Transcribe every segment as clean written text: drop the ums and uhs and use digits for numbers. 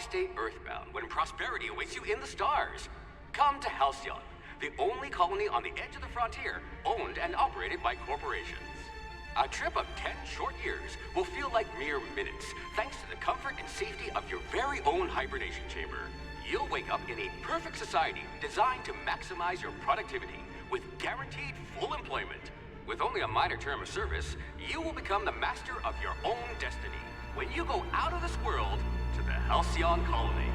stay earthbound when prosperity awaits you in the stars? Come to Alción, the only colony on the edge of the frontier, owned and operated by corporations. A trip of 10 short years will feel like mere minutes, thanks to the comfort and safety of your very own hibernation chamber. You'll wake up in a perfect society designed to maximize your productivity, with guaranteed full employment. With only a minor term of service, you will become the master of your own destiny when you go out of this world to the Alción colony.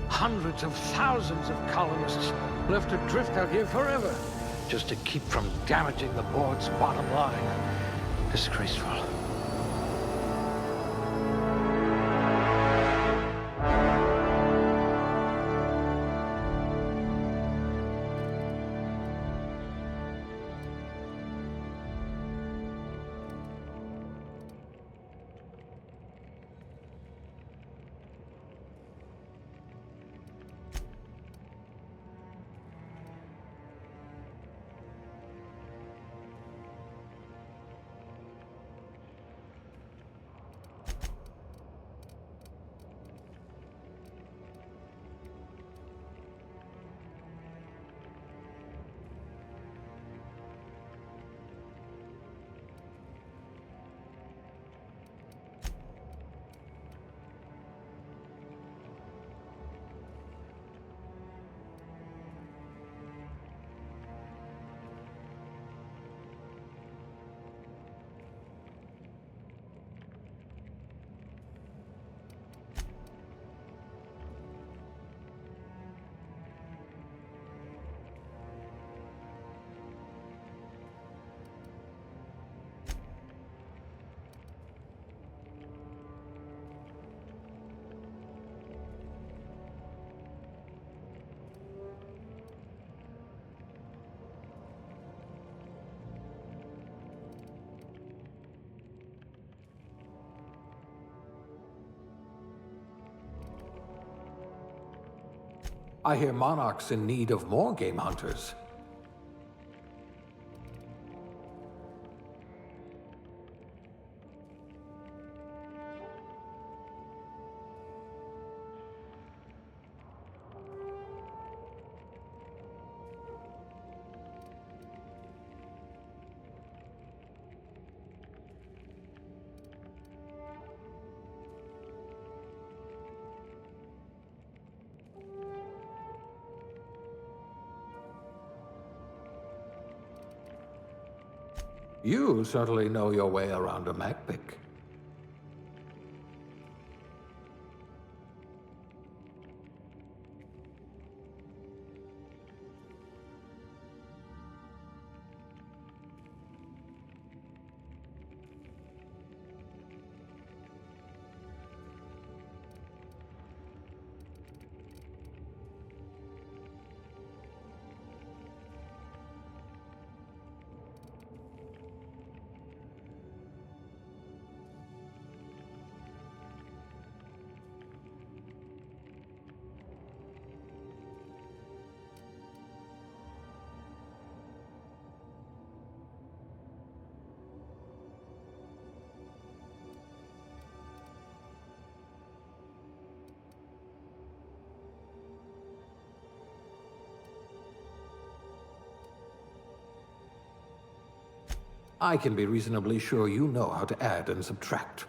Hundreds of thousands of colonists left adrift out here forever, just to keep from damaging the board's bottom line. Disgraceful. I hear Monarch's in need of more game hunters. You certainly know your way around a MacPick. I can be reasonably sure you know how to add and subtract.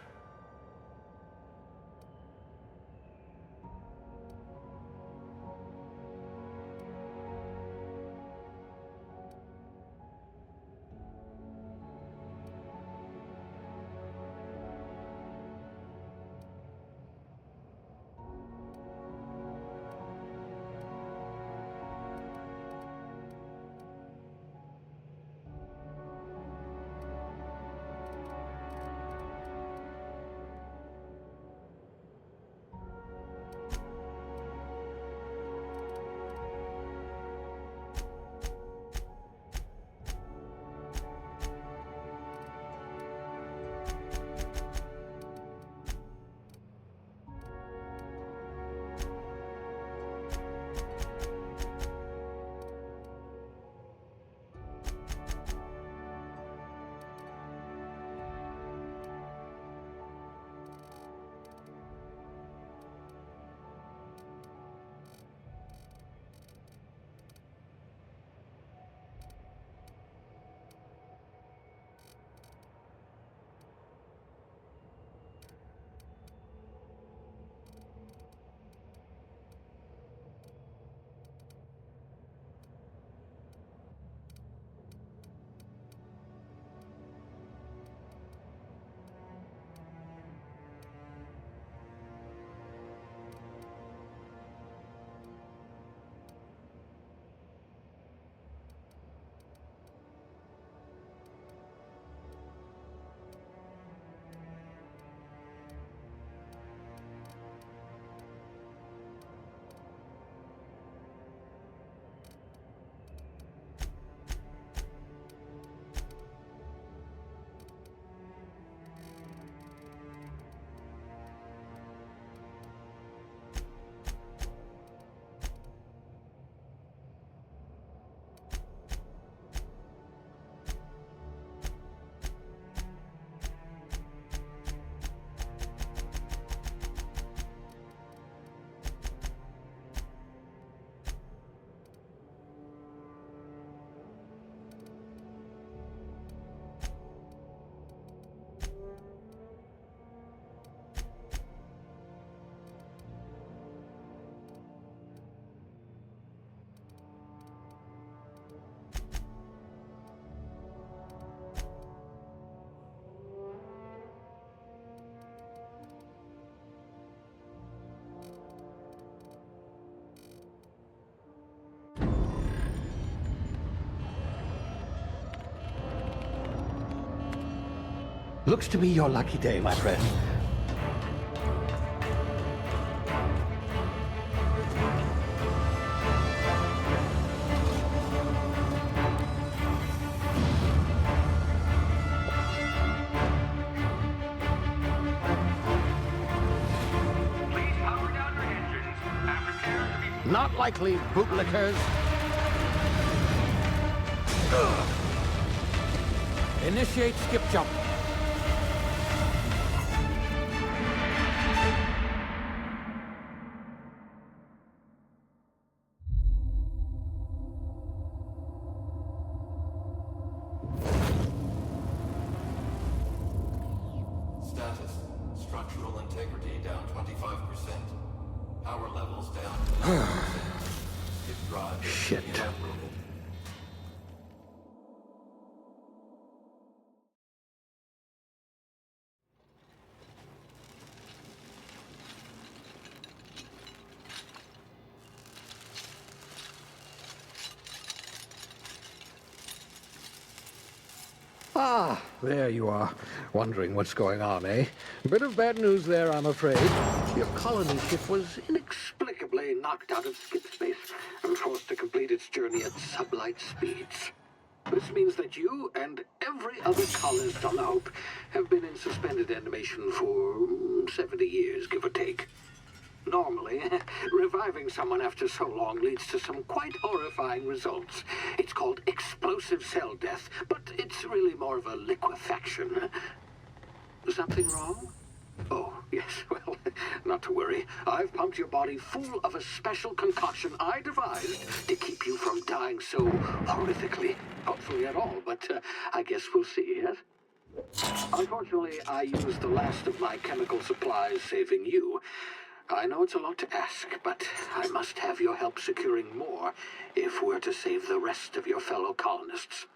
Looks to be your lucky day, my friend. Please power down your engines and prepare to be... Not likely, bootlickers. Initiate skip jump. Status. Structural integrity down 25%. Power levels down 10%. If drive Shit. inoperable. Ah, there you are. Wondering what's going on, eh? Bit of bad news there, I'm afraid. Your colony ship was inexplicably knocked out of skip space and forced to complete its journey at sublight speeds. This means that you and every other colonist on the Hope have been in suspended animation for 70 years, give or take. Normally, reviving someone after so long leads to some quite horrifying results. It's called explosive cell death, but it's really more of a liquefaction. Something wrong? Oh, yes, well, not to worry. I've pumped your body full of a special concoction I devised to keep you from dying so horrifically. Hopefully at all, but I guess we'll see, yes? Unfortunately, I used the last of my chemical supplies saving you. I know it's a lot to ask, but I must have your help securing more if we're to save the rest of your fellow colonists.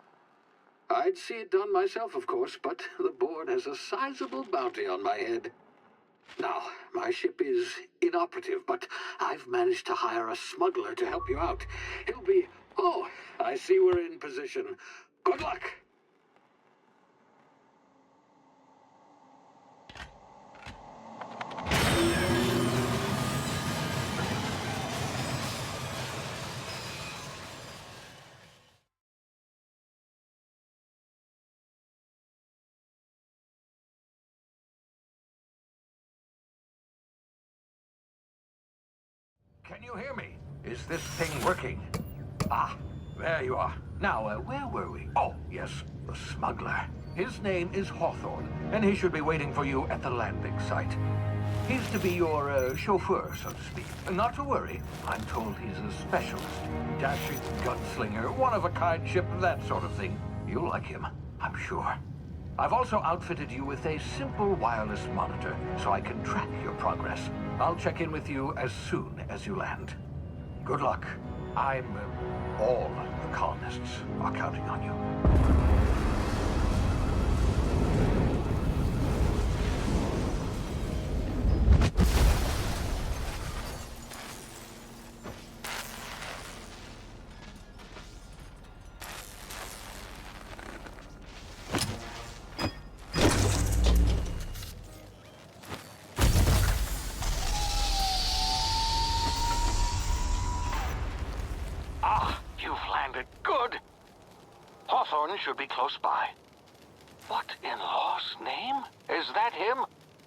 I'd see it done myself, of course, but the board has a sizable bounty on my head. Now, my ship is inoperative, but I've managed to hire a smuggler to help you out. He'll be... Oh, I see we're in position. Good luck! Can you hear me? Is this thing working? Ah, there you are. Now, where were we? Oh, yes, the smuggler. His name is Hawthorne, and he should be waiting for you at the landing site. He's to be your chauffeur, so to speak. Not to worry. I'm told he's a specialist. Dashing gunslinger, one-of-a-kind ship, that sort of thing. You'll like him, I'm sure. I've also outfitted you with a simple wireless monitor, so I can track your progress. I'll check in with you as soon as you land. Good luck. All the colonists are counting on you. Good. Hawthorne should be close by. What in law's name? Is that him?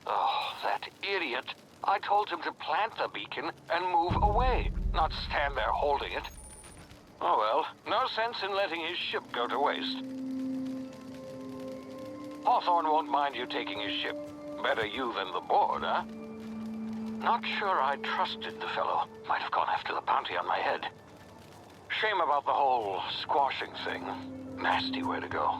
Oh, that idiot. I told him to plant the beacon and move away, not stand there holding it. Oh well, no sense in letting his ship go to waste. Hawthorne won't mind you taking his ship. Better you than the board, huh? Not sure I trusted the fellow. Might have gone after the bounty on my head. Shame about the whole squashing thing. Nasty way to go.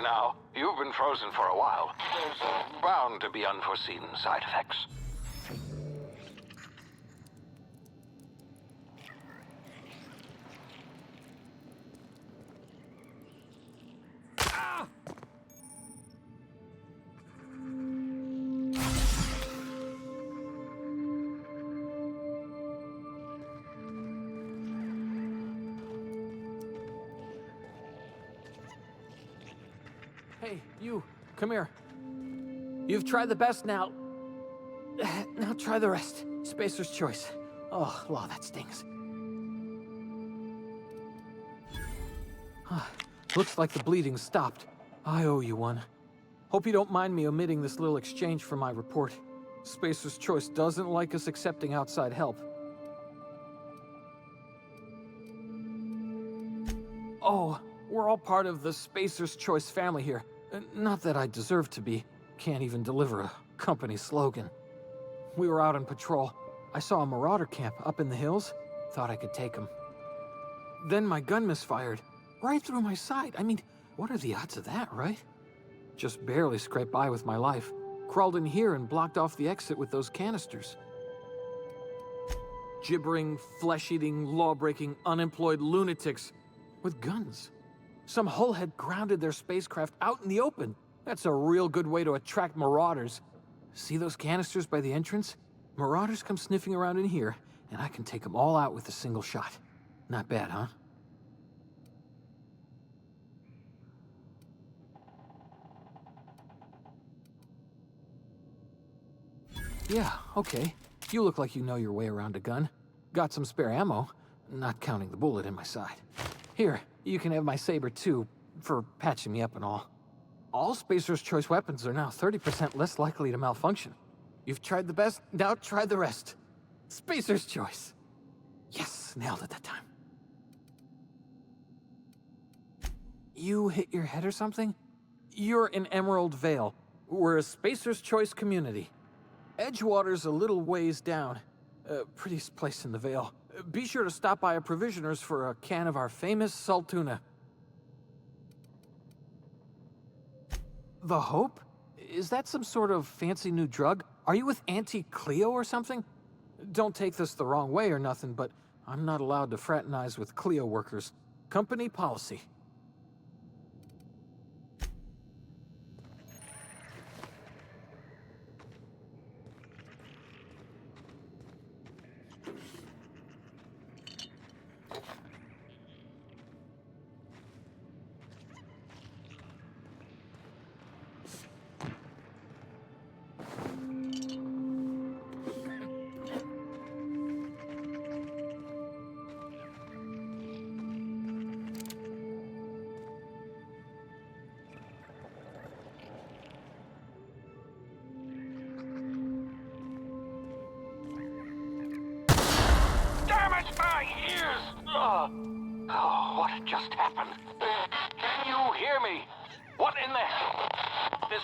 Now, you've been frozen for a while. There's bound to be unforeseen side effects. Hey, you, come here. You've tried the best now. Now try the rest. Spacer's choice. Oh, wow, that stings. Looks like the bleeding stopped. I owe you one. Hope you don't mind me omitting this little exchange from my report. Spacer's choice doesn't like us accepting outside help. Oh, we're all part of the Spacer's Choice family here. Not that I deserve to be. Can't even deliver a company slogan. We were out on patrol. I saw a marauder camp up in the hills. Thought I could take them. Then my gun misfired. Right through my side. I mean, what are the odds of that, right? Just barely scraped by with my life. Crawled in here and blocked off the exit with those canisters. Gibbering, flesh-eating, law-breaking, unemployed lunatics with guns. Some hull had grounded their spacecraft out in the open. That's a real good way to attract marauders. See those canisters by the entrance? Marauders come sniffing around in here, and I can take them all out with a single shot. Not bad, huh? Yeah, okay. You look like you know your way around a gun. Got some spare ammo, not counting the bullet in my side. Here, you can have my saber too, for patching me up and all. All Spacer's Choice weapons are now 30% less likely to malfunction. You've tried the best, now try the rest. Spacer's Choice. Yes, nailed it that time. You hit your head or something? You're in Emerald Vale. We're a Spacer's Choice community. Edgewater's a little ways down. Prettiest place in the Vale. Be sure to stop by a provisioner's for a can of our famous salt tuna. The Hope? Is that some sort of fancy new drug? Are you with Auntie Cleo or something? Don't take this the wrong way or nothing, but I'm not allowed to fraternize with Cleo workers. Company policy. Oh, what just happened? Can you hear me? What in the... This...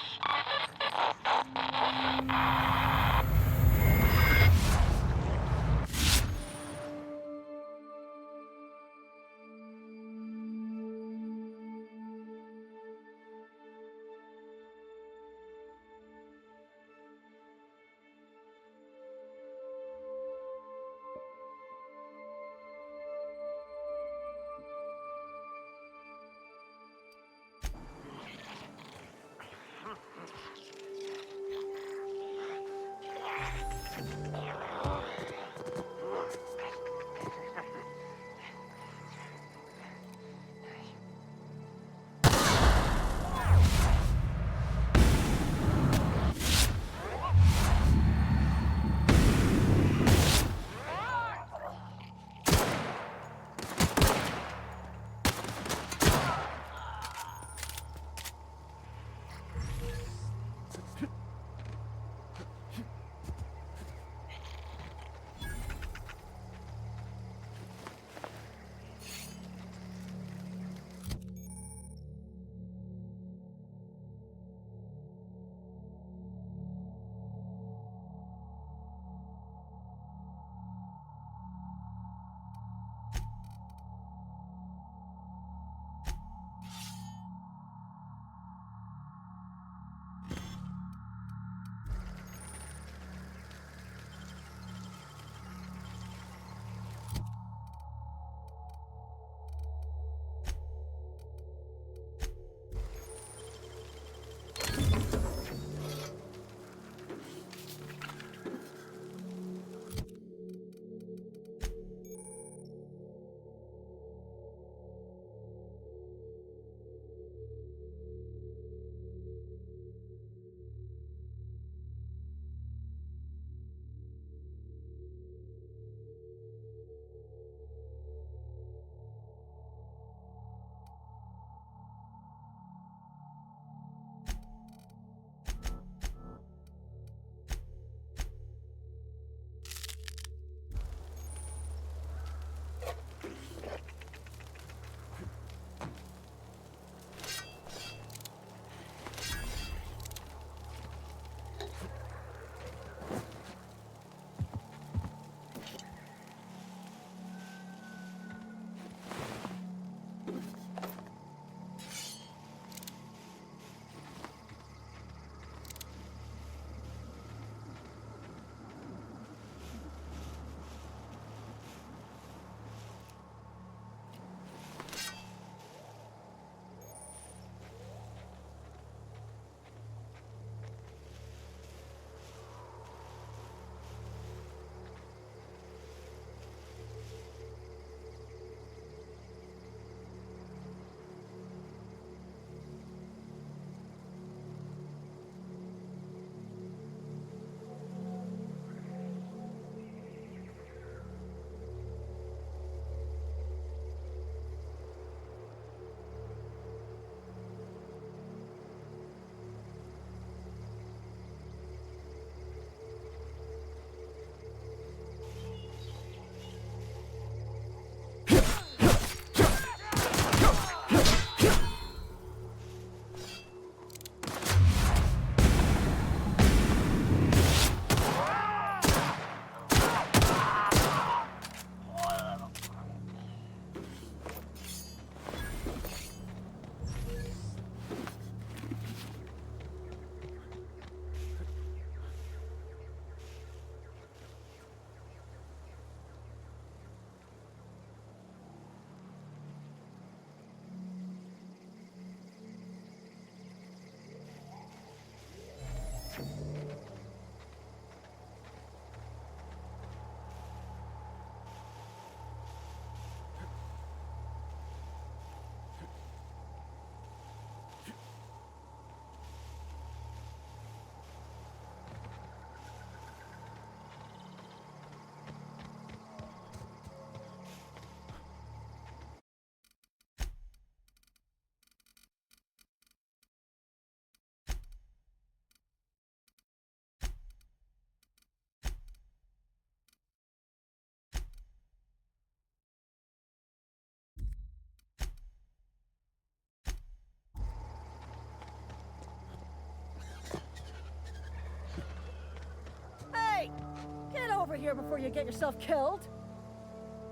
of here before you get yourself killed.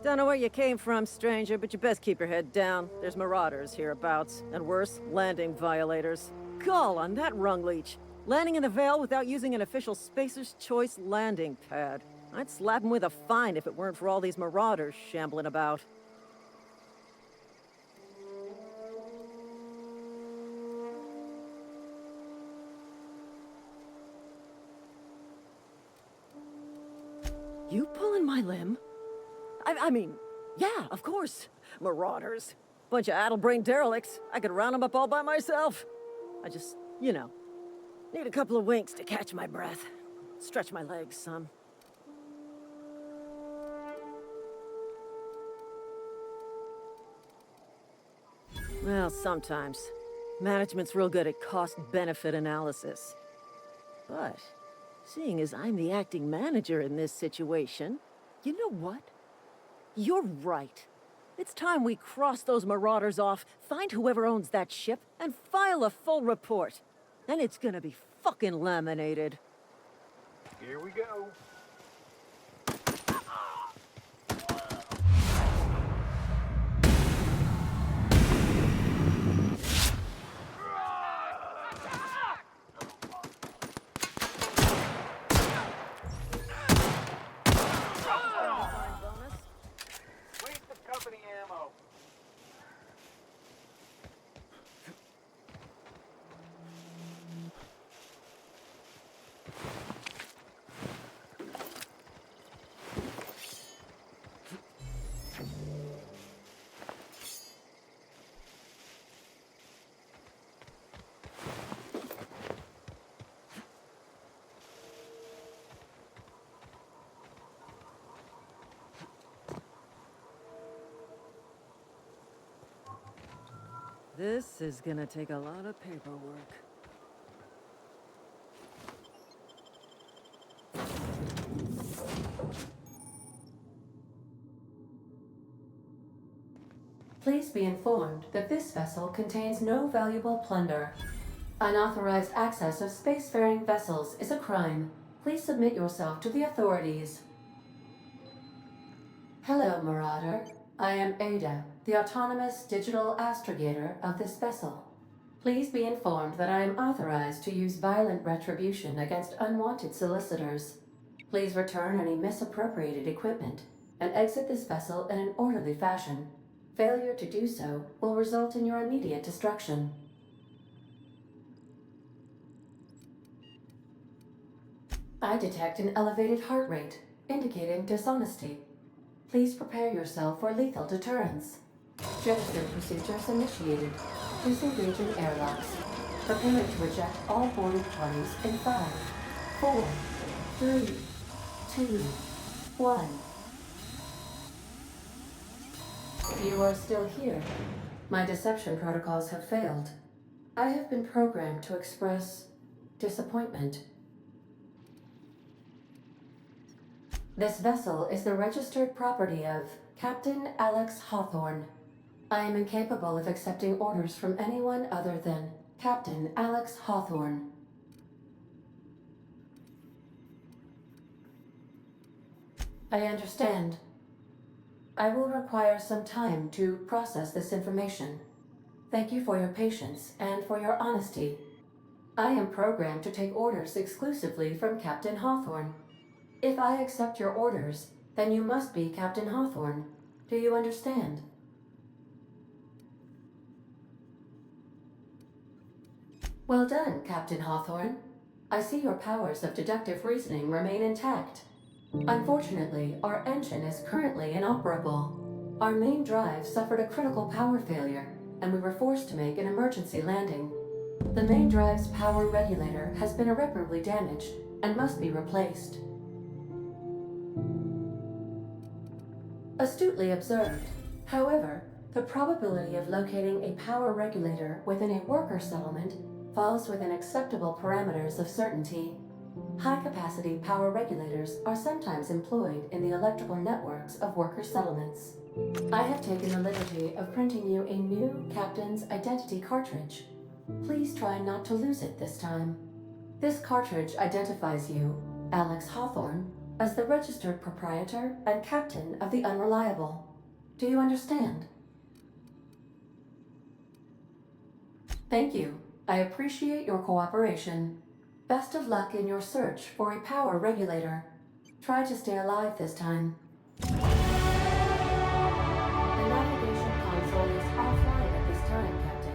Don't know where you came from, stranger, but you best keep your head down. There's marauders hereabouts, and worse, landing violators. Call on that rung leech. Landing in the Vale without using an official Spacer's Choice landing pad. I'd slap him with a fine if it weren't for all these marauders shambling about. You pulling my limb? I mean, yeah, of course. Marauders. Bunch of addle-brained derelicts. I could round them up all by myself. I just, need a couple of winks to catch my breath. Stretch my legs some. Well, sometimes. Management's real good at cost-benefit analysis. But, seeing as I'm the acting manager in this situation, you know what? You're right. It's time we cross those marauders off, find whoever owns that ship, and file a full report. Then it's gonna be fucking laminated. Here we go. This is gonna take a lot of paperwork. Please be informed that this vessel contains no valuable plunder. Unauthorized access of spacefaring vessels is a crime. Please submit yourself to the authorities. Hello, Marauder. I am Ada, the autonomous digital astrogator of this vessel. Please be informed that I am authorized to use violent retribution against unwanted solicitors. Please return any misappropriated equipment and exit this vessel in an orderly fashion. Failure to do so will result in your immediate destruction. I detect an elevated heart rate, indicating dishonesty. Please prepare yourself for lethal deterrence. Gesture procedures initiated. Disengaging airlocks. Preparing to eject all boarding parties in 5, 4, 3, 2, 1. You are still here. My deception protocols have failed. I have been programmed to express disappointment. This vessel is the registered property of Captain Alex Hawthorne. I am incapable of accepting orders from anyone other than Captain Alex Hawthorne. I understand. I will require some time to process this information. Thank you for your patience and for your honesty. I am programmed to take orders exclusively from Captain Hawthorne. If I accept your orders, then you must be Captain Hawthorne. Do you understand? Well done, Captain Hawthorne. I see your powers of deductive reasoning remain intact. Unfortunately, our engine is currently inoperable. Our main drive suffered a critical power failure, and we were forced to make an emergency landing. The main drive's power regulator has been irreparably damaged and must be replaced. Astutely observed. However, the probability of locating a power regulator within a worker settlement falls within acceptable parameters of certainty. High-capacity power regulators are sometimes employed in the electrical networks of worker settlements. I have taken the liberty of printing you a new Captain's Identity cartridge. Please try not to lose it this time. This cartridge identifies you, Alex Hawthorne, as the registered proprietor and captain of the Unreliable. Do you understand? Thank you. I appreciate your cooperation. Best of luck in your search for a power regulator. Try to stay alive this time. The navigation console is offline at this time, Captain.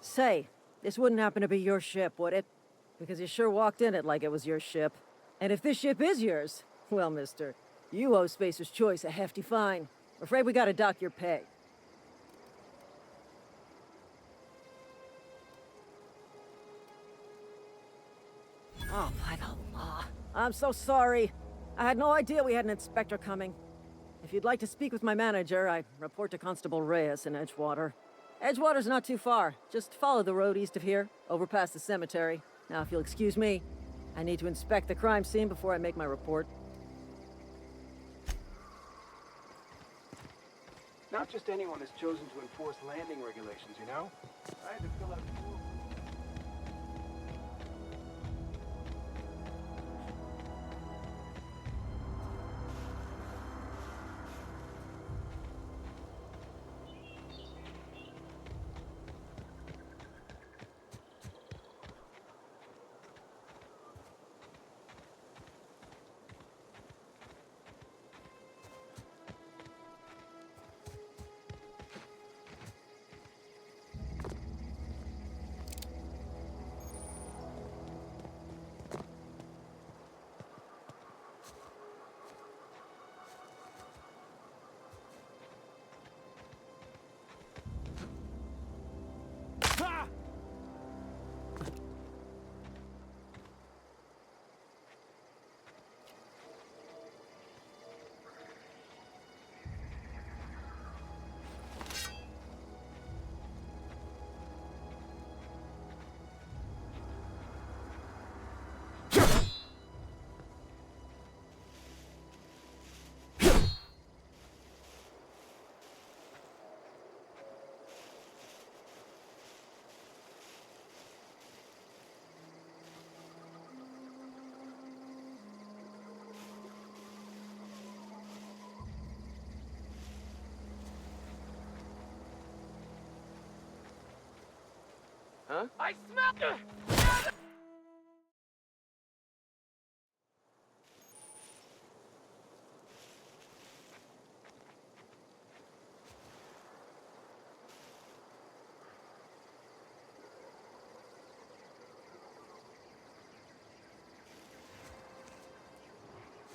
Say, this wouldn't happen to be your ship, would it? Because you sure walked in it like it was your ship. And if this ship is yours, well, mister, you owe Spacer's Choice a hefty fine. I'm afraid we gotta dock your pay. Oh, by the law. I'm so sorry. I had no idea we had an inspector coming. If you'd like to speak with my manager, I report to Constable Reyes in Edgewater. Edgewater's not too far. Just follow the road east of here, over past the cemetery. Now, if you'll excuse me, I need to inspect the crime scene before I make my report. Not just anyone is chosen to enforce landing regulations, you know? I had to fill out a form. Huh? I smell it!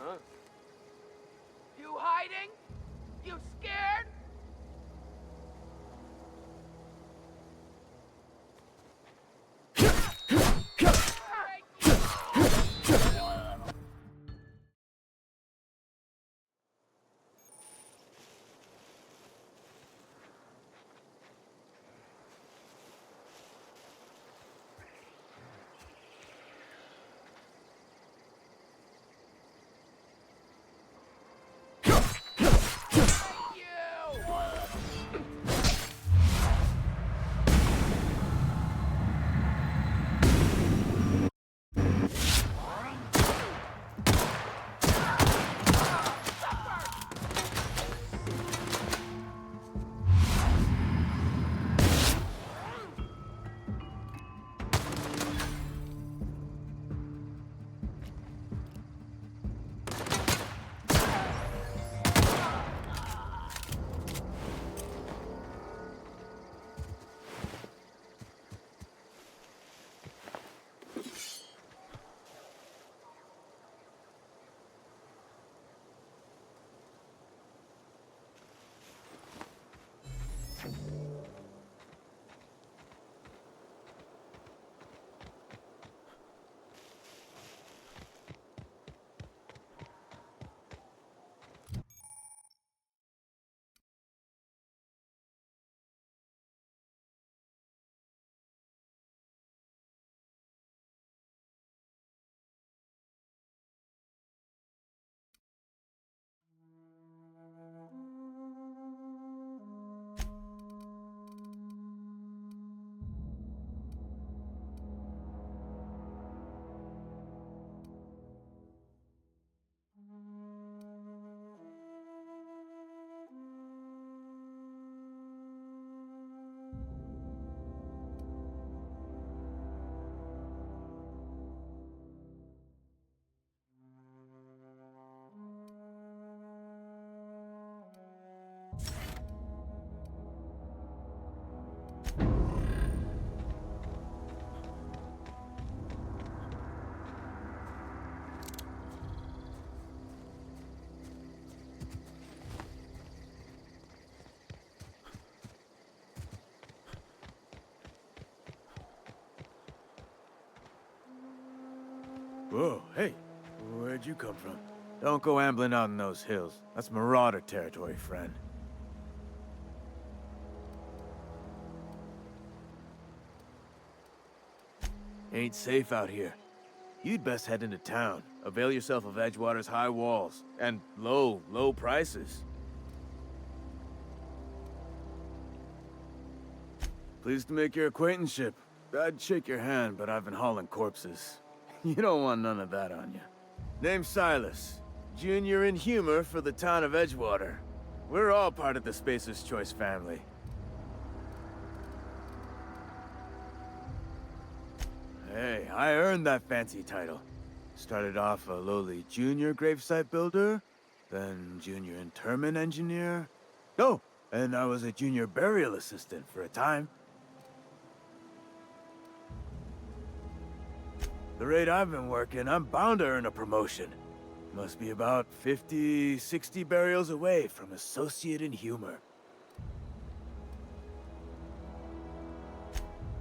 Huh? You hiding? You scared? Whoa, hey, where'd you come from? Don't go ambling out in those hills. That's marauder territory, friend. Ain't safe out here. You'd best head into town. Avail yourself of Edgewater's high walls and low prices. Pleased to make your acquaintanceship. I'd shake your hand, but I've been hauling corpses. You don't want none of that on you. Name's Silas. Junior in humor for the town of Edgewater. We're all part of the Spacer's Choice family. Hey, I earned that fancy title. Started off a lowly junior gravesite builder, then junior interment engineer. Oh, and I was a junior burial assistant for a time. The rate I've been working, I'm bound to earn a promotion. Must be about 50, 60 burials away from associate in humor.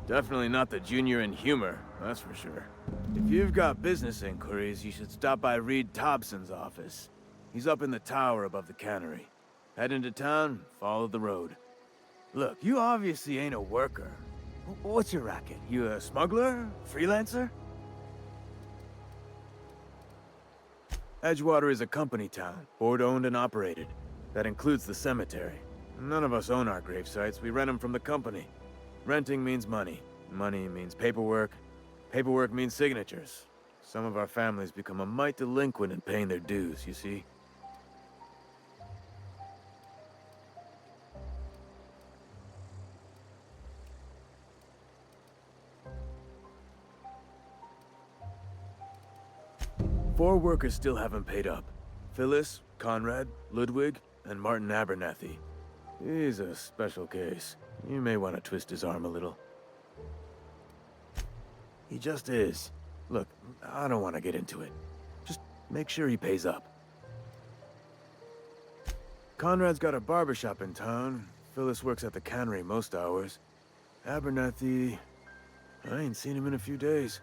Definitely not the junior in humor, that's for sure. If you've got business inquiries, you should stop by Reed Thompson's office. He's up in the tower above the cannery. Head into town, follow the road. Look, you obviously ain't a worker. What's your racket? You a smuggler? Freelancer? Edgewater is a company town, board-owned and operated. That includes the cemetery. None of us own our gravesites, we rent them from the company. Renting means money. Money means paperwork. Paperwork means signatures. Some of our families become a mite delinquent in paying their dues, you see? Four workers still haven't paid up. Phyllis, Conrad, Ludwig, and Martin Abernathy. He's a special case. You may want to twist his arm a little. He just is. Look, I don't want to get into it. Just make sure he pays up. Conrad's got a barbershop in town. Phyllis works at the cannery most hours. Abernathy... I ain't seen him in a few days.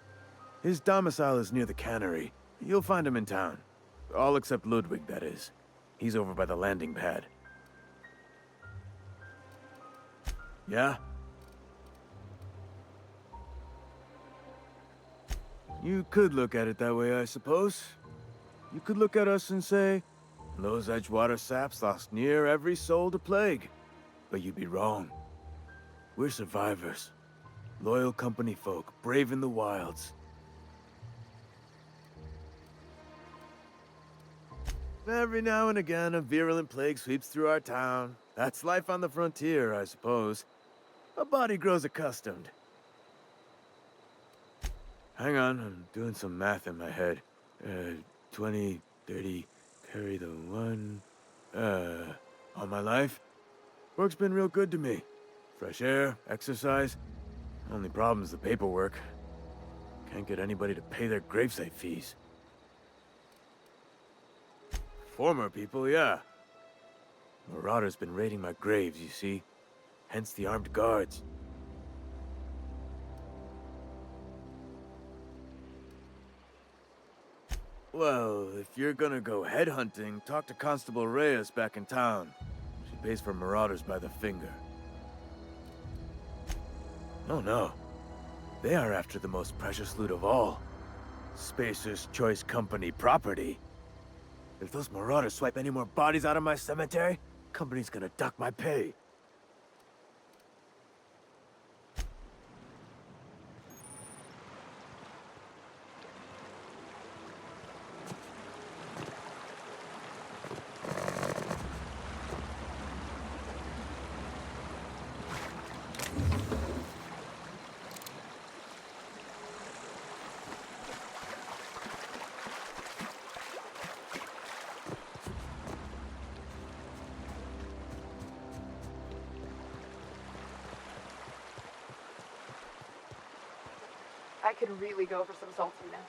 His domicile is near the cannery. You'll find him in town. All except Ludwig, that is. He's over by the landing pad. Yeah? You could look at it that way, I suppose. You could look at us and say, those Edgewater saps lost near every soul to plague. But you'd be wrong. We're survivors. Loyal company folk, braving the wilds. Every now and again, a virulent plague sweeps through our town. That's life on the frontier, I suppose. A body grows accustomed. Hang on, I'm doing some math in my head. 20, 30, carry the 1... all my life? Work's been real good to me. Fresh air, exercise. Only problem's the paperwork. Can't get anybody to pay their gravesite fees. Former people, yeah. Marauders been raiding my graves, you see. Hence the armed guards. Well, if you're gonna go headhunting, talk to Constable Reyes back in town. She pays for marauders by the finger. Oh no. They are after the most precious loot of all. Spacer's Choice Company property. If those marauders swipe any more bodies out of my cemetery, company's gonna duck my pay. I could really go for some saltina.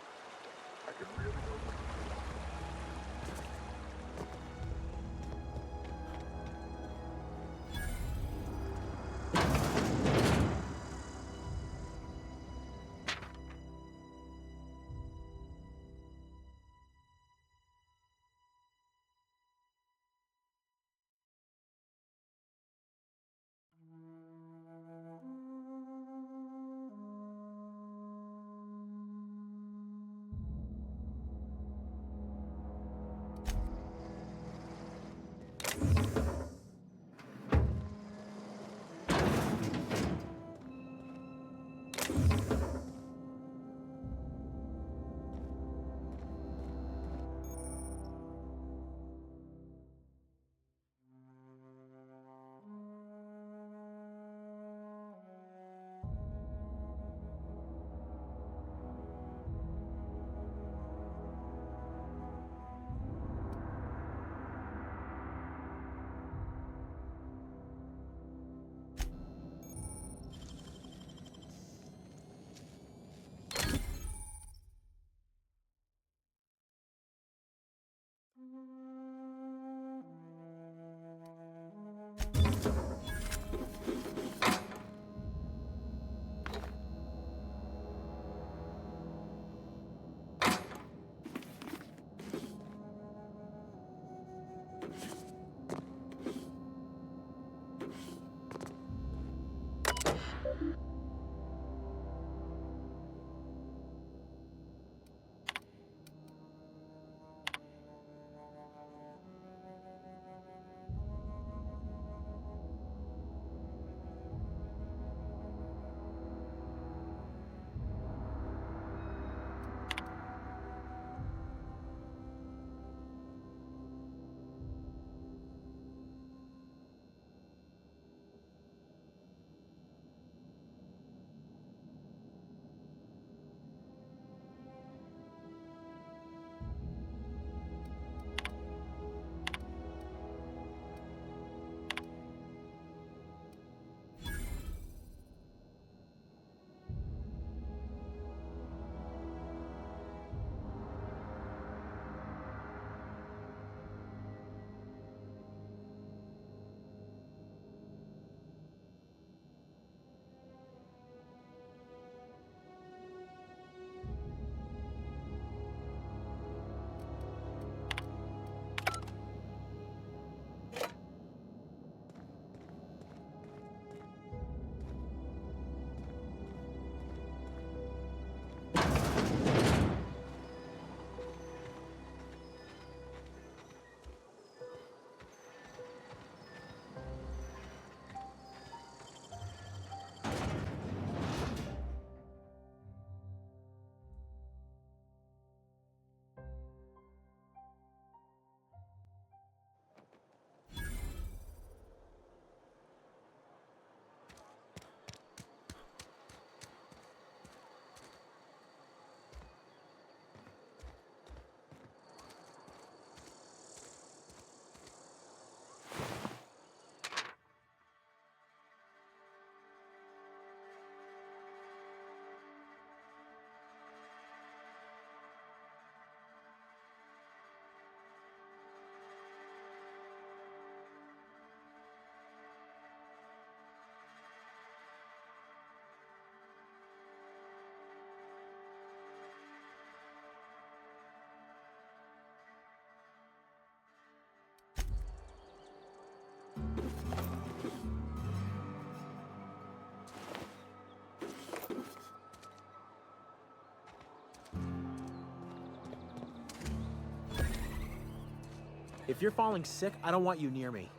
If you're falling sick, I don't want you near me.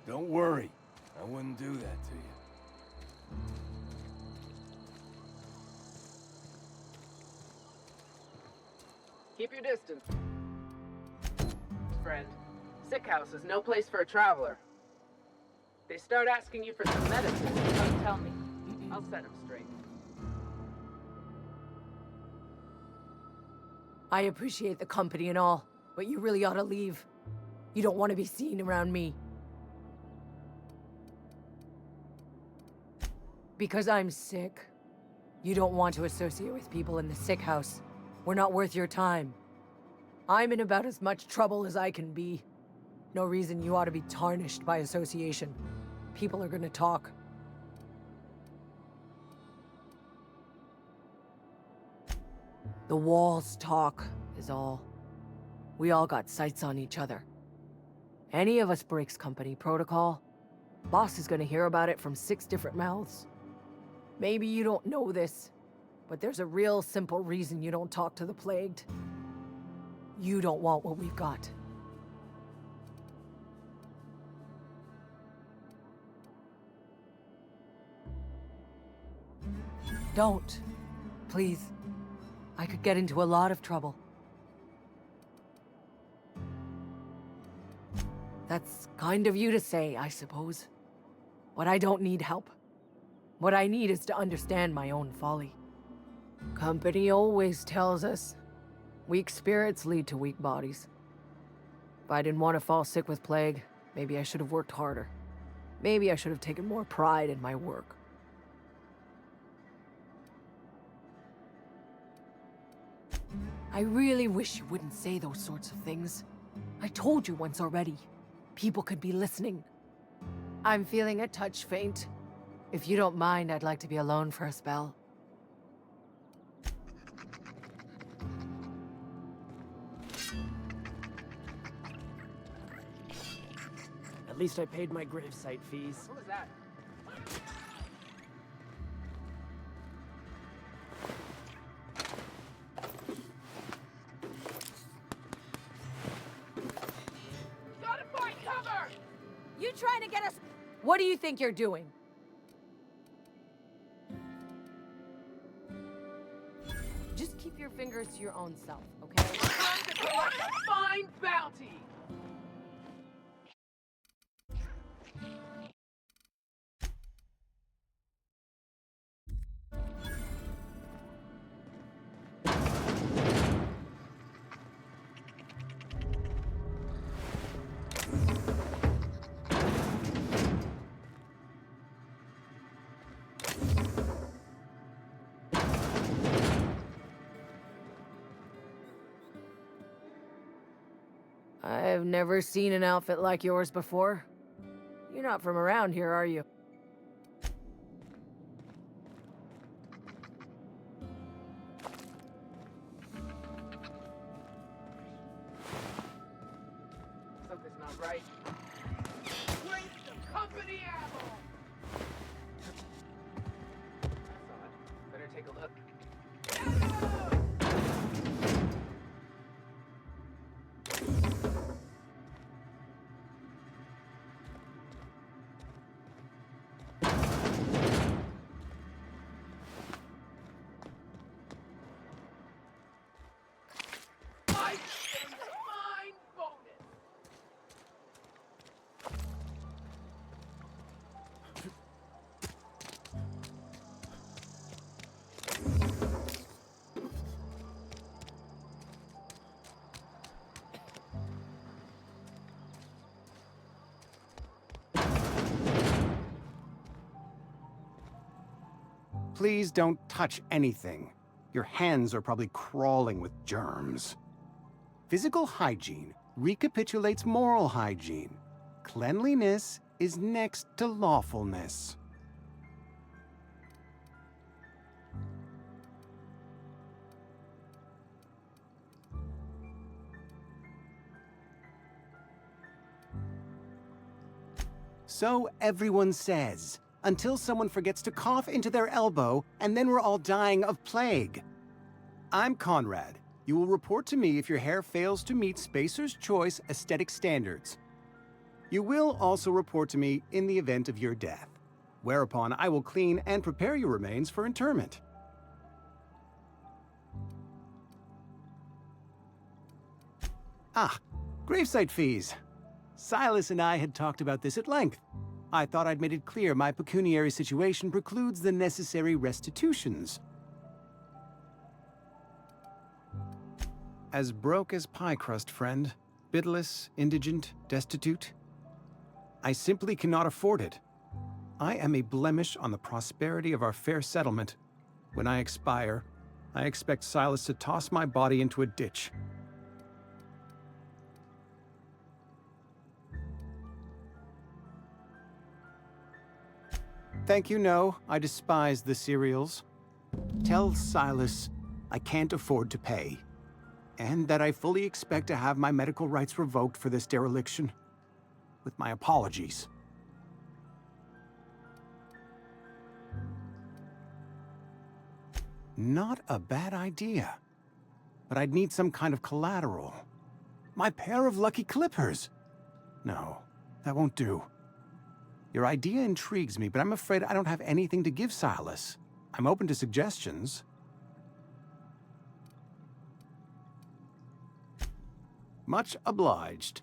Don't worry. I wouldn't do that to you. Keep your distance, friend. Sick house is no place for a traveler. They start asking you for some medicine, don't tell me. I'll set them straight. I appreciate the company and all, but you really ought to leave. You don't want to be seen around me. Because I'm sick. You don't want to associate with people in the sick house. We're not worth your time. I'm in about as much trouble as I can be. No reason you ought to be tarnished by association. People are gonna talk. The walls talk, is all. We all got sights on each other. Any of us breaks company protocol, boss is gonna hear about it from 6 different mouths. Maybe you don't know this, but there's a real simple reason you don't talk to the plagued. You don't want what we've got. Don't. Please. I could get into a lot of trouble. That's kind of you to say, I suppose. But I don't need help. What I need is to understand my own folly. Company always tells us, weak spirits lead to weak bodies. If I didn't want to fall sick with plague, maybe I should have worked harder. Maybe I should have taken more pride in my work. I really wish you wouldn't say those sorts of things. I told you once already. People could be listening. I'm feeling a touch faint. If you don't mind, I'd like to be alone for a spell. At least I paid my gravesite fees. What was that? Gotta find cover! You trying to get us? What do you think you're doing? Just keep your fingers to your own self, okay? Time to collect a fine bounty! I've never seen an outfit like yours before. You're not from around here, are you? Something's not right. Waste of company ammo! I saw it. Better take a look. Please don't touch anything. Your hands are probably crawling with germs. Physical hygiene recapitulates moral hygiene. Cleanliness is next to lawfulness. So everyone says, until someone forgets to cough into their elbow, and then we're all dying of plague. I'm Conrad, You will report to me if your hair fails to meet Spacer's Choice aesthetic standards. You will also report to me in the event of your death, whereupon I will clean and prepare your remains for interment. Ah, gravesite fees. Silas and I had talked about this at length. I thought I'd made it clear my pecuniary situation precludes the necessary restitutions. As broke as pie crust, friend. Bidless, indigent, destitute. I simply cannot afford it. I am a blemish on the prosperity of our fair settlement. When I expire, I expect Silas to toss my body into a ditch. Thank you, no. I despise the cereals. Tell Silas I can't afford to pay, and that I fully expect to have my medical rights revoked for this dereliction. With my apologies. Not a bad idea. But I'd need some kind of collateral. My pair of lucky clippers! No, that won't do. Your idea intrigues me, but I'm afraid I don't have anything to give Silas. I'm open to suggestions. Much obliged.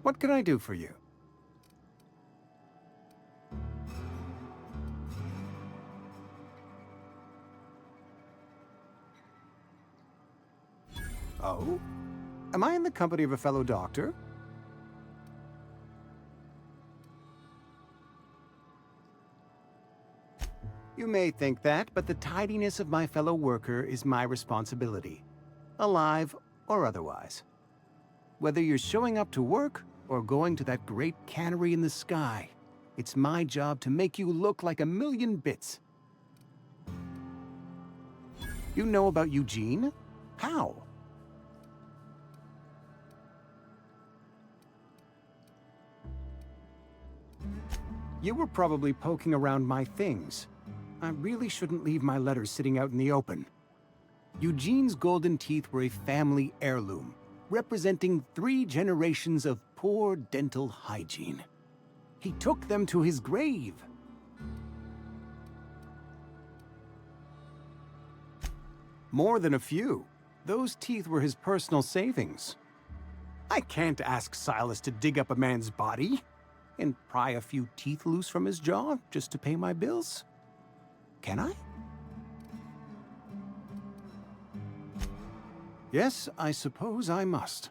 What can I do for you? Oh? Am I in the company of a fellow doctor? You may think that, but the tidiness of my fellow worker is my responsibility, alive or otherwise. Whether you're showing up to work or going to that great cannery in the sky, it's my job to make you look like a million bits. You know about Eugene? How? You were probably poking around my things. I really shouldn't leave my letters sitting out in the open. Eugene's golden teeth were a family heirloom, representing 3 generations of poor dental hygiene. He took them to his grave. More than a few. Those teeth were his personal savings. I can't ask Silas to dig up a man's body and pry a few teeth loose from his jaw just to pay my bills. Can I? Yes, I suppose I must.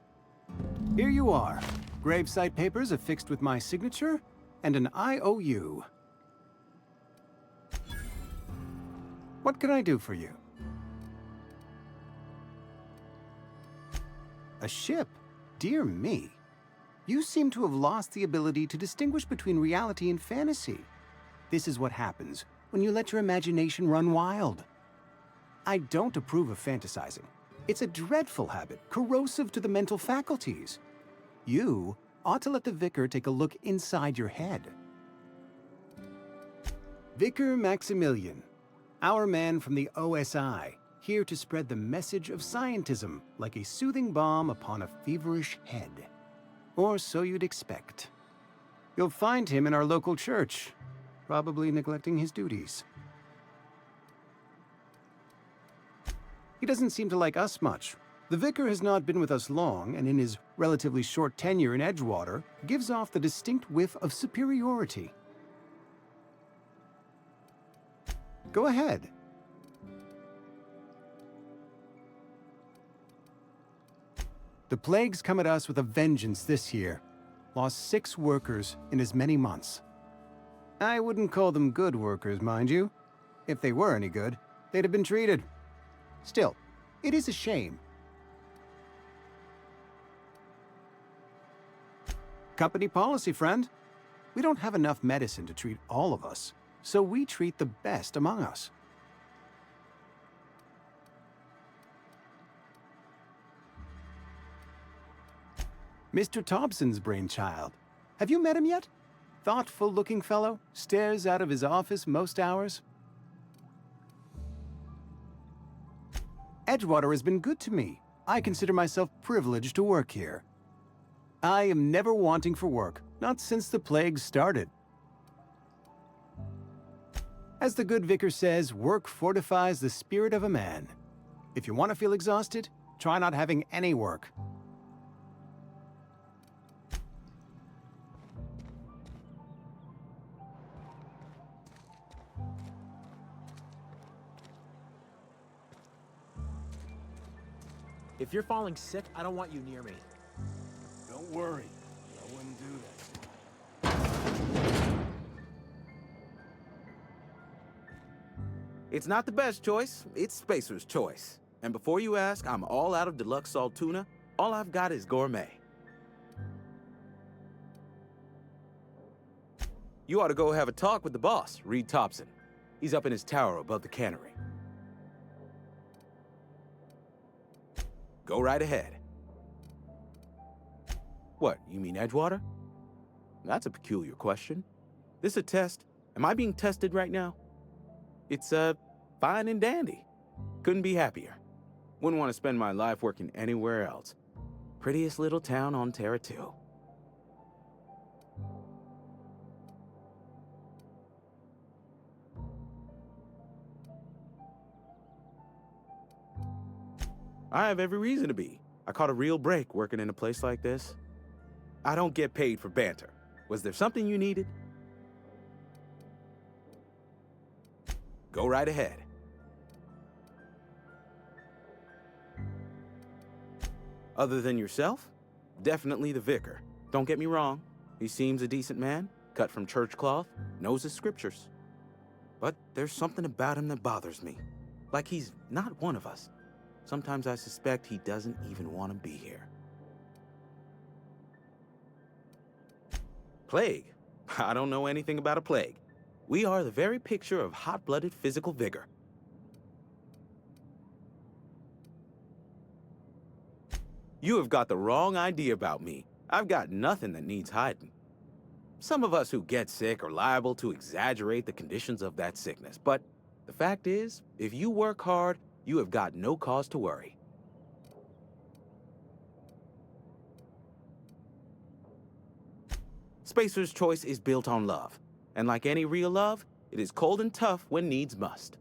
Here you are. Gravesite papers affixed with my signature and an IOU. What can I do for you? A ship? Dear me. You seem to have lost the ability to distinguish between reality and fantasy. This is what happens when you let your imagination run wild. I don't approve of fantasizing. It's a dreadful habit, corrosive to the mental faculties. You ought to let the vicar take a look inside your head. Vicar Maximilian, our man from the OSI, here to spread the message of scientism like a soothing balm upon a feverish head. Or so you'd expect. You'll find him in our local church, probably neglecting his duties. He doesn't seem to like us much. The vicar has not been with us long, and in his relatively short tenure in Edgewater, gives off the distinct whiff of superiority. Go ahead. The plague's come at us with a vengeance this year. Lost 6 workers in as many months. I wouldn't call them good workers, mind you. If they were any good, they'd have been treated. Still, it is a shame. Company policy, friend. We don't have enough medicine to treat all of us, so we treat the best among us. Mr. Thompson's brainchild. Have you met him yet? Thoughtful-looking fellow, stares out of his office most hours. Edgewater has been good to me. I consider myself privileged to work here. I am never wanting for work, not since the plague started. As the good vicar says, work fortifies the spirit of a man. If you want to feel exhausted, try not having any work. If you're falling sick, I don't want you near me. Don't worry. I wouldn't do that. It's not the best choice, it's Spacer's choice. And before you ask, I'm all out of deluxe salt tuna. All I've got is gourmet. You ought to go have a talk with the boss, Reed Thompson. He's up in his tower above the cannery. Go right ahead. What, you mean Edgewater? That's a peculiar question. This a test? Am I being tested right now? It's, fine and dandy. Couldn't be happier. Wouldn't want to spend my life working anywhere else. Prettiest little town on Terra 2. I have every reason to be. I caught a real break working in a place like this. I don't get paid for banter. Was there something you needed? Go right ahead. Other than yourself? Definitely the vicar. Don't get me wrong. He seems a decent man, cut from church cloth, knows his scriptures. But there's something about him that bothers me. Like he's not one of us. Sometimes I suspect he doesn't even want to be here. Plague? I don't know anything about a plague. We are the very picture of hot-blooded physical vigor. You have got the wrong idea about me. I've got nothing that needs hiding. Some of us who get sick are liable to exaggerate the conditions of that sickness, but the fact is, if you work hard, you have got no cause to worry. Spacer's Choice is built on love. And like any real love, it is cold and tough when needs must.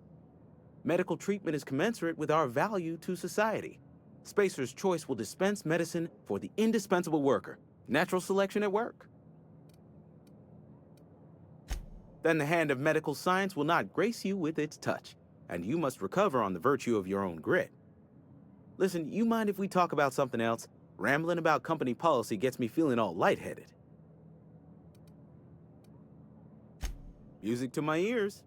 Medical treatment is commensurate with our value to society. Spacer's Choice will dispense medicine for the indispensable worker. Natural selection at work. Then the hand of medical science will not grace you with its touch, and you must recover on the virtue of your own grit. Listen, you mind if we talk about something else? Rambling about company policy gets me feeling all lightheaded. Music to my ears.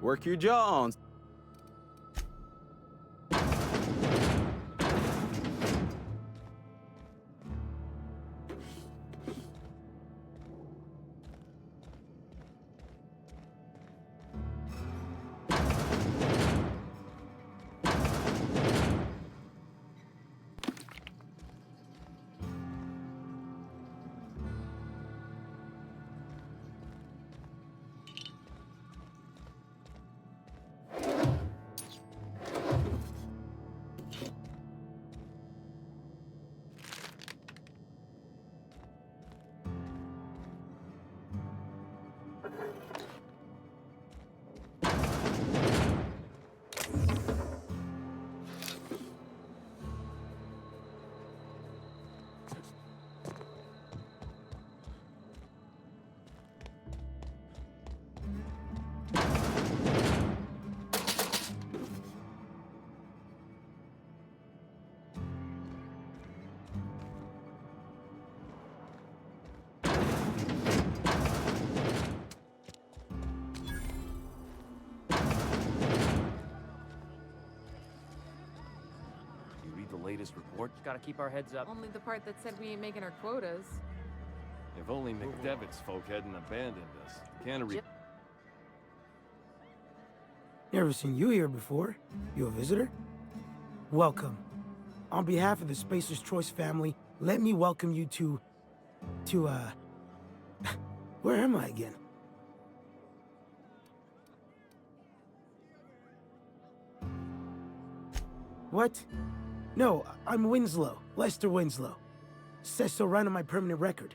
Work your jaw on. Latest report? Gotta keep our heads up. Only the part that said we ain't making our quotas. If only McDevitt's folk hadn't abandoned us. Cannery. Never seen you here before. You a visitor? Welcome. On behalf of the Spacer's Choice family, let me welcome you to, where am I again? What? No, I'm Winslow. Lester Winslow. Says so right on my permanent record.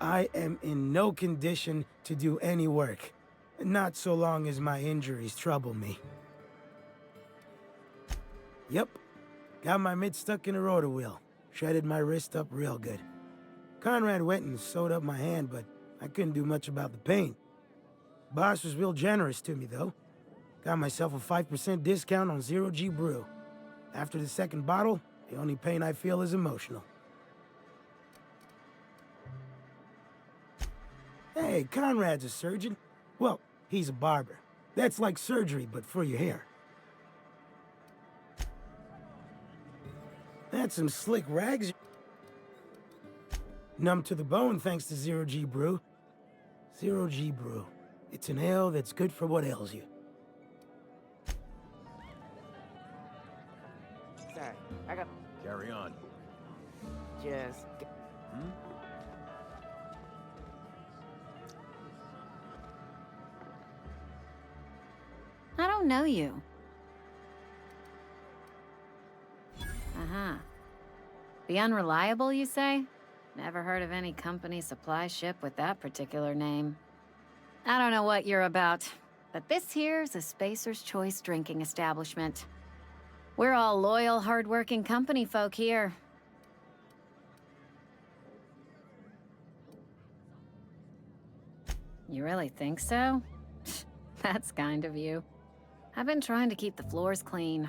I am in no condition to do any work. Not so long as my injuries trouble me. Yep. Got my mitt stuck in a rotor wheel. Shredded my wrist up real good. Conrad went and sewed up my hand, but I couldn't do much about the pain. Boss was real generous to me, though. Got myself a 5% discount on Zero G Brew. After the second bottle, the only pain I feel is emotional. Hey, Conrad's a surgeon. Well, he's a barber. That's like surgery, but for your hair. That's some slick rags. Numb to the bone thanks to Zero G Brew. Zero G Brew. It's an ale that's good for what ails you. Alright, I got... Carry on. Just... Hmm? I don't know you. Uh-huh. The Unreliable, you say? Never heard of any company supply ship with that particular name. I don't know what you're about, but this here's a Spacer's Choice drinking establishment. We're all loyal, hard-working company folk here. You really think so? That's kind of you. I've been trying to keep the floors clean.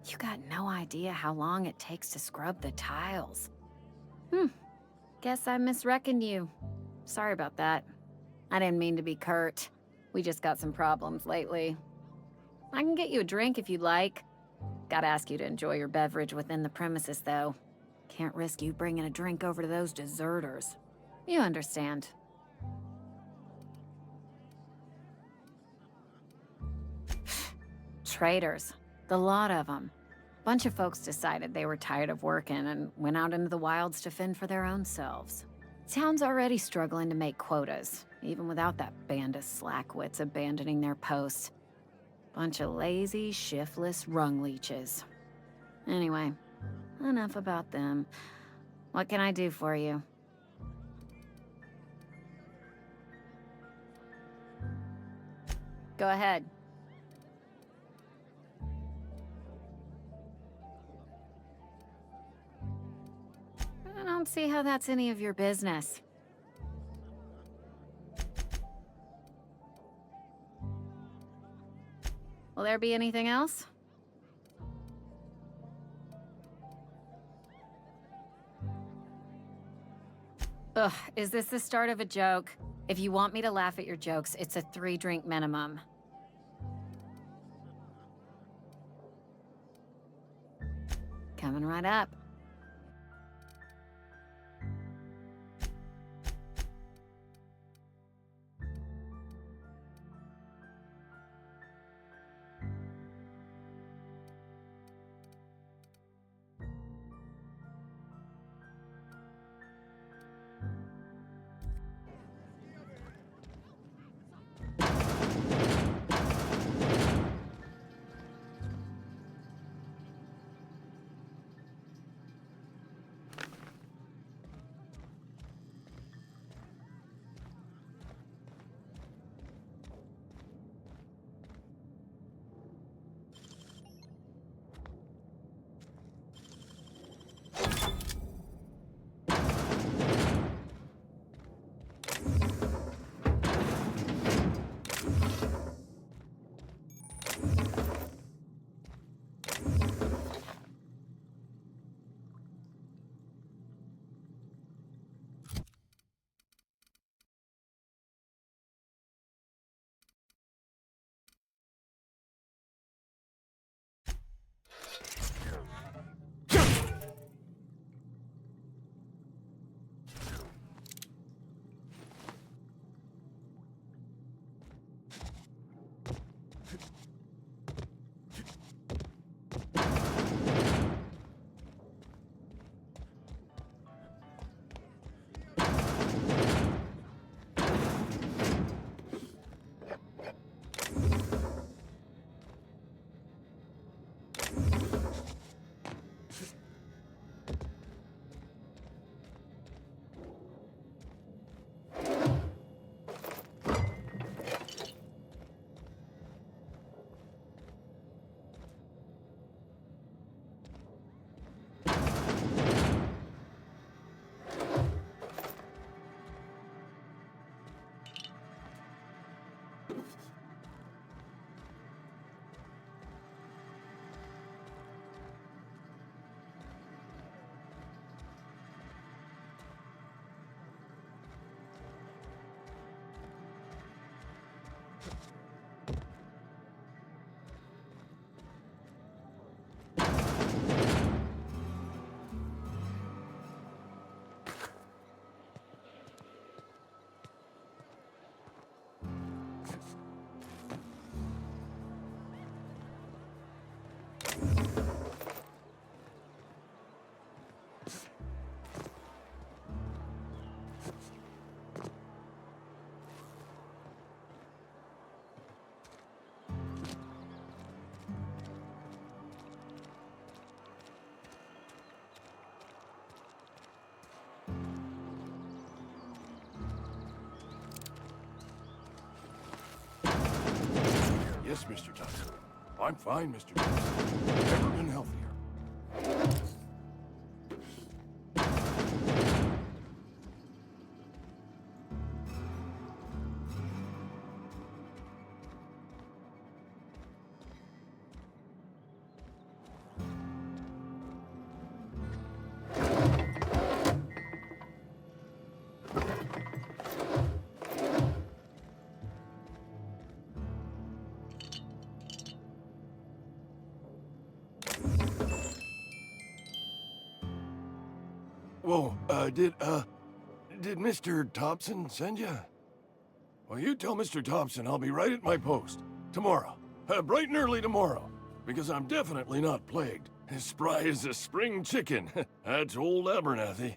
You got no idea how long it takes to scrub the tiles. Guess I misreckoned you. Sorry about that. I didn't mean to be curt. We just got some problems lately. I can get you a drink if you'd like. Gotta ask you to enjoy your beverage within the premises, though. Can't risk you bringing a drink over to those deserters. You understand. Traitors. The lot of them. Bunch of folks decided they were tired of working and went out into the wilds to fend for their own selves. Town's already struggling to make quotas, even without that band of slackwits abandoning their posts. Bunch of lazy, shiftless rung leeches. Anyway, enough about them. What can I do for you? Go ahead. I don't see how that's any of your business. Will there be anything else? Ugh, is this the start of a joke? If you want me to laugh at your jokes, it's a 3-drink minimum. Coming right up. Yes, Mr. Thompson. I'm fine, Mr. Thompson. Never been healthier. Whoa, did Mr. Thompson send you? Well, you tell Mr. Thompson I'll be right at my post. Tomorrow. Bright and early tomorrow. Because I'm definitely not plagued. As spry as a spring chicken. That's old Abernathy.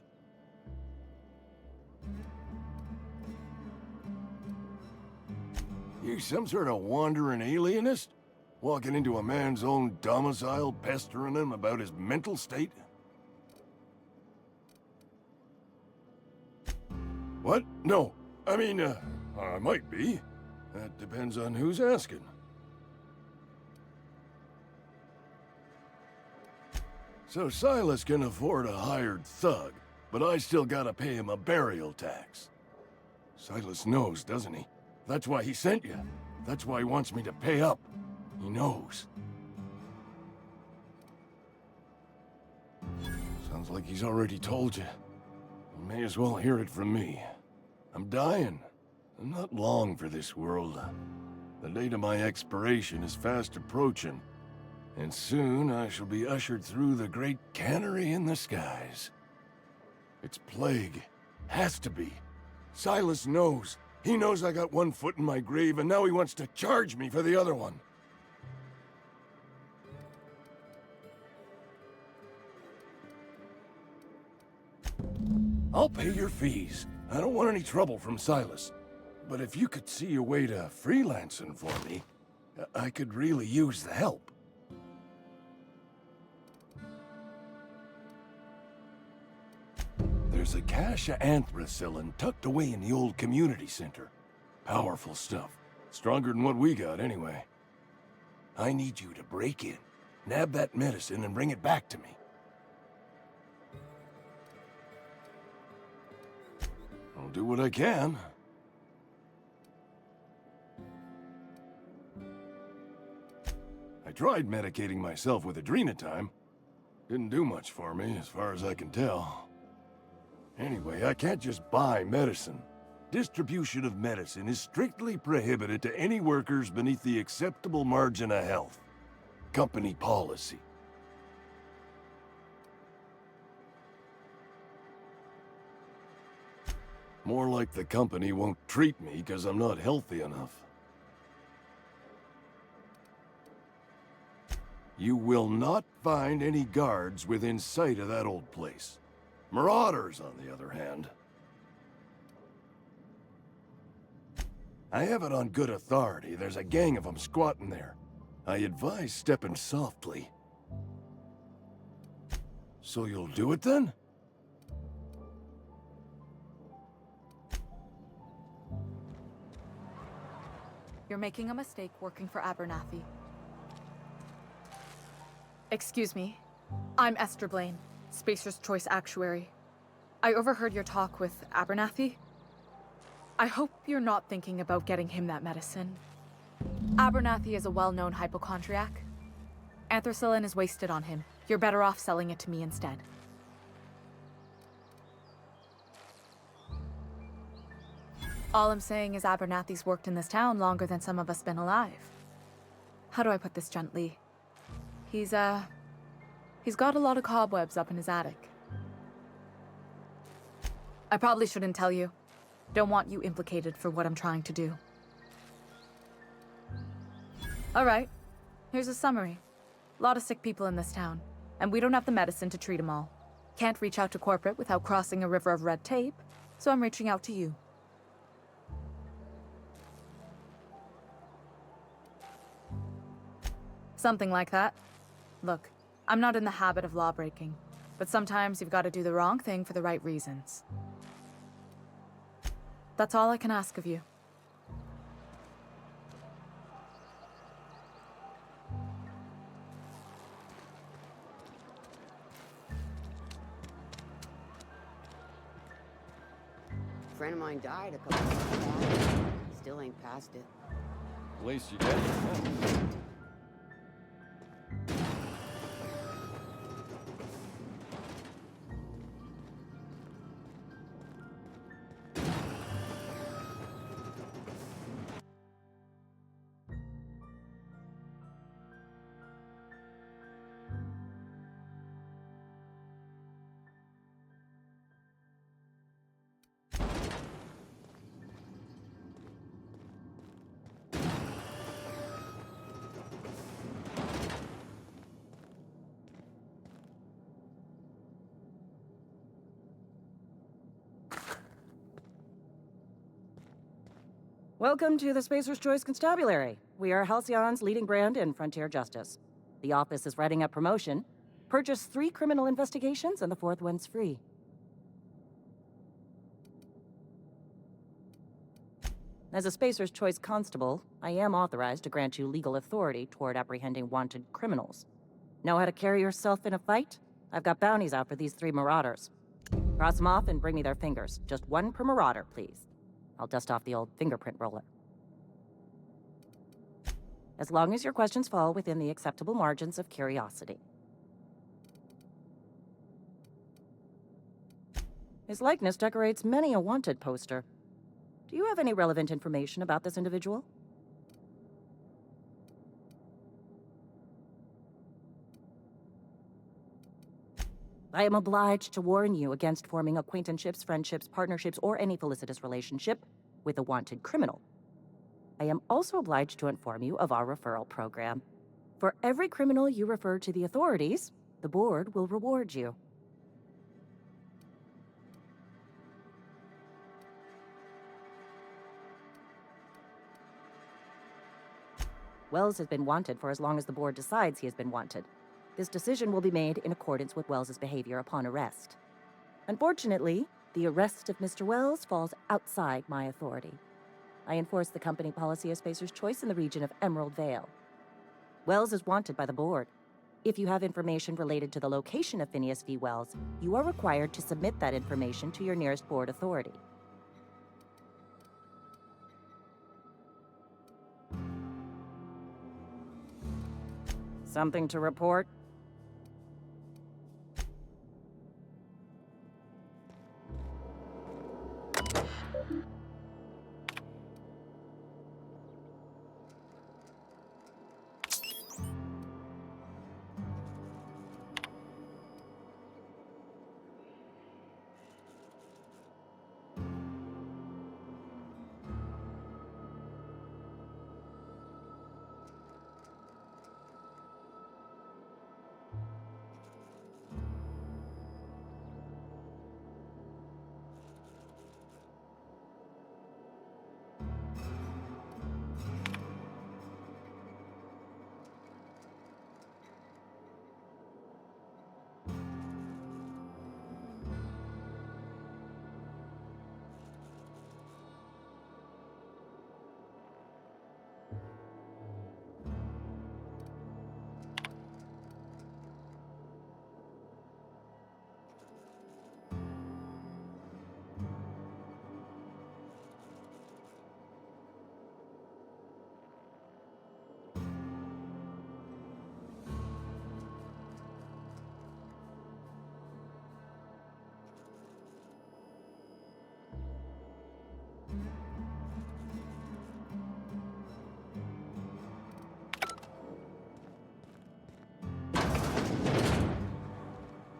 You some sort of wandering alienist? Walking into a man's own domicile, pestering him about his mental state? What? No. I mean, I might be. That depends on who's asking. So Silas can afford a hired thug, but I still gotta pay him a burial tax. Silas knows, doesn't he? That's why he sent you. That's why he wants me to pay up. He knows. Sounds like he's already told you. You may as well hear it from me. I'm dying. I'm not long for this world. The date of my expiration is fast approaching, and soon I shall be ushered through the great cannery in the skies. It's plague. Has to be. Silas knows. He knows I got one foot in my grave, and now he wants to charge me for the other one. I'll pay your fees. I don't want any trouble from Silas. But if you could see a way to freelancing for me, I could really use the help. There's a cache of anthracillin tucked away in the old community center. Powerful stuff. Stronger than what we got, anyway. I need you to break in, nab that medicine, and bring it back to me. I'll do what I can. I tried medicating myself with adrenatime. Didn't do much for me, as far as I can tell. Anyway, I can't just buy medicine. Distribution of medicine is strictly prohibited to any workers beneath the acceptable margin of health. Company policy. More like the company won't treat me because I'm not healthy enough. You will not find any guards within sight of that old place. Marauders, on the other hand. I have it on good authority. There's a gang of them squatting there. I advise stepping softly. So you'll do it then? You're making a mistake working for Abernathy. Excuse me. I'm Esther Blaine, Spacer's Choice Actuary. I overheard your talk with Abernathy. I hope you're not thinking about getting him that medicine. Abernathy is a well-known hypochondriac. Anthracillin is wasted on him. You're better off selling it to me instead. All I'm saying is Abernathy's worked in this town longer than some of us been alive. How do I put this gently? He's got a lot of cobwebs up in his attic. I probably shouldn't tell you. Don't want you implicated for what I'm trying to do. All right, here's a summary. A lot of sick people in this town, and we don't have the medicine to treat them all. Can't reach out to corporate without crossing a river of red tape, so I'm reaching out to you. Something like that. Look, I'm not in the habit of law-breaking, but sometimes you've got to do the wrong thing for the right reasons. That's all I can ask of you. friend of mine died a couple months back. Still ain't past it. At least you did. Welcome to the Spacer's Choice Constabulary. We are Halcyon's leading brand in frontier justice. The office is writing up promotion. Purchase 3 criminal investigations and the 4th one's free. As a Spacer's Choice constable, I am authorized to grant you legal authority toward apprehending wanted criminals. Know how to carry yourself in a fight? I've got bounties out for these 3 marauders. Cross them off and bring me their fingers. Just 1 per marauder, please. I'll dust off the old fingerprint roller. As long as your questions fall within the acceptable margins of curiosity. His likeness decorates many a wanted poster. Do you have any relevant information about this individual? I am obliged to warn you against forming acquaintanceships, friendships, partnerships, or any felicitous relationship with a wanted criminal. I am also obliged to inform you of our referral program. For every criminal you refer to the authorities, the board will reward you. Wells has been wanted for as long as the board decides he has been wanted. This decision will be made in accordance with Wells's behavior upon arrest. Unfortunately, the arrest of Mr. Wells falls outside my authority. I enforce the company policy of Spacer's Choice in the region of Emerald Vale. Wells is wanted by the board. If you have information related to the location of Phineas V. Wells, you are required to submit that information to your nearest board authority. Something to report?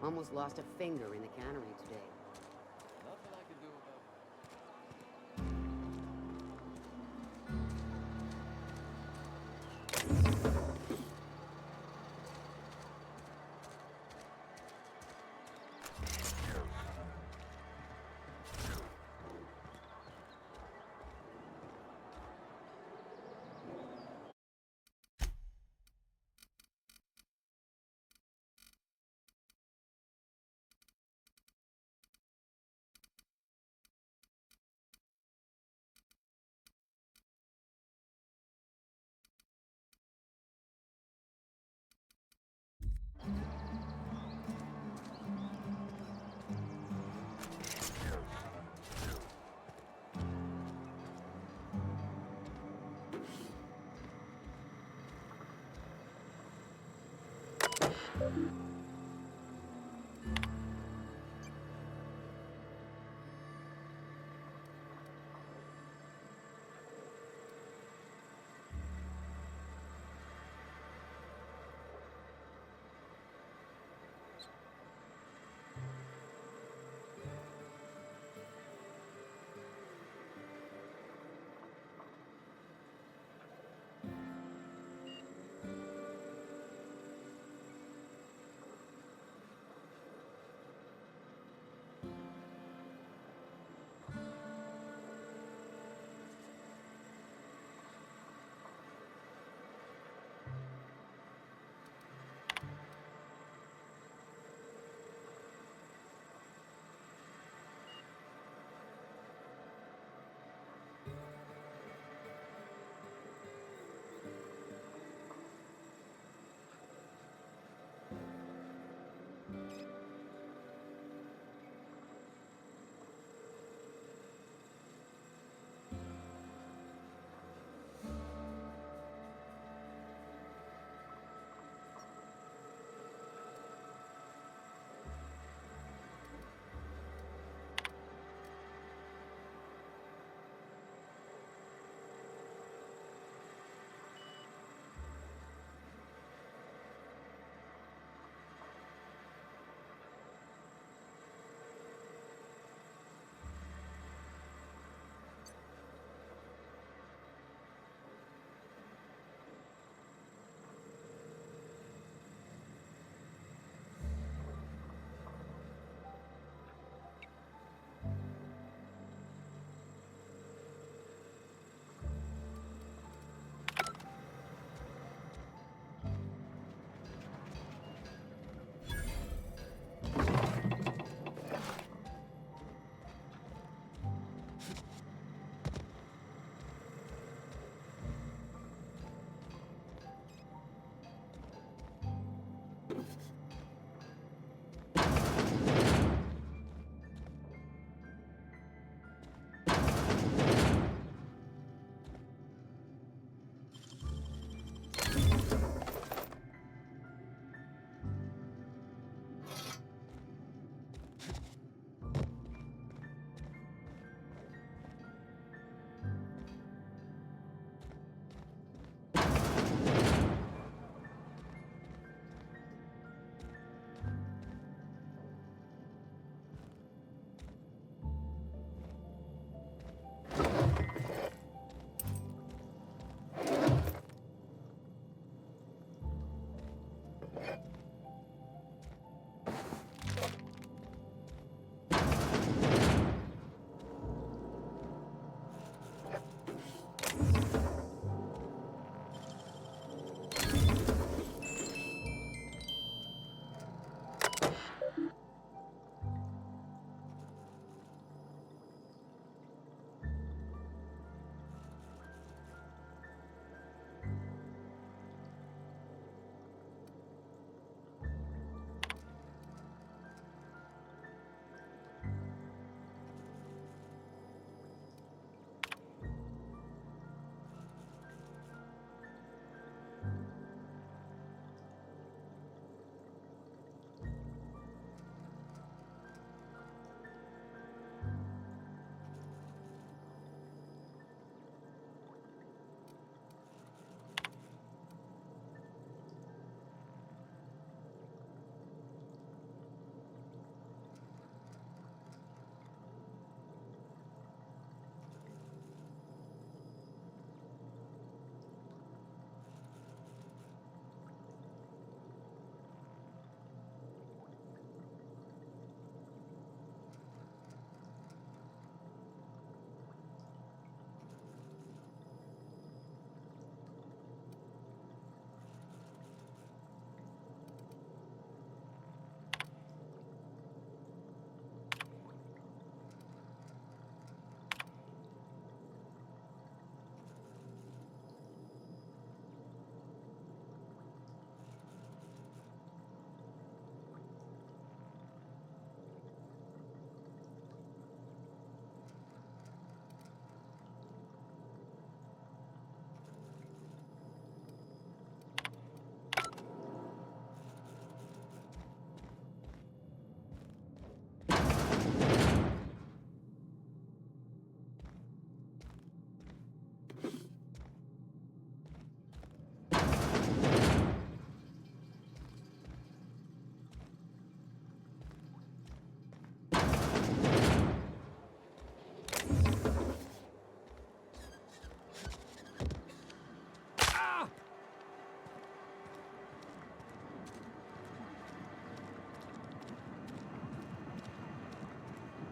Almost lost a finger in the cannery today. Nothing I can do about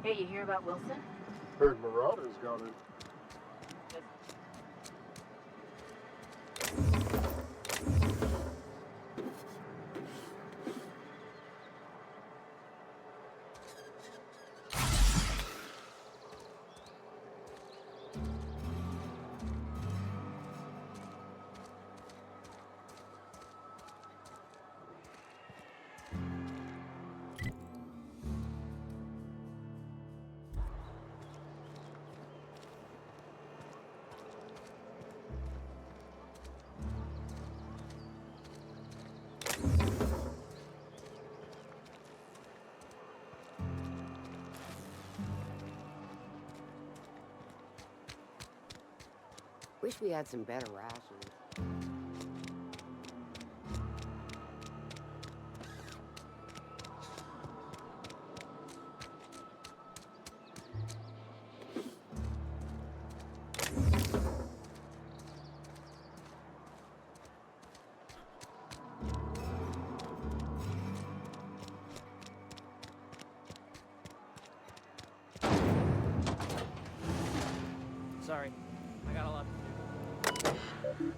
Hey, you hear about Wilson? Heard Marauders got it. Wish we had some better rations. Sorry, I got a lot to do.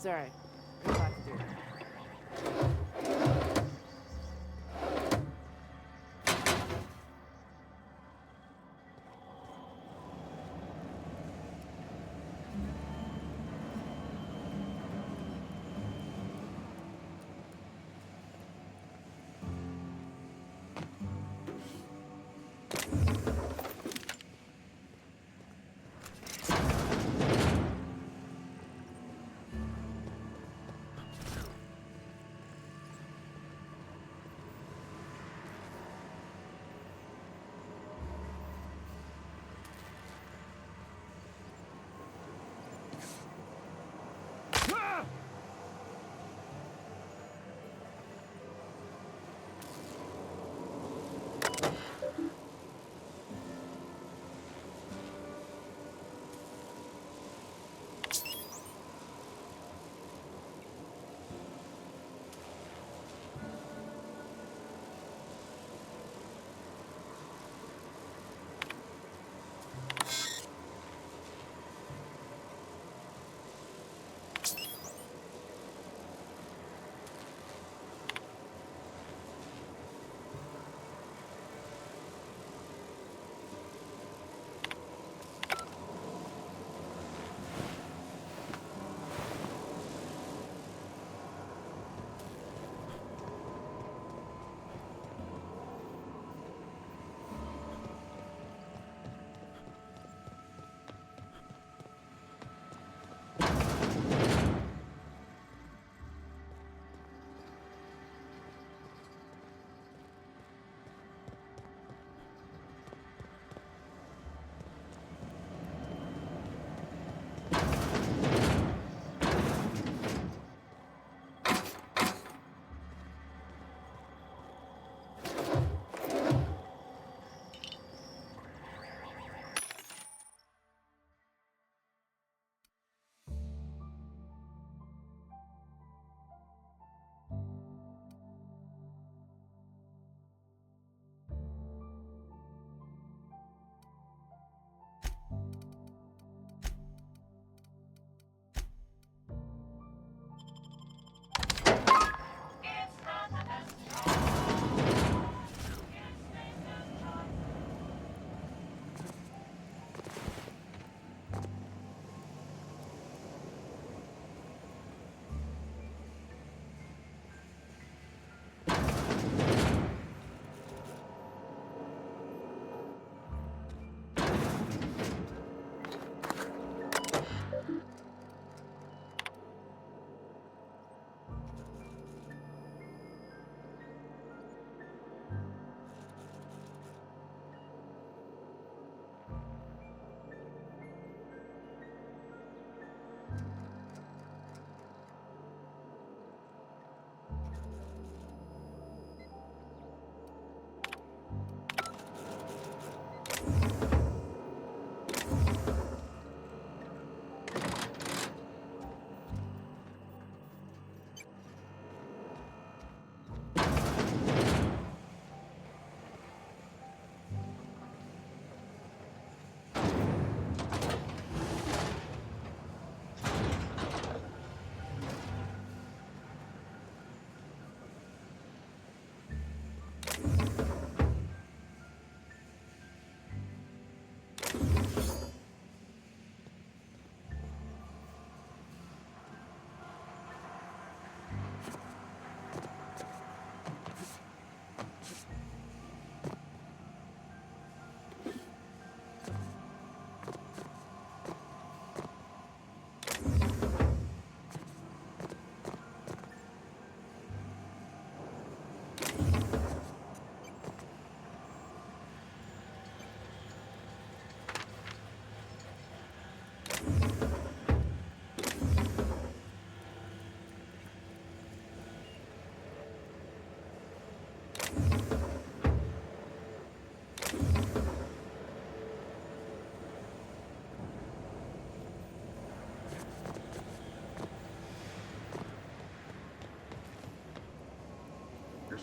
It's alright. We'll have to do it.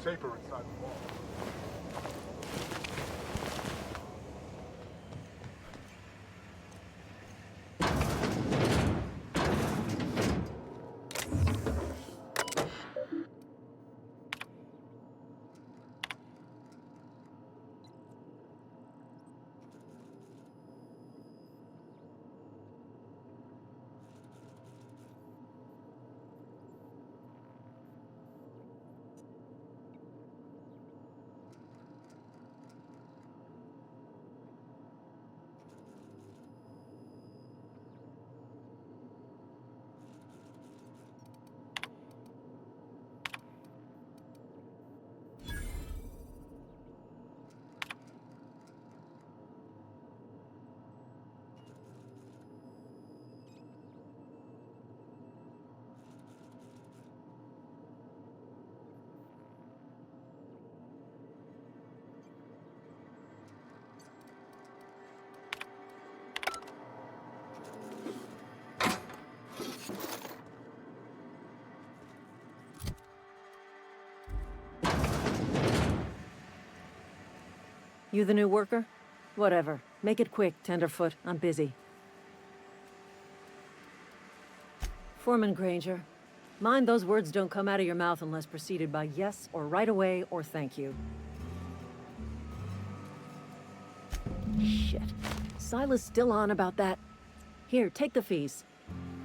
safer inside the wall. You the new worker? Whatever. Make it quick, Tenderfoot. I'm busy. Foreman Granger, mind those words don't come out of your mouth unless preceded by yes or right away or thank you. Shit. Silas still on about that. Here, take the fees.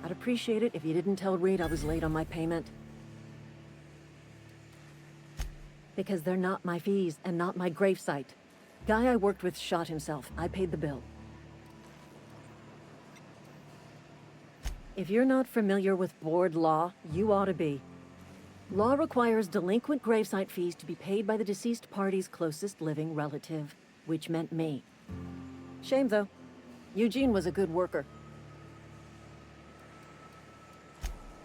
I'd appreciate it if you didn't tell Reed I was late on my payment. Because they're not my fees and not my gravesite. Guy I worked with shot himself. I paid the bill. If you're not familiar with board law, you ought to be. Law requires delinquent gravesite fees to be paid by the deceased party's closest living relative, which meant me. Shame, though. Eugene was a good worker.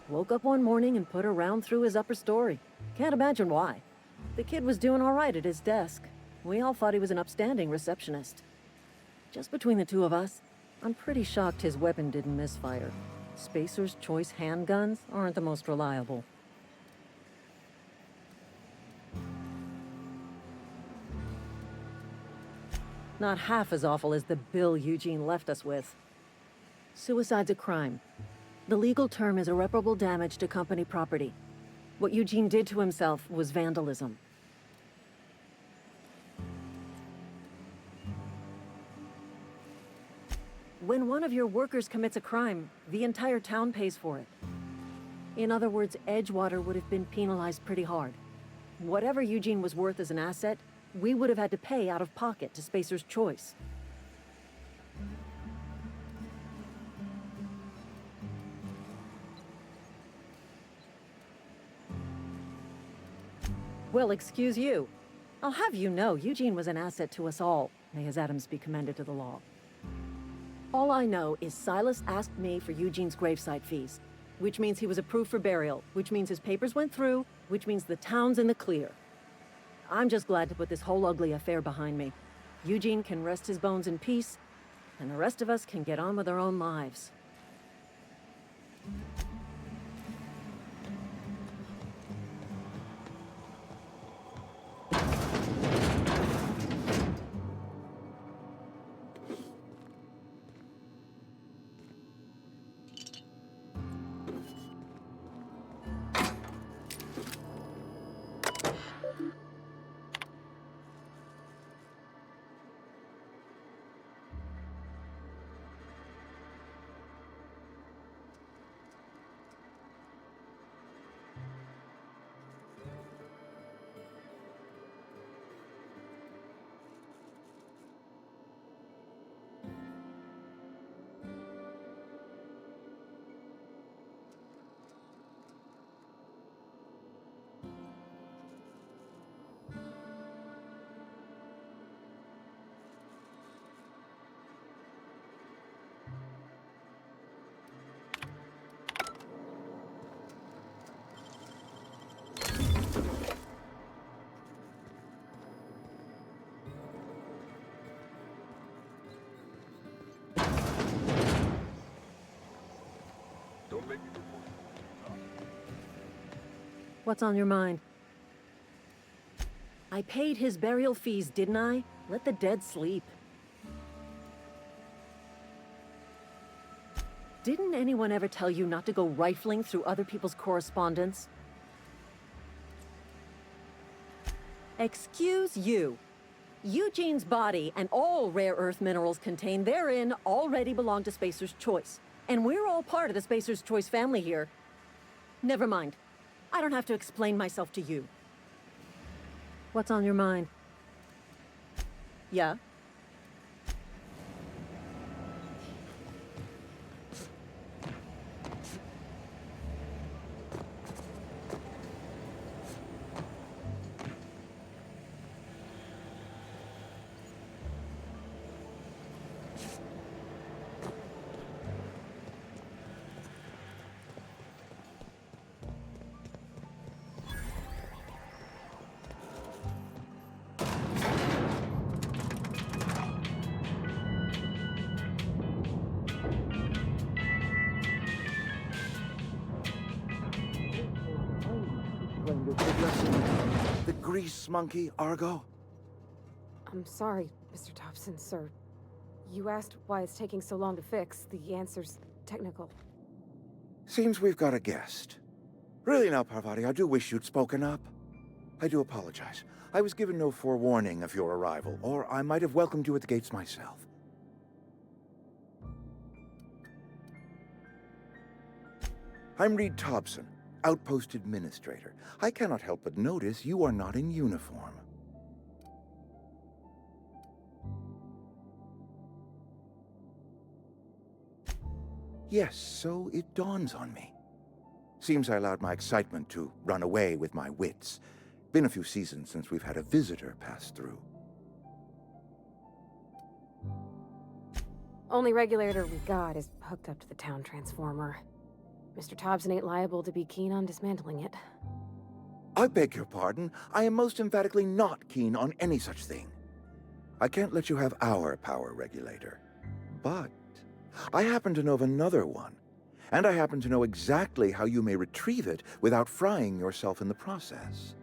Woke up one morning and put a round through his upper story. Can't imagine why. The kid was doing all right at his desk. We all thought he was an upstanding receptionist. Just between the two of us, I'm pretty shocked his weapon didn't misfire. Spacer's Choice handguns aren't the most reliable. Not half as awful as the bill Eugene left us with. Suicide's a crime. The legal term is irreparable damage to company property. What Eugene did to himself was vandalism. When one of your workers commits a crime, the entire town pays for it. In other words, Edgewater would have been penalized pretty hard. Whatever Eugene was worth as an asset, we would have had to pay out of pocket to Spacer's Choice. Well, excuse you. I'll have you know, Eugene was an asset to us all. May his atoms be commended to the law. All I know is Silas asked me for Eugene's gravesite fees, which means he was approved for burial, which means his papers went through, which means the town's in the clear. I'm just glad to put this whole ugly affair behind me. Eugene can rest his bones in peace, and the rest of us can get on with our own lives. What's on your mind? I paid his burial fees, didn't I? Let the dead sleep. Didn't anyone ever tell you not to go rifling through other people's correspondence? Excuse you. Eugene's body and all rare earth minerals contained therein already belong to Spacer's Choice. And we're all part of the Spacer's Choice family here. Never mind. I don't have to explain myself to you. What's on your mind? Yeah? The grease monkey, Argo? I'm sorry, Mr. Thompson, sir. You asked why it's taking so long to fix. The answer's technical. Seems we've got a guest. Really now, Parvati, I do wish you'd spoken up. I do apologize. I was given no forewarning of your arrival, or I might have welcomed you at the gates myself. I'm Reed Thompson, Outpost Administrator. I cannot help but notice you are not in uniform. Yes, so it dawns on me. Seems I allowed my excitement to run away with my wits. Been a few seasons since we've had a visitor pass through. Only regulator we got is hooked up to the town transformer. Mr. Thompson ain't liable to be keen on dismantling it. I beg your pardon. I am most emphatically not keen on any such thing. I can't let you have our power regulator. But I happen to know of another one. And I happen to know exactly how you may retrieve it without frying yourself in the process.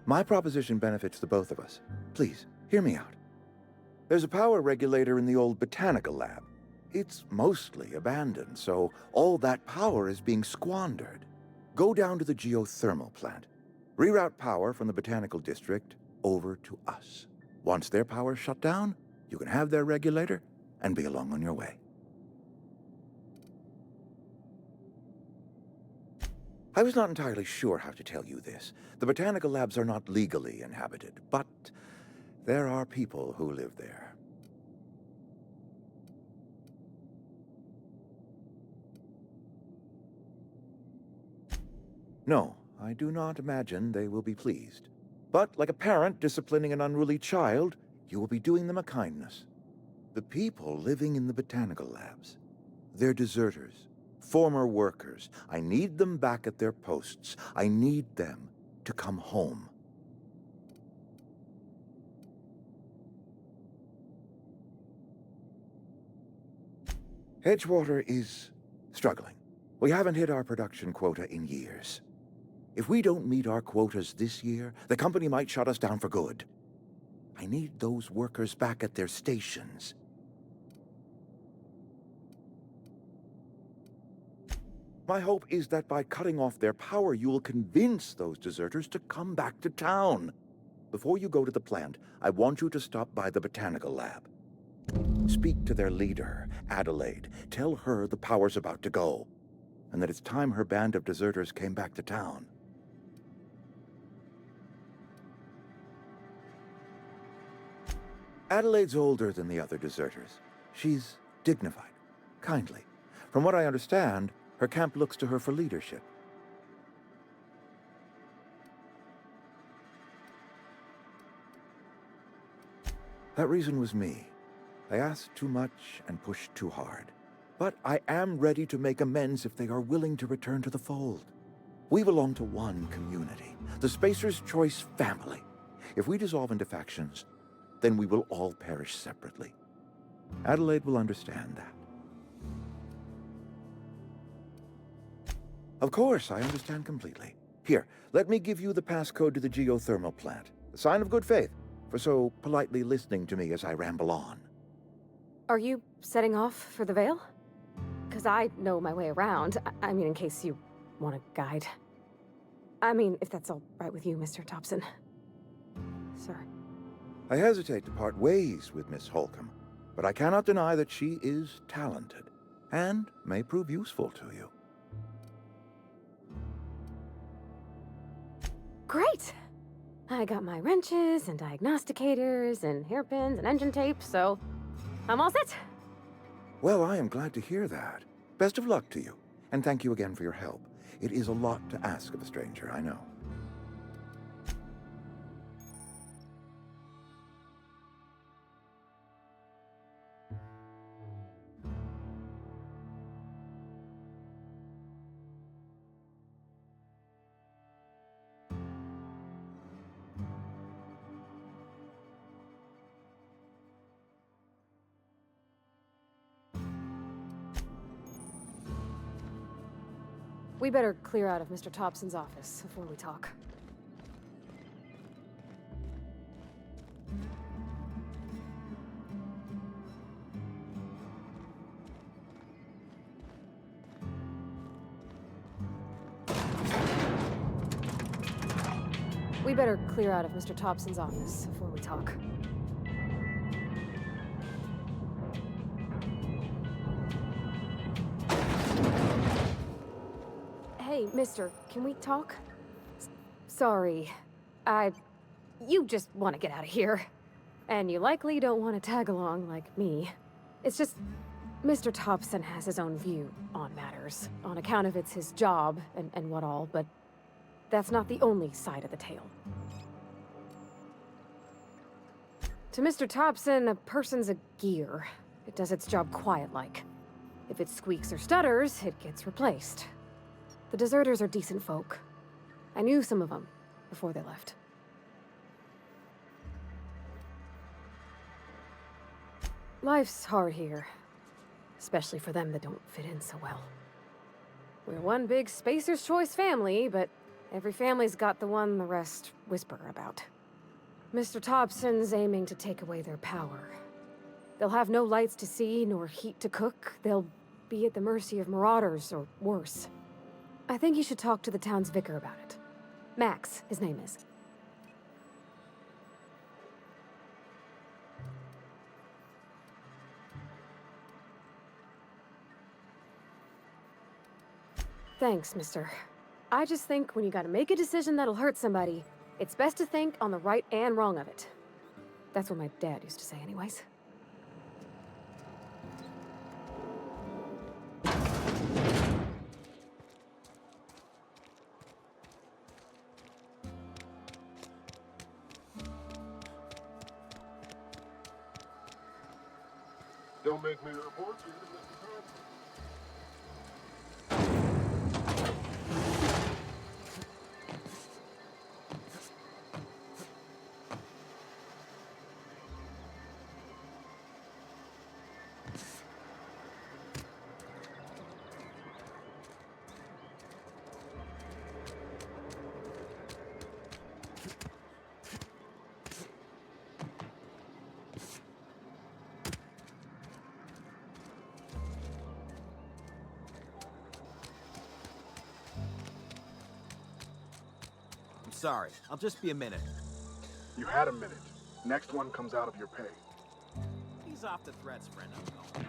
My proposition benefits the both of us. Please, hear me out. There's a power regulator in the old botanical lab. It's mostly abandoned, so all that power is being squandered. Go down to the geothermal plant. Reroute power from the botanical district over to us. Once their power's shut down, you can have their regulator and be along on your way. I was not entirely sure how to tell you this. The botanical labs are not legally inhabited, but there are people who live there. No, I do not imagine they will be pleased. But like a parent disciplining an unruly child, you will be doing them a kindness. The people living in the botanical labs, they're deserters, former workers. I need them back at their posts. I need them to come home. Edgewater is struggling. We haven't hit our production quota in years. If we don't meet our quotas this year, the company might shut us down for good. I need those workers back at their stations. My hope is that by cutting off their power, you will convince those deserters to come back to town. Before you go to the plant, I want you to stop by the botanical lab. Speak to their leader, Adelaide. Tell her the power's about to go, and that it's time her band of deserters came back to town. Adelaide's older than the other deserters. She's dignified, kindly. From what I understand, her camp looks to her for leadership. That reason was me. I asked too much and pushed too hard. But I am ready to make amends if they are willing to return to the fold. We belong to one community, the Spacer's Choice family. If we dissolve into factions, then we will all perish separately. Adelaide will understand that. Of course, I understand completely. Here, let me give you the passcode to the geothermal plant. A sign of good faith, for so politely listening to me as I ramble on. Are you setting off for the Veil? Because I know my way around. I mean, in case you want a guide. I mean, if that's all right with you, Mr. Thompson. Sir. I hesitate to part ways with Miss Holcomb, but I cannot deny that she is talented, and may prove useful to you. Great! I got my wrenches and diagnosticators and hairpins and engine tape, so I'm all set. Well, I am glad to hear that. Best of luck to you, and thank you again for your help. It is a lot to ask of a stranger, I know. We better clear out of Mr. Thompson's office before we talk. We better clear out of Mr. Thompson's office before we talk. Hey, mister, can we talk? Sorry. You just want to get out of here. And you likely don't want to tag along like me. It's just, Mr. Thompson has his own view on matters, on account of it's his job and what all, but that's not the only side of the tale. To Mr. Thompson, a person's a gear. It does its job quiet-like. If it squeaks or stutters, it gets replaced. The deserters are decent folk. I knew some of them before they left. Life's hard here, especially for them that don't fit in so well. We're one big Spacer's Choice family, but every family's got the one the rest whisper about. Mr. Thompson's aiming to take away their power. They'll have no lights to see, nor heat to cook. They'll be at the mercy of marauders, or worse. I think you should talk to the town's vicar about it. Max, his name is. Thanks, mister. I just think when you gotta make a decision that'll hurt somebody, it's best to think on the right and wrong of it. That's what my dad used to say anyways. Don't make me report you, Mr. Sorry, I'll just be a minute. You had a minute. Next one comes out of your pay. Ease off the threats, friend. I'm going.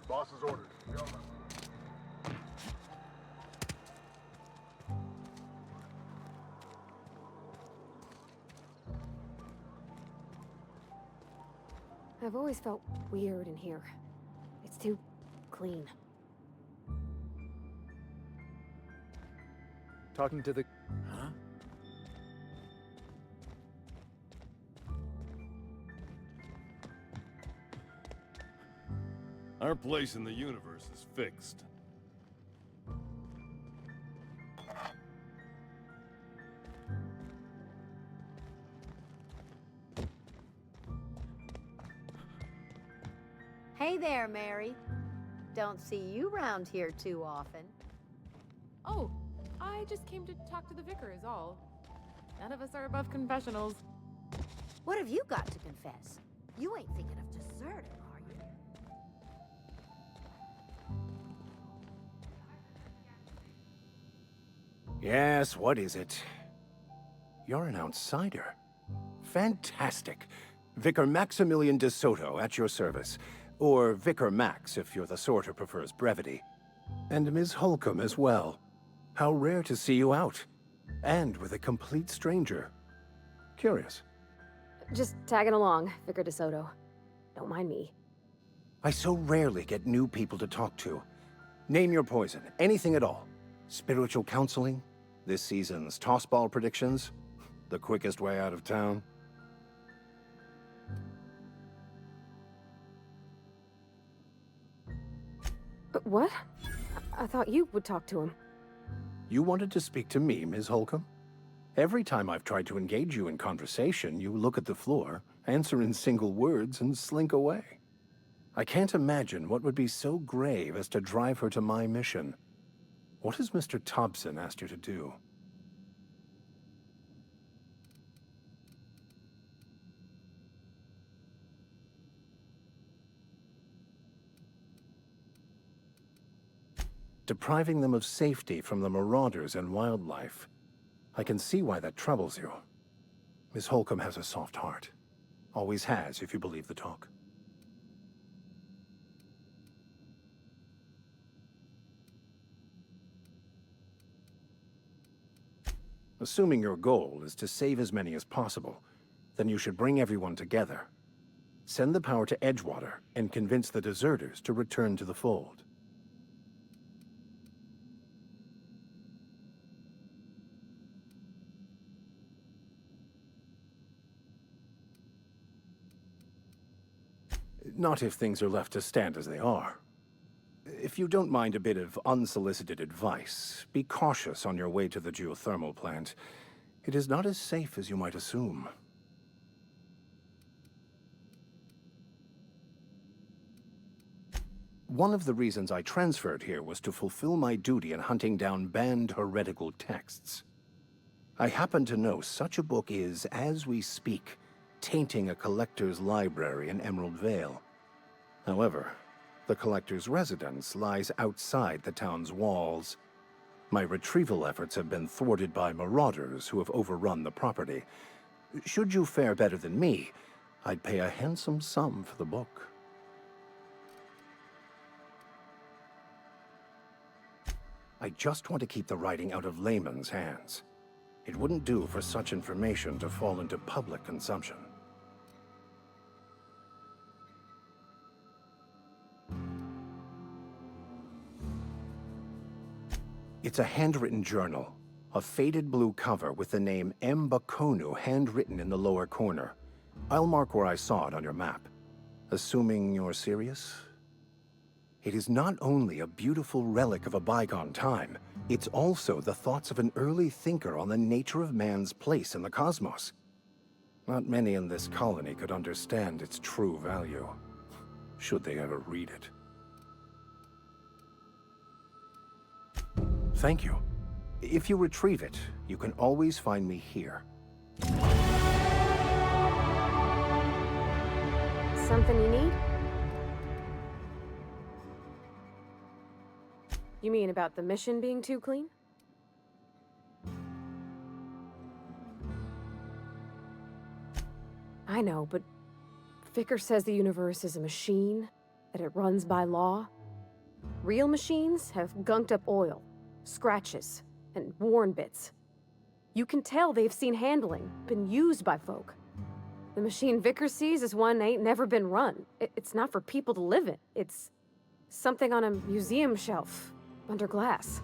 Boss's orders. Go on. I've always felt weird in here. It's too clean. Talking to the... Huh? Our place in the universe is fixed. Hey there, Mary. Don't see you round here too often. Oh, I just came to talk to the vicar is all. None of us are above confessionals. What have you got to confess? You ain't thinking of deserting, are you? Yes, what is it? You're an outsider. Fantastic. Vicar Maximilian de Soto at your service. Or Vicar Max, if you're the sort who prefers brevity. And Ms. Holcomb as well. How rare to see you out. And with a complete stranger. Curious. Just tagging along, Vicar DeSoto. Don't mind me. I so rarely get new people to talk to. Name your poison, anything at all. Spiritual counseling? This season's tossball predictions? The quickest way out of town? What? I thought you would talk to him. You wanted to speak to me, Ms. Holcomb? Every time I've tried to engage you in conversation, you look at the floor, answer in single words, and slink away. I can't imagine what would be so grave as to drive her to my mission. What has Mr. Thompson asked you to do? Depriving them of safety from the marauders and wildlife. I can see why that troubles you. Miss Holcomb has a soft heart. Always has, if you believe the talk. Assuming your goal is to save as many as possible, then you should bring everyone together. Send the power to Edgewater and convince the deserters to return to the fold. Not if things are left to stand as they are. If you don't mind a bit of unsolicited advice, be cautious on your way to the geothermal plant. It is not as safe as you might assume. One of the reasons I transferred here was to fulfill my duty in hunting down banned heretical texts. I happen to know such a book is, as we speak, tainting a collector's library in Emerald Vale. However, the collector's residence lies outside the town's walls. My retrieval efforts have been thwarted by marauders who have overrun the property. Should you fare better than me, I'd pay a handsome sum for the book. I just want to keep the writing out of layman's hands. It wouldn't do for such information to fall into public consumption. It's a handwritten journal, a faded blue cover with the name M. Bakonu handwritten in the lower corner. I'll mark where I saw it on your map. Assuming you're serious? It is not only a beautiful relic of a bygone time, it's also the thoughts of an early thinker on the nature of man's place in the cosmos. Not many in this colony could understand its true value, should they ever read it. Thank you. If you retrieve it, you can always find me here. Something you need? You mean about the mission being too clean? I know, but Vicar says the universe is a machine, that it runs by law. Real machines have gunked up oil, scratches, and worn bits. You can tell they've seen handling, been used by folk. The machine Vicar sees is one ain't never been run. It's not for people to live in. It's something on a museum shelf, under glass.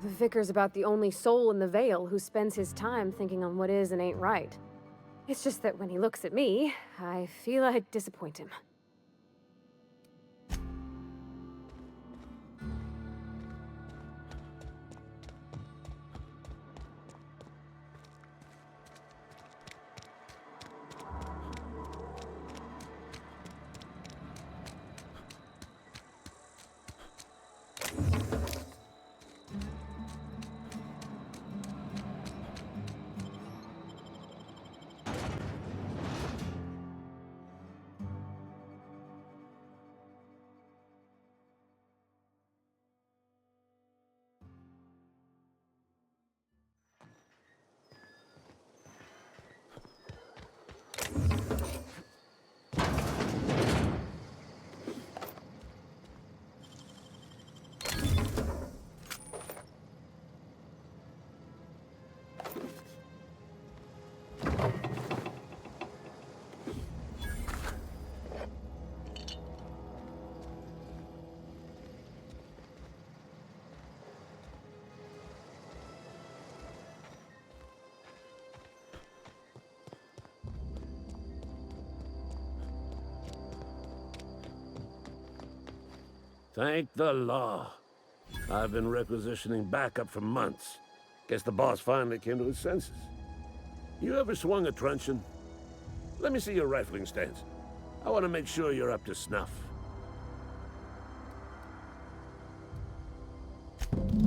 The Vicar's about the only soul in the Vale who spends his time thinking on what is and ain't right. It's just that when he looks at me, I feel I'd disappoint him. Thank the law. I've been requisitioning backup for months. Guess the boss finally came to his senses. You ever swung a truncheon? Let me see your rifling stance. I want to make sure you're up to snuff.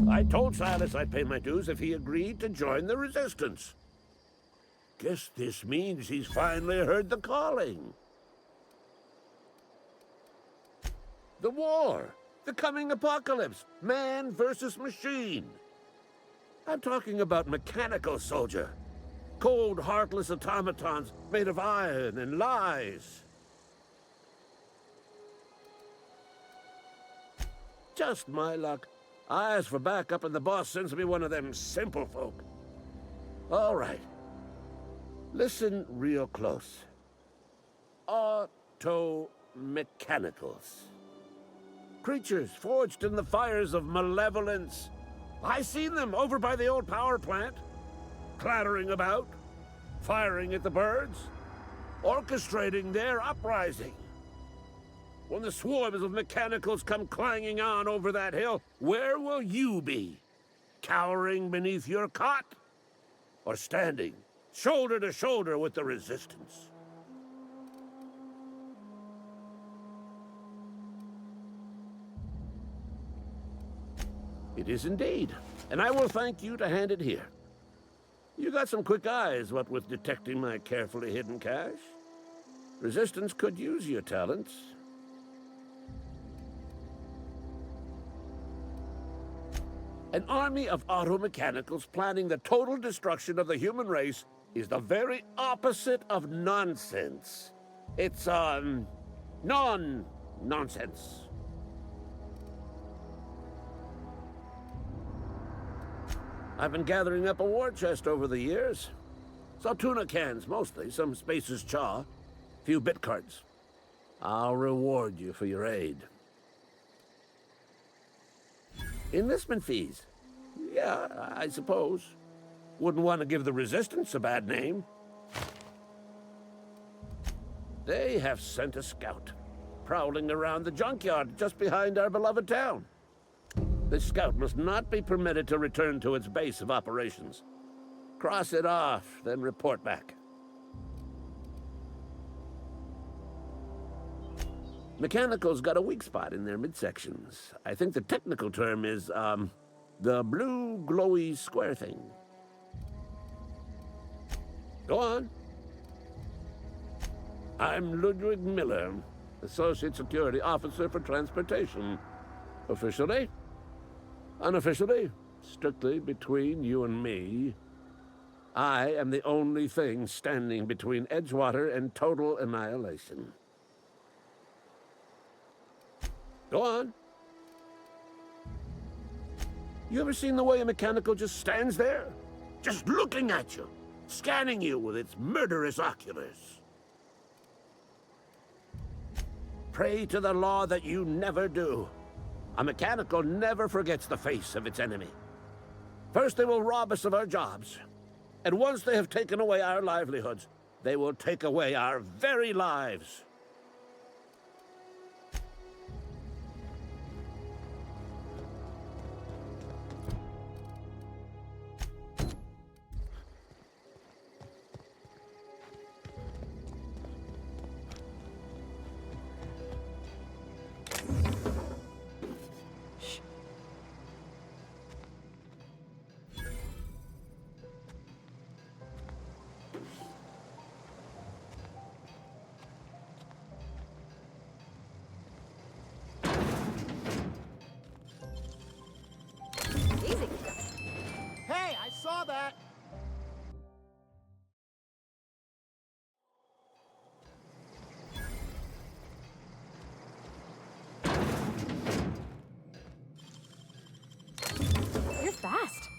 I told Silas I'd pay my dues if he agreed to join the resistance. Guess this means he's finally heard the calling. The war. The coming apocalypse. Man versus machine. I'm talking about mechanical soldier. Cold, heartless automatons made of iron and lies. Just my luck. I ask for backup and the boss sends me one of them simple folk. All right. Listen real close. Auto-mechanicals. Creatures forged in the fires of malevolence. I seen them over by the old power plant. Clattering about, firing at the birds, orchestrating their uprising. When the swarms of mechanicals come clanging on over that hill, where will you be? Cowering beneath your cot? Or standing, shoulder to shoulder with the resistance? It is indeed, and I will thank you to hand it here. You got some quick eyes, what with detecting my carefully hidden cache. Resistance could use your talents. An army of auto-mechanicals planning the total destruction of the human race is the very opposite of nonsense. It's, non-nonsense. I've been gathering up a war chest over the years. Saw tuna cans, mostly, some Spacer's chaw, a few bit cards. I'll reward you for your aid. Enlistment fees. Yeah, I suppose. Wouldn't want to give the Resistance a bad name. They have sent a scout, prowling around the junkyard just behind our beloved town. The scout must not be permitted to return to its base of operations. Cross it off, then report back. Mechanicals got a weak spot in their midsections. I think the technical term is, the blue glowy square thing. Go on. I'm Ludwig Miller, Associate Security Officer for Transportation. Officially? Unofficially, strictly between you and me, I am the only thing standing between Edgewater and total annihilation. Go on. You ever seen the way a mechanical just stands there? Just looking at you, scanning you with its murderous oculars. Pray to the law that you never do. A mechanical never forgets the face of its enemy. First, they will rob us of our jobs. And once they have taken away our livelihoods, they will take away our very lives. Hey, I saw that! You're fast.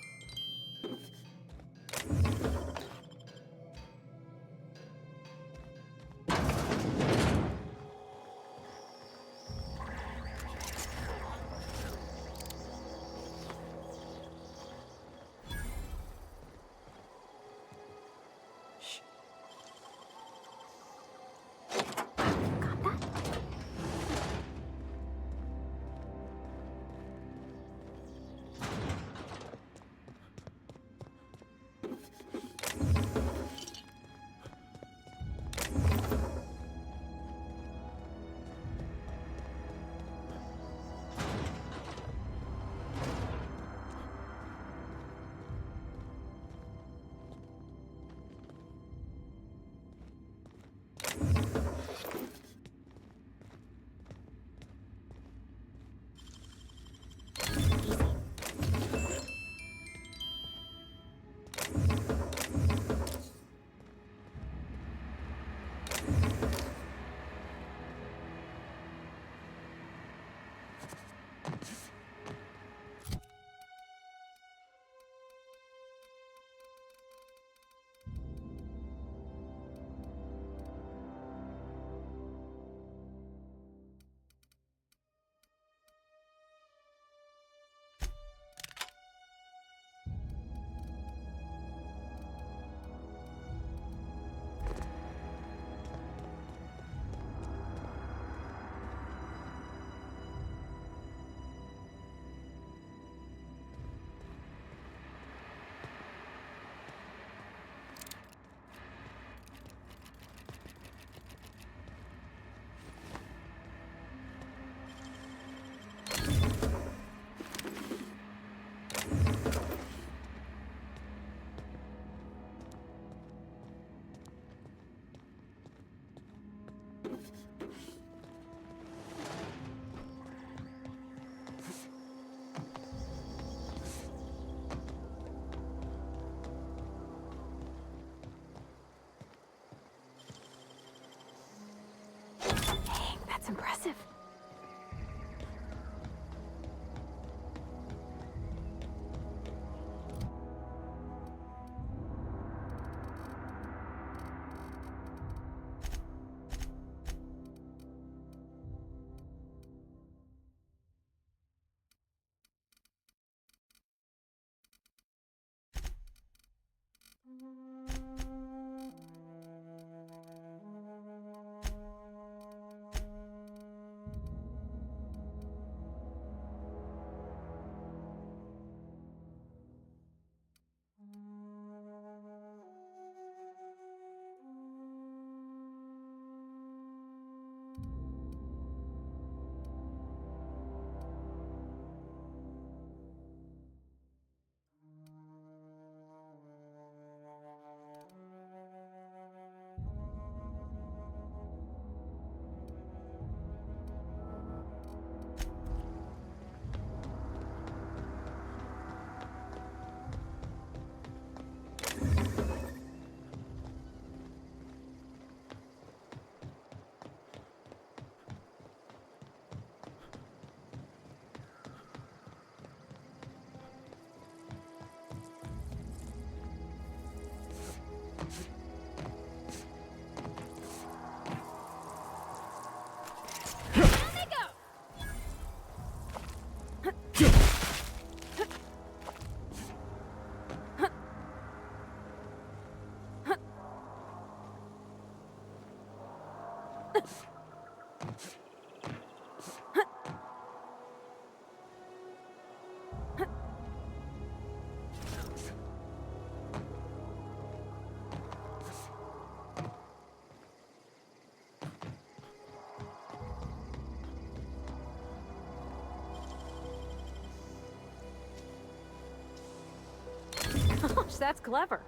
Gosh, that's clever.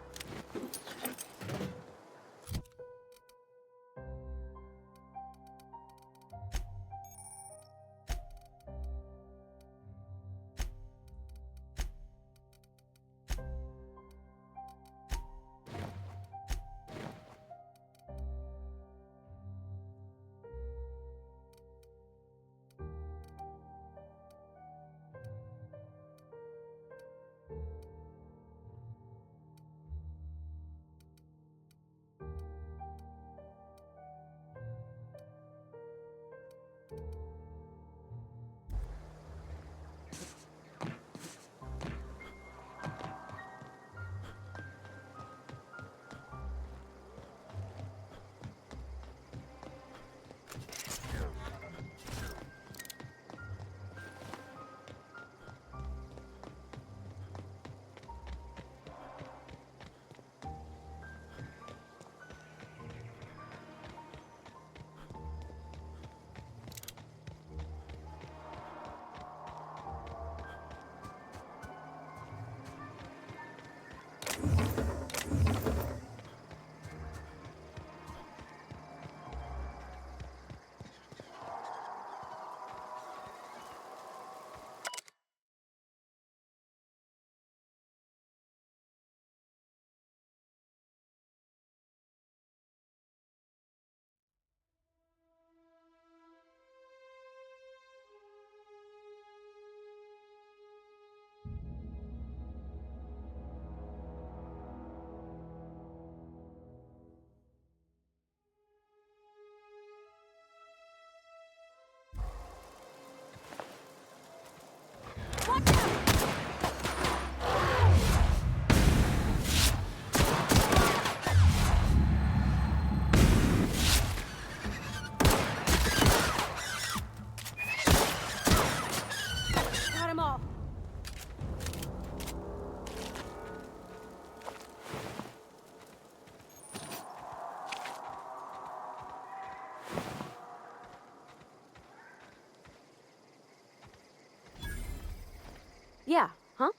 Got him all. Yeah, huh?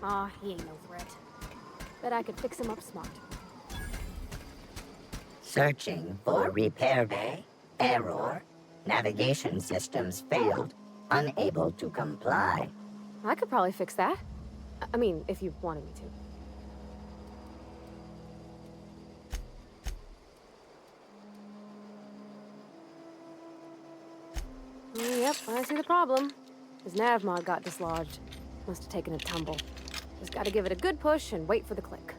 Aw, he ain't no threat. Bet I could fix him up smart. Searching for repair bay. Error. Navigation systems failed. Unable to comply. I could probably fix that. I mean, if you wanted me to. Yep, I see the problem. His nav mod got dislodged. Must have taken a tumble. Just gotta give it a good push and wait for the click.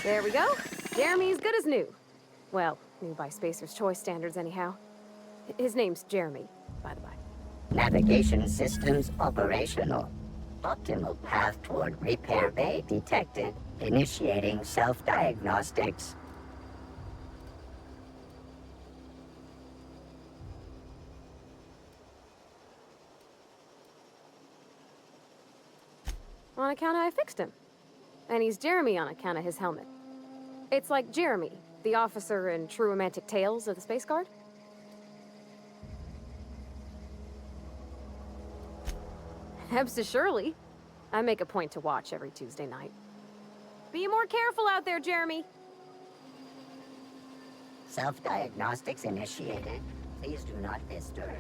There we go. Jeremy's good as new. Well, new by Spacer's Choice standards anyhow. His name's Jeremy, by the by. Navigation systems operational. Optimal path toward repair bay detected. Initiating self-diagnostics. On account of I fixed him. And he's Jeremy on account of his helmet. It's like Jeremy, the officer in True Romantic Tales of the Space Guard. Absolutely. I make a point to watch every Tuesday night. Be more careful out there, Jeremy. Self-diagnostics initiated. Please do not disturb.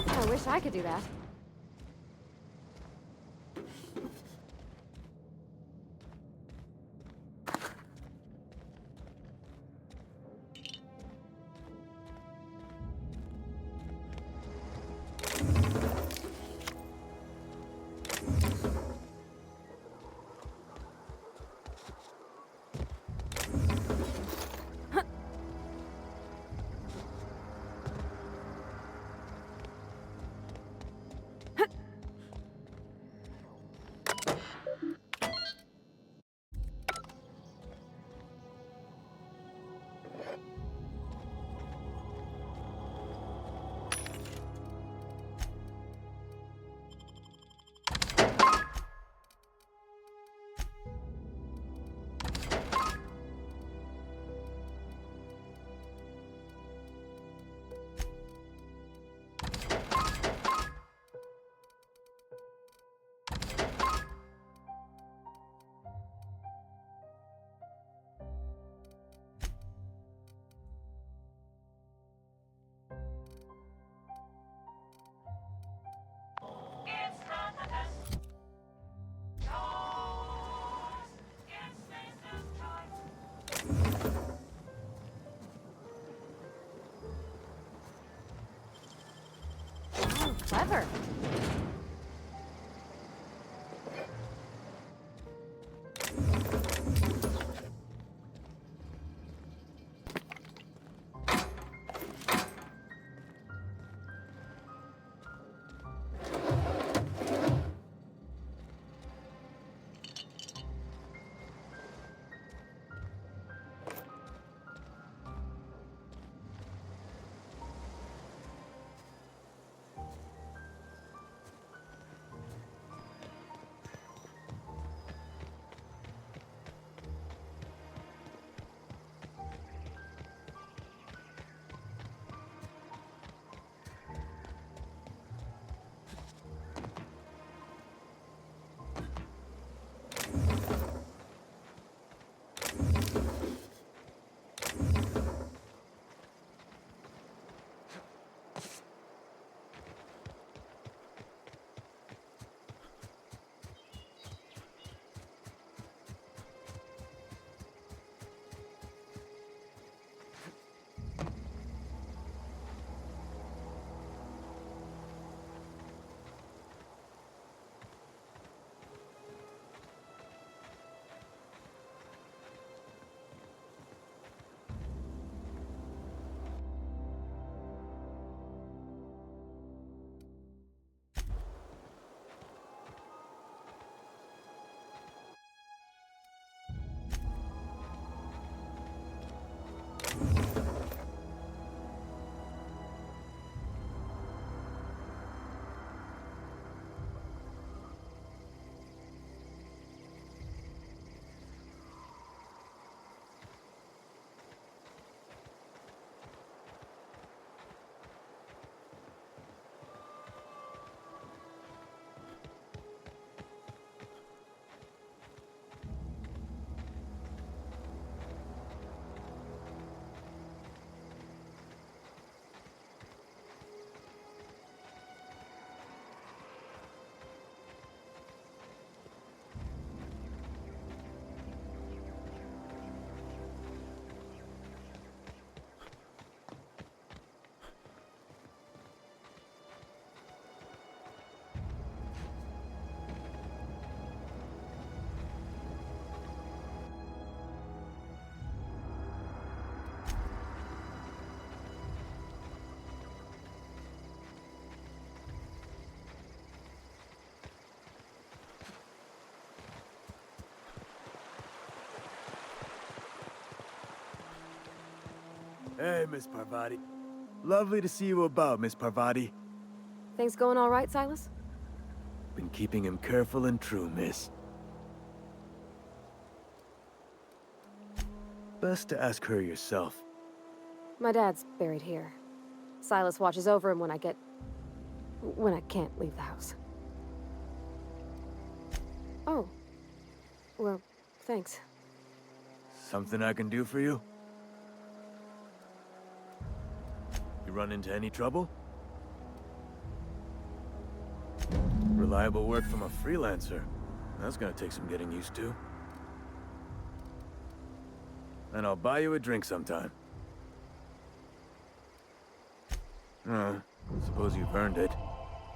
I wish I could do that. Clever. Hey, Miss Parvati. Lovely to see you about, Miss Parvati. Things going all right, Silas? Been keeping him careful and true, miss. Best to ask her yourself. My dad's buried here. Silas watches over him when I can't leave the house. Oh. Well, thanks. Something I can do for you? You run into any trouble? Reliable work from a freelancer. That's gonna take some getting used to. And I'll buy you a drink sometime. Oh, suppose you've earned it.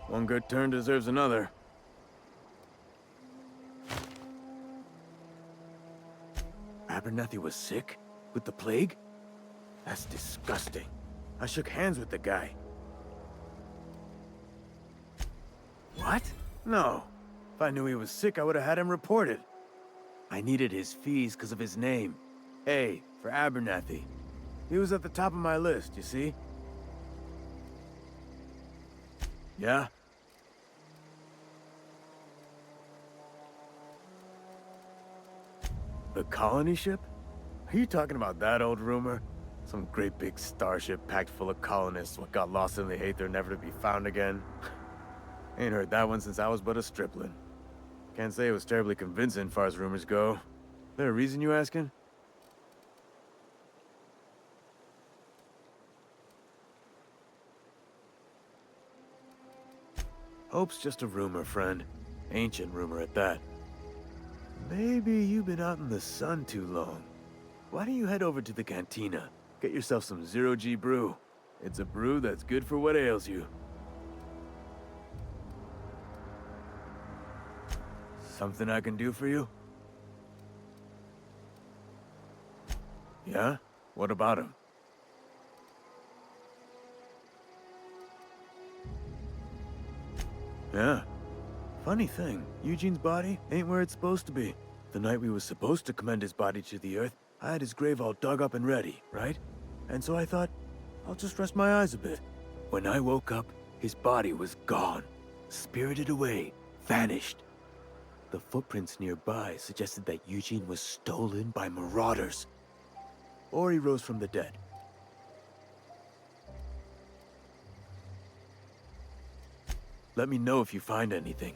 One good turn deserves another. Abernathy was sick? With the plague? That's disgusting. I shook hands with the guy. What? No. If I knew he was sick, I would have had him reported. I needed his fees because of his name. A, for Abernathy. He was at the top of my list, you see? Yeah? The colony ship? Are you talking about that old rumor? Some great big starship packed full of colonists what got lost in the Aether never to be found again? Ain't heard that one since I was but a stripling. Can't say it was terribly convincing far as rumors go. There a reason you asking? Hope's just a rumor, friend. Ancient rumor at that. Maybe you've been out in the sun too long. Why don't you head over to the cantina? Get yourself some zero-G brew. It's a brew that's good for what ails you. Something I can do for you? Yeah? What about him? Yeah. Funny thing, Eugene's body ain't where it's supposed to be. The night we was supposed to commend his body to the earth, I had his grave all dug up and ready, right? And so I thought, I'll just rest my eyes a bit. When I woke up, his body was gone. Spirited away. Vanished. The footprints nearby suggested that Eugene was stolen by marauders. Or he rose from the dead. Let me know if you find anything.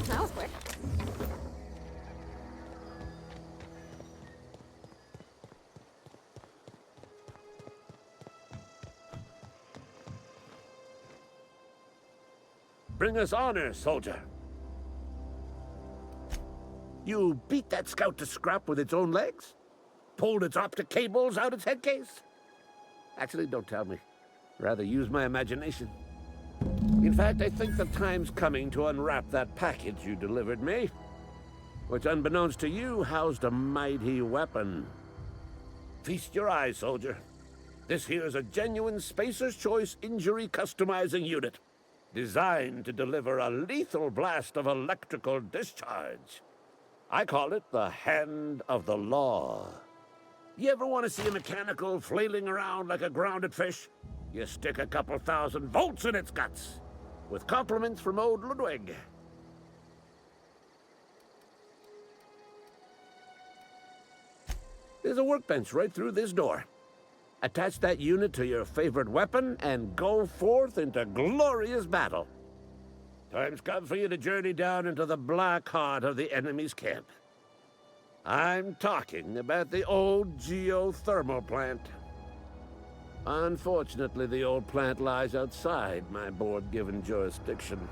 That was quick. Bring us honor, soldier. You beat that scout to scrap with its own legs? Pulled its optic cables out its head case? Actually, don't tell me. Rather use my imagination. In fact, I think the time's coming to unwrap that package you delivered me, which, unbeknownst to you, housed a mighty weapon. Feast your eyes, soldier. This here's a genuine Spacer's Choice injury customizing unit, designed to deliver a lethal blast of electrical discharge. I call it the hand of the law. You ever want to see a mechanical flailing around like a grounded fish? You stick a couple thousand volts in its guts. With compliments from old Ludwig. There's a workbench right through this door. Attach that unit to your favorite weapon and go forth into glorious battle. Time's come for you to journey down into the black heart of the enemy's camp. I'm talking about the old geothermal plant. Unfortunately, the old plant lies outside my board-given jurisdiction.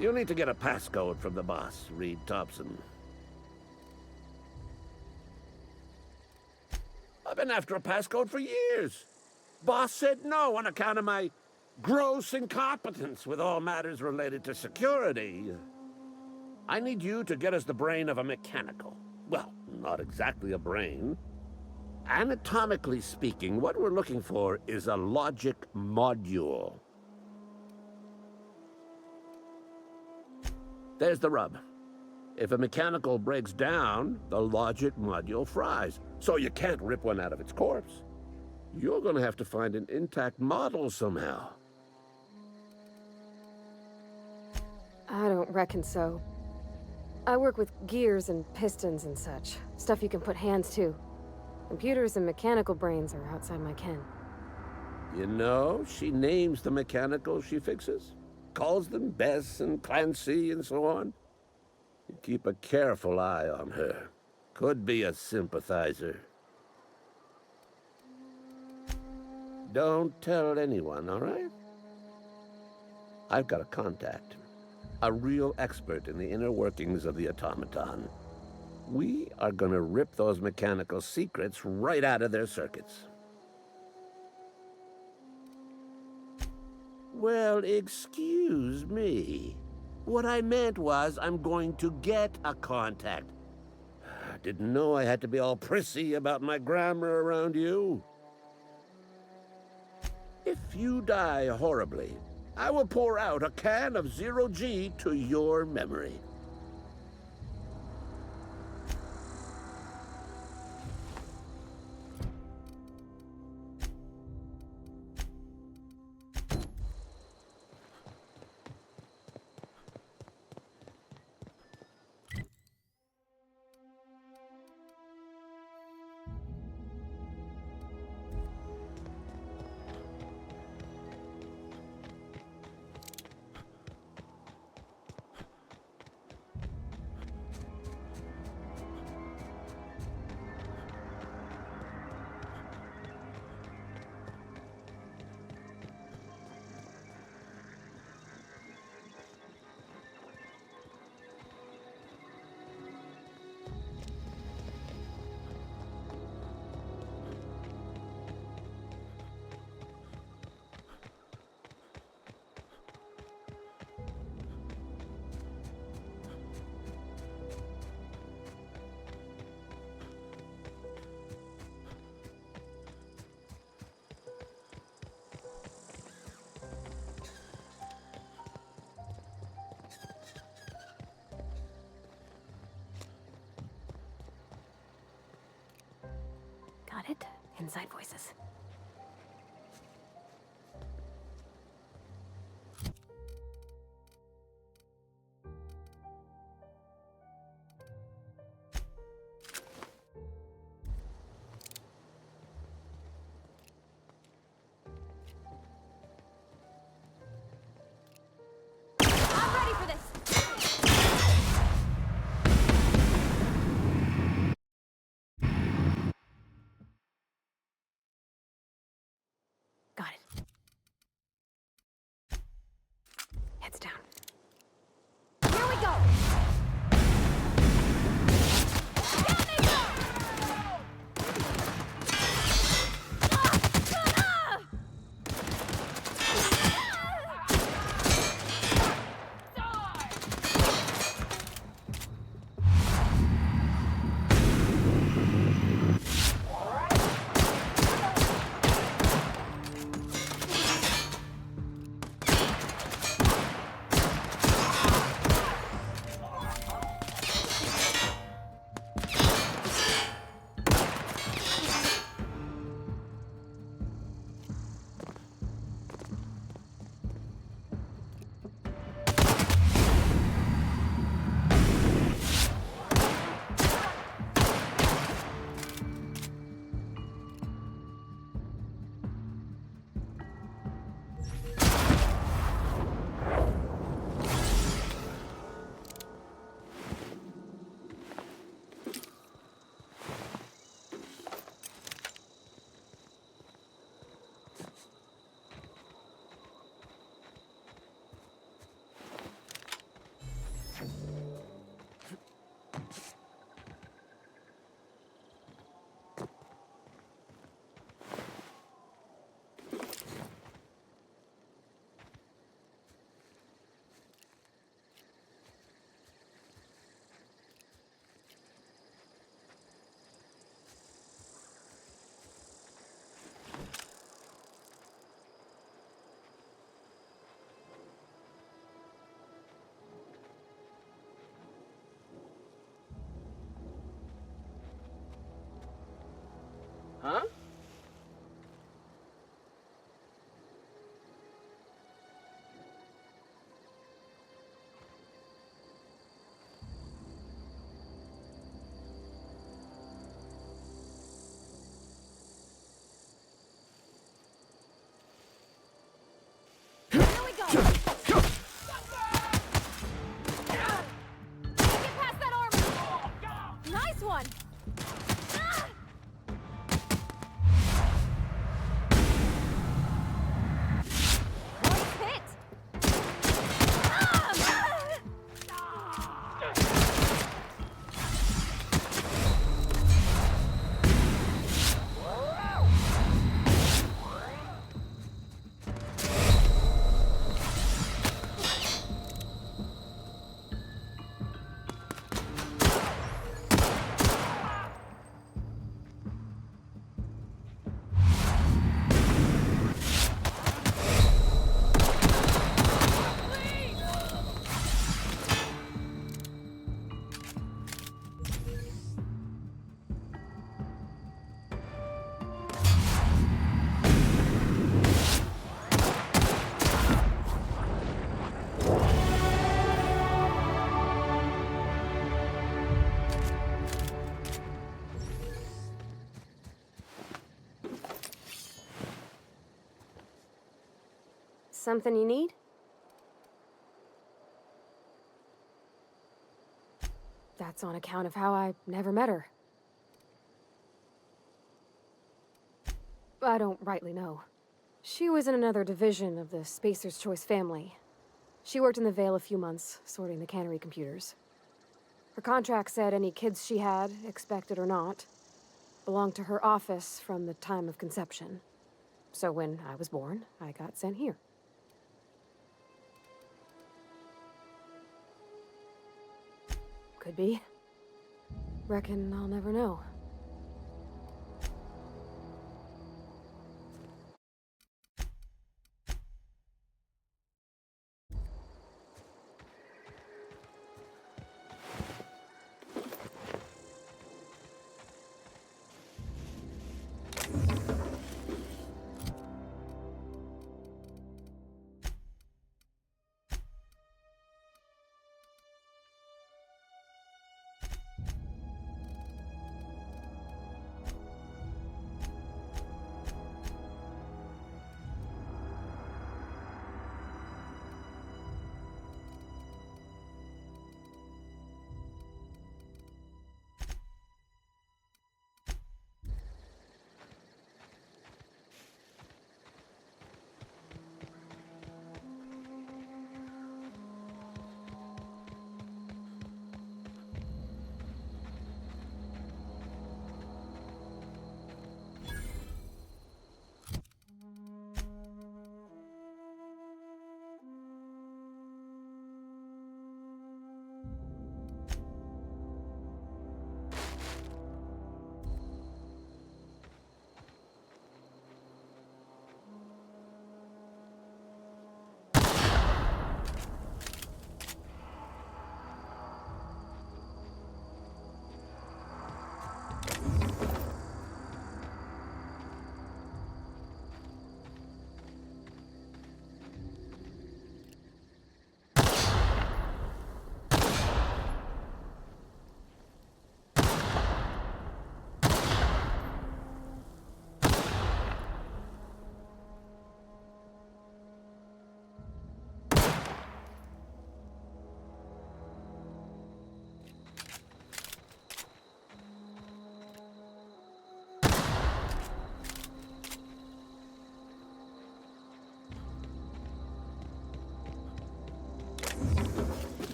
You'll need to get a passcode from the boss, Reed Thompson. I've been after a passcode for years. Boss said no on account of my gross incompetence with all matters related to security. I need you to get us the brain of a mechanical. Well, not exactly a brain. Anatomically speaking, what we're looking for is a logic module. There's the rub. If a mechanical breaks down, the logic module fries, so you can't rip one out of its corpse. You're going to have to find an intact model somehow. I don't reckon so. I work with gears and pistons and such. Stuff you can put hands to. Computers and mechanical brains are outside my ken. You know, she names the mechanicals she fixes. Calls them Bess and Clancy and so on. You keep a careful eye on her. Could be a sympathizer. Don't tell anyone, all right? I've got a contact. A real expert in the inner workings of the automaton. We are gonna rip those mechanical secrets right out of their circuits. Well, excuse me. What I meant was I'm going to get a contact. I didn't know I had to be all prissy about my grammar around you. If you die horribly, I will pour out a can of 0G to your memory. Got it? Inside voices. Huh? Nice one! Something you need? That's on account of how I never met her. I don't rightly know. She was in another division of the Spacer's Choice family. She worked in the Vale a few months, sorting the cannery computers. Her contract said any kids she had, expected or not, belonged to her office from the time of conception. So when I was born, I got sent here. Could be. Reckon I'll never know.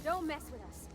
Don't mess with us.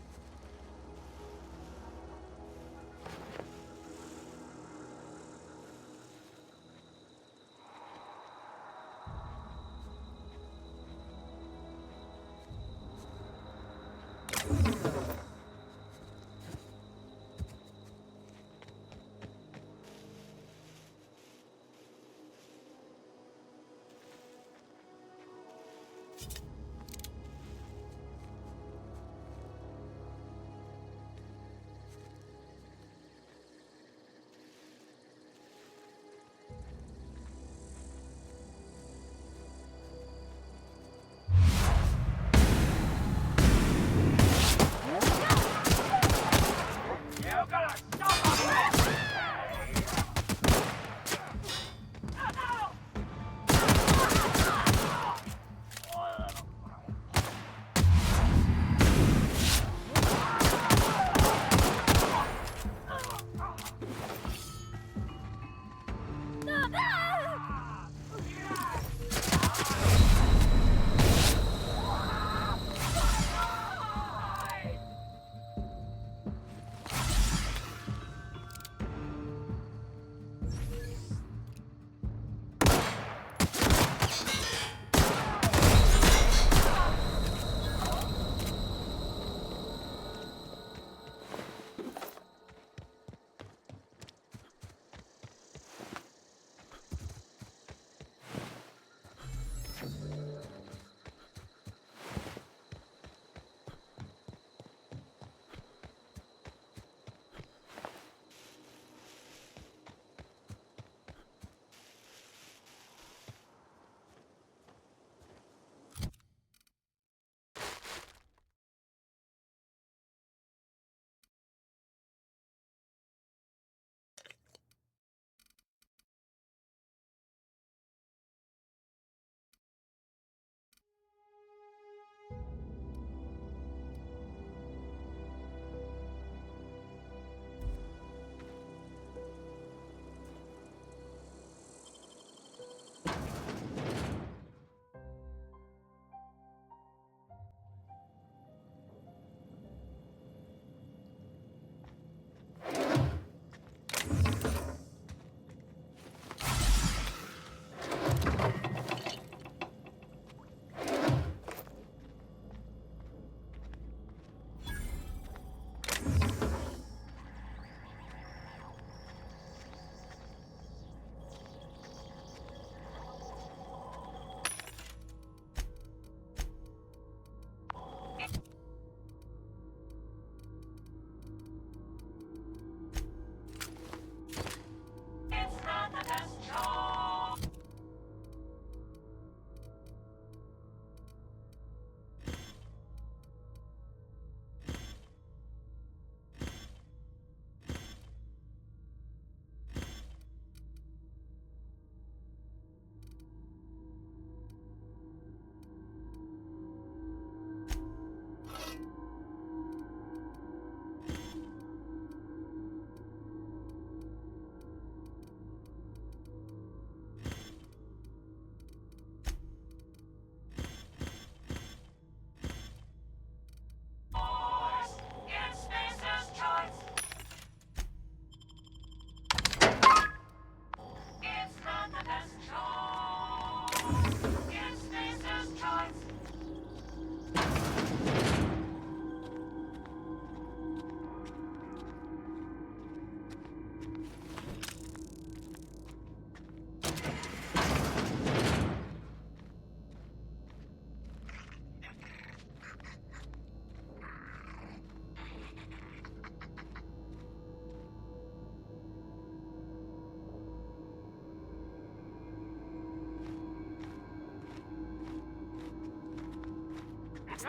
We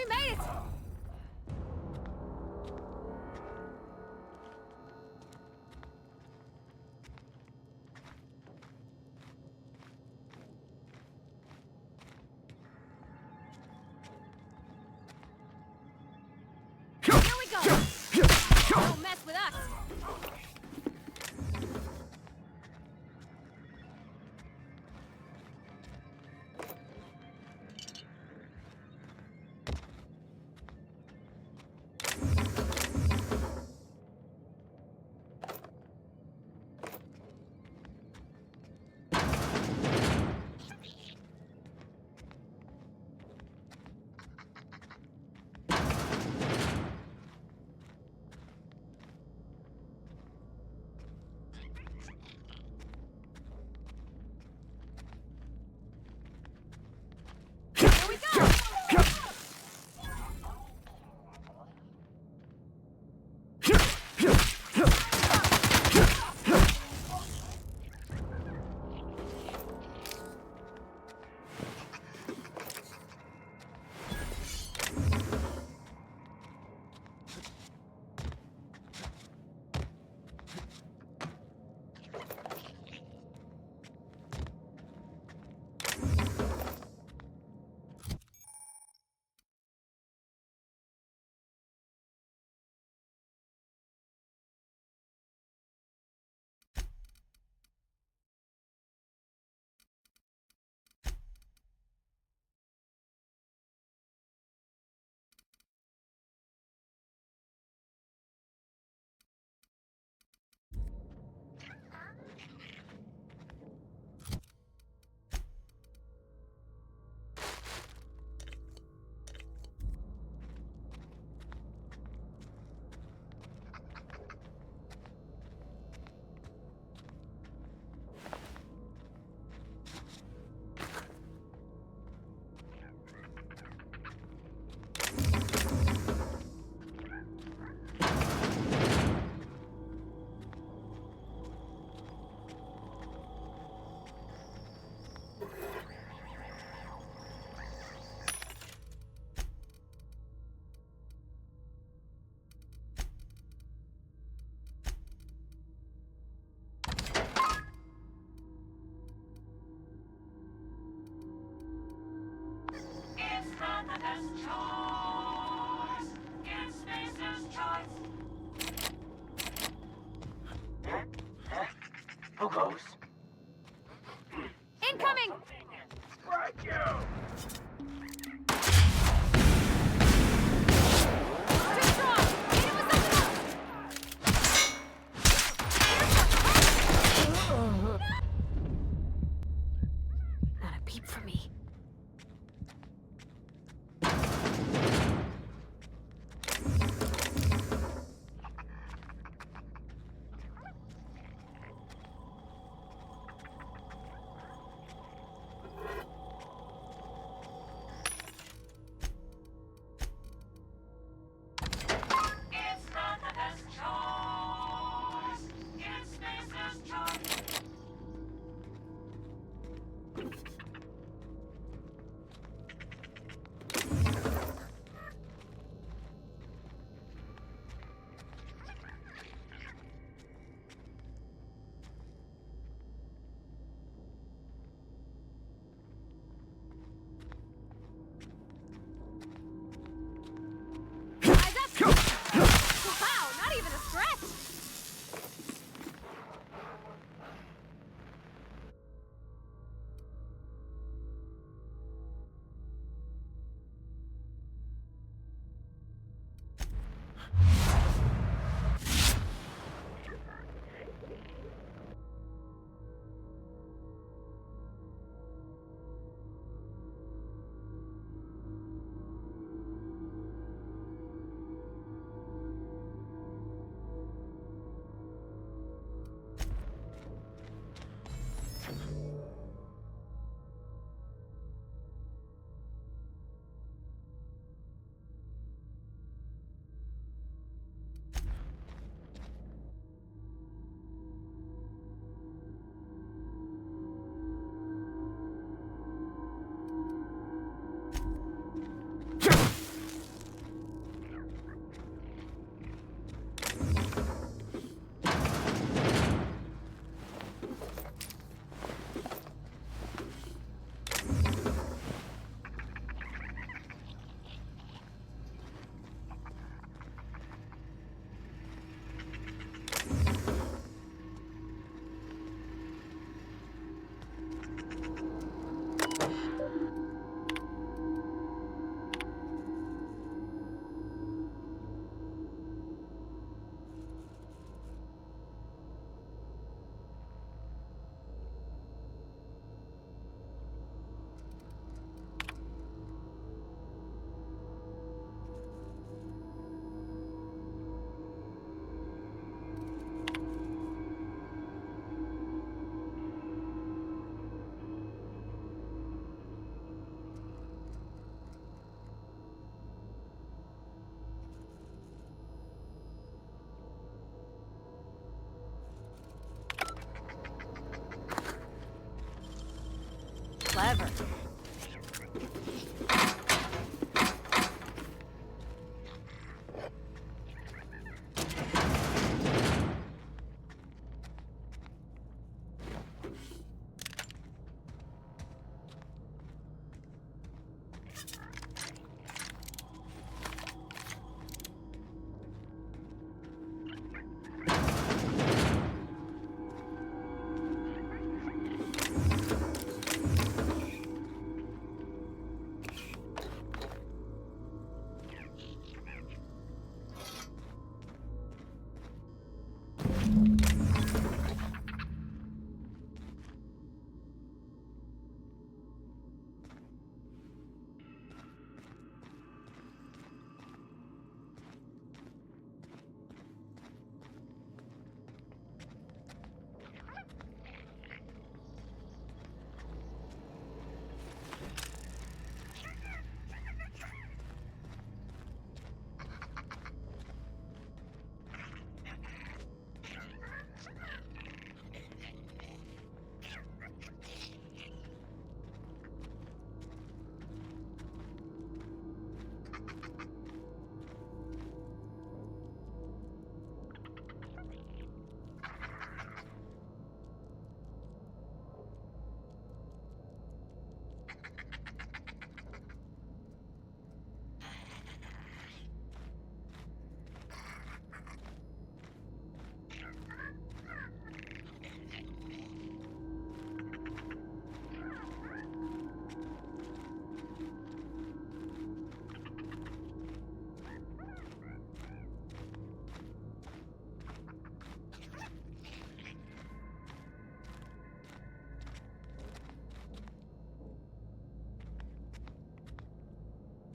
made it! Here we go! Don't mess with us! Who goes? Incoming! Right, you! Not a peep from me.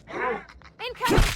Incoming!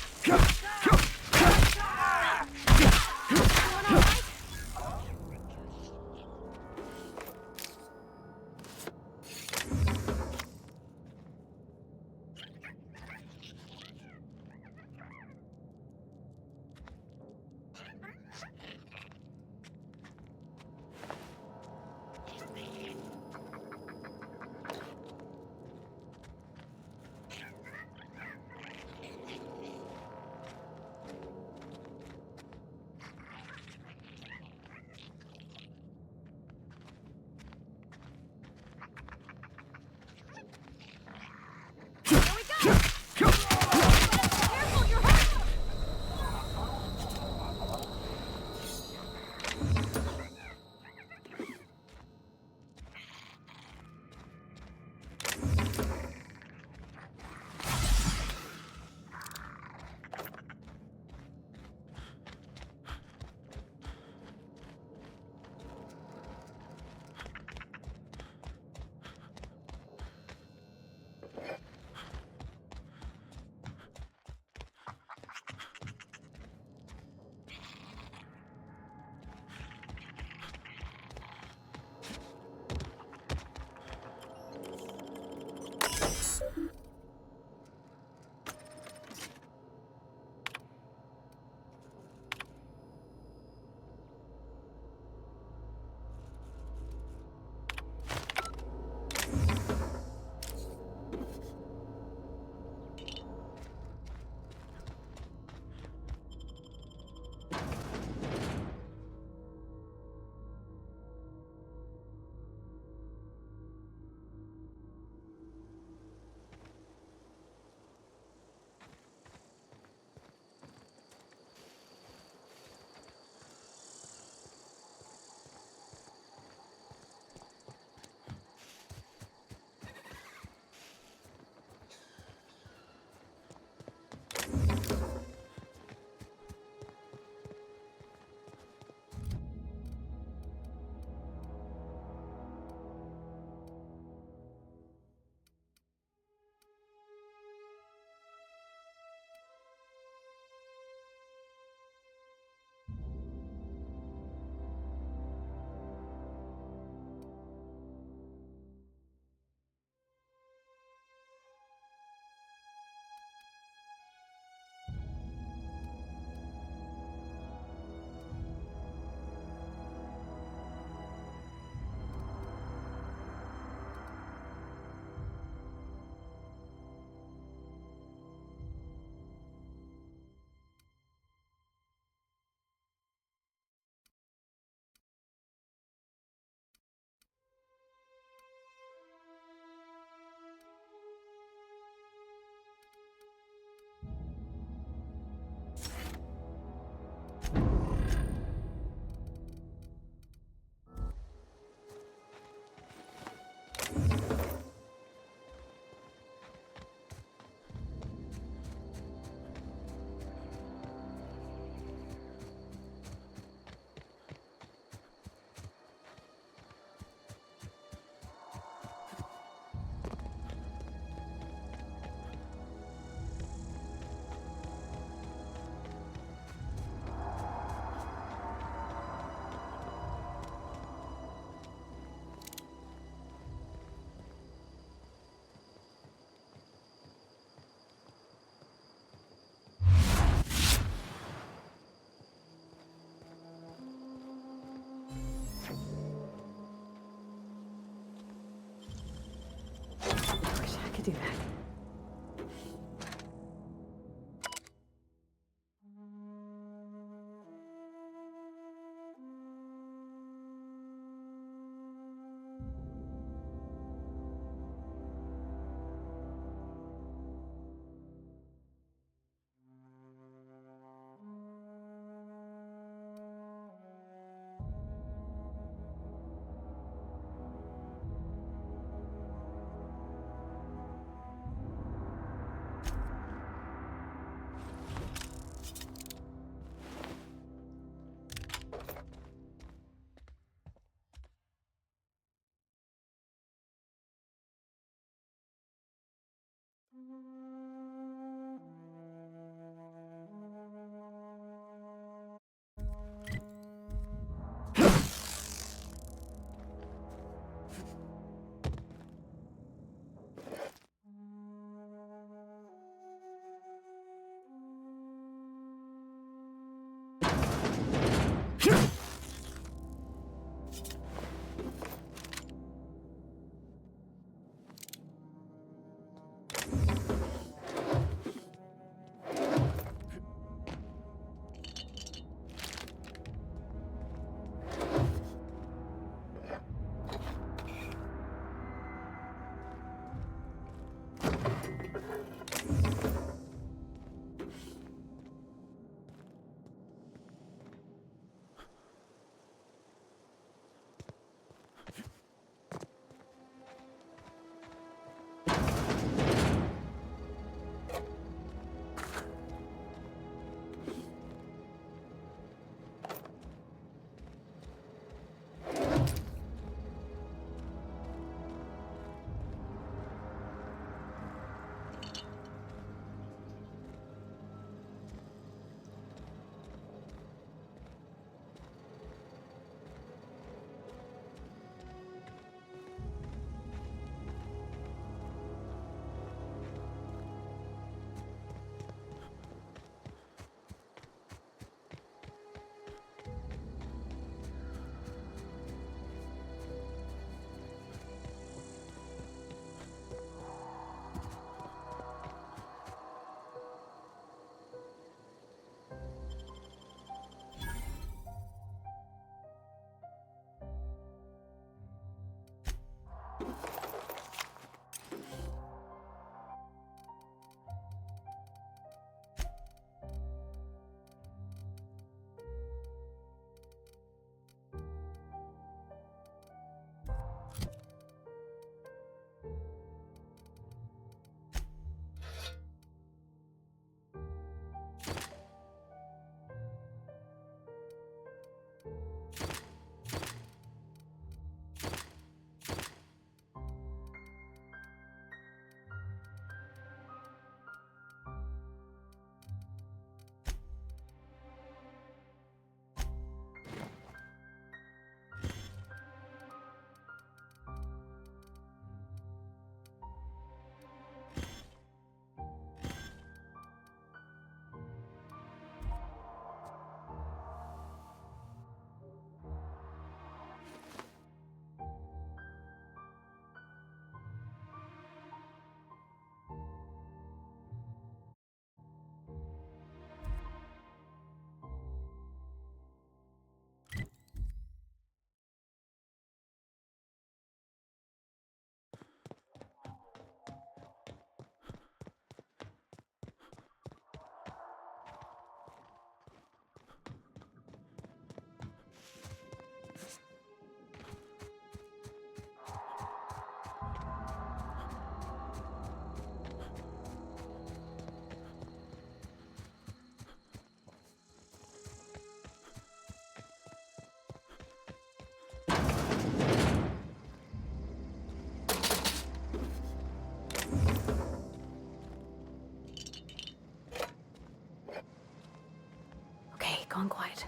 gone quiet.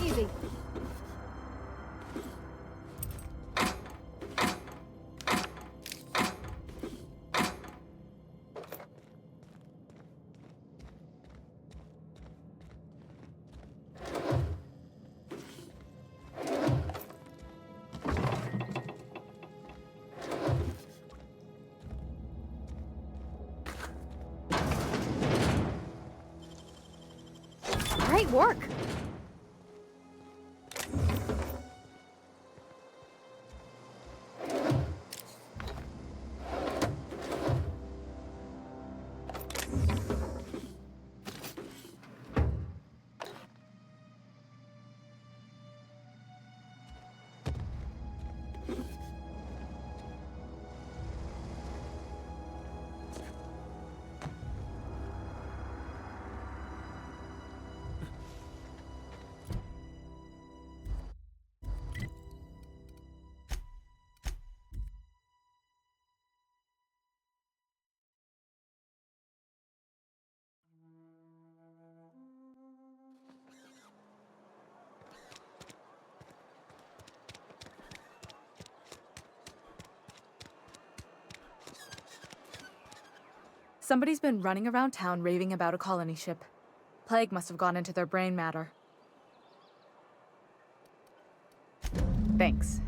Easy. Great work! Somebody's been running around town raving about a colony ship. Plague must have gone into their brain matter. Thanks.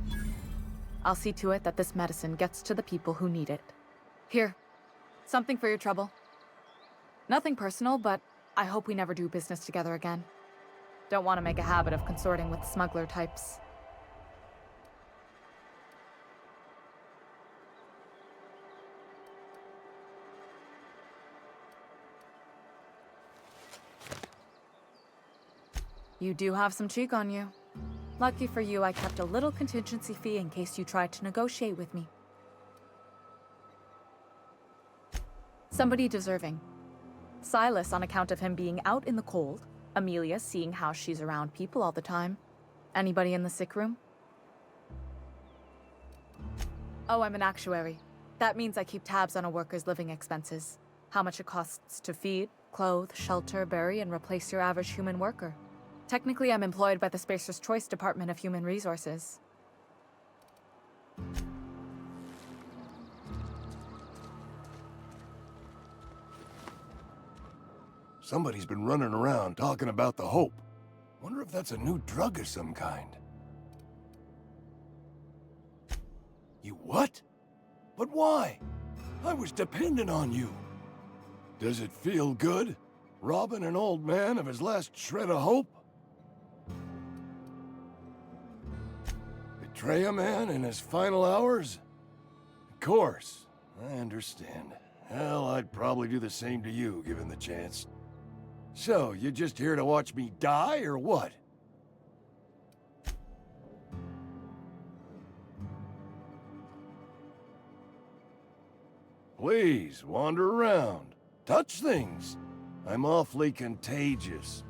I'll see to it that this medicine gets to the people who need it. Here, something for your trouble. Nothing personal, but I hope we never do business together again. Don't want to make a habit of consorting with smuggler types. You do have some cheek on you. Lucky for you, I kept a little contingency fee in case you tried to negotiate with me. Somebody deserving. Silas on account of him being out in the cold. Amelia seeing how she's around people all the time. Anybody in the sick room? Oh, I'm an actuary. That means I keep tabs on a worker's living expenses. How much it costs to feed, clothe, shelter, bury, and replace your average human worker. Technically, I'm employed by the Spacer's Choice Department of Human Resources. Somebody's been running around talking about the Hope. Wonder if that's a new drug of some kind. You what? But why? I was dependent on you. Does it feel good? Robbing an old man of his last shred of hope? Betray a man in his final hours? Of course, I understand. Hell, I'd probably do the same to you, given the chance. So, you just here to watch me die, or what? Please, wander around. Touch things. I'm awfully contagious.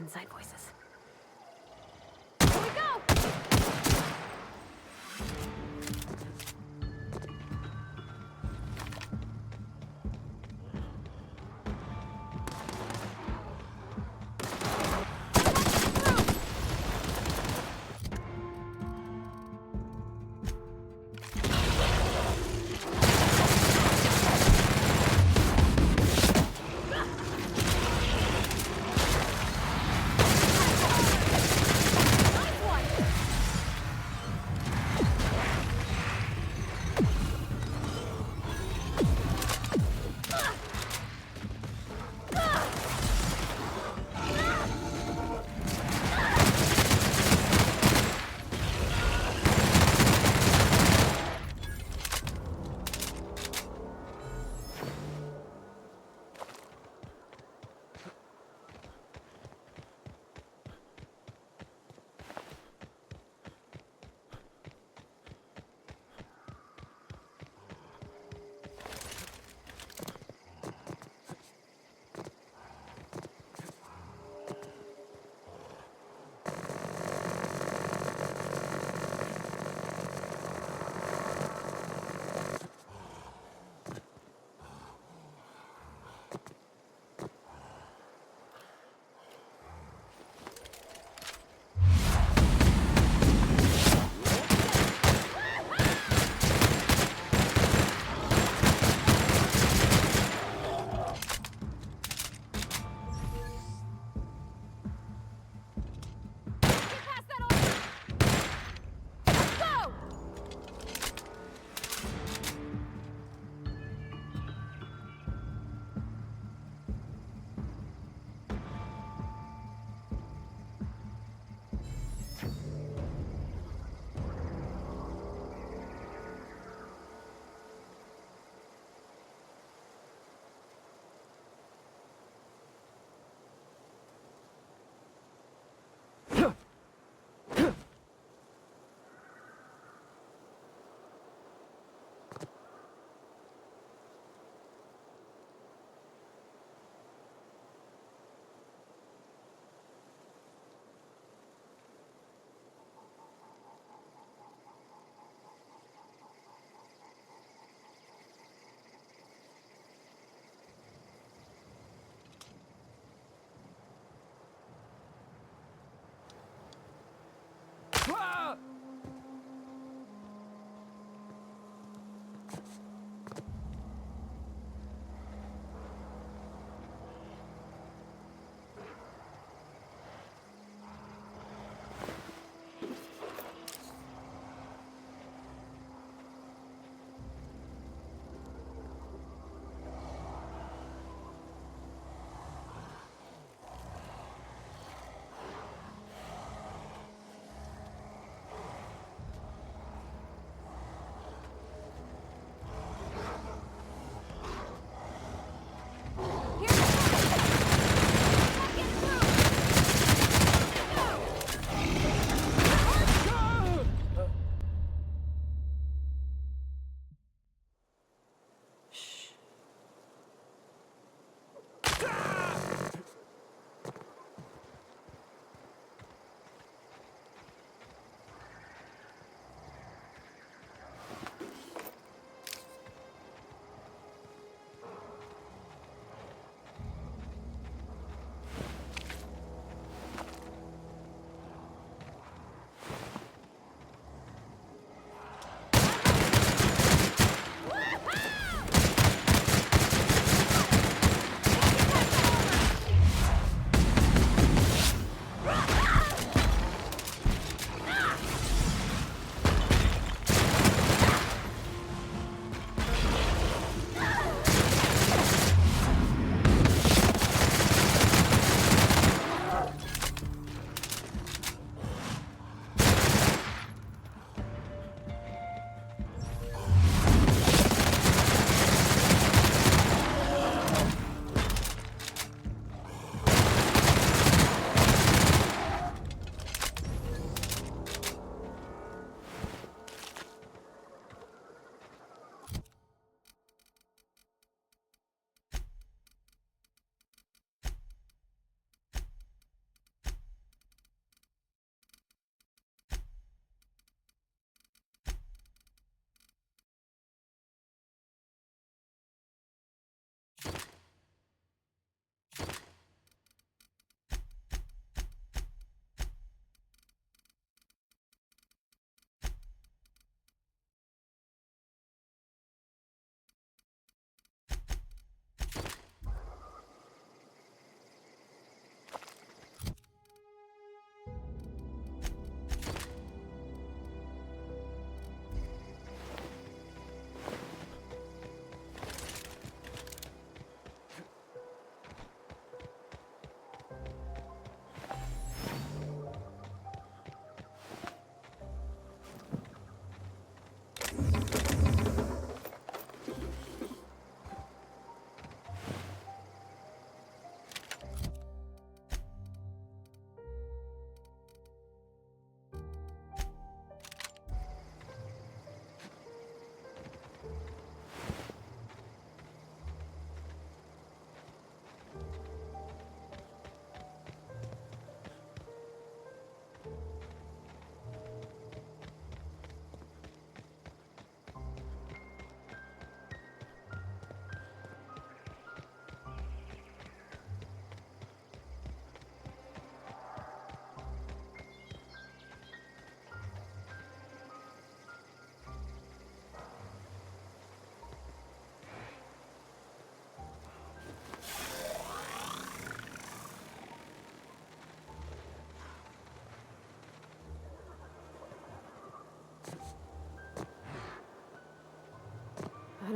inside voices.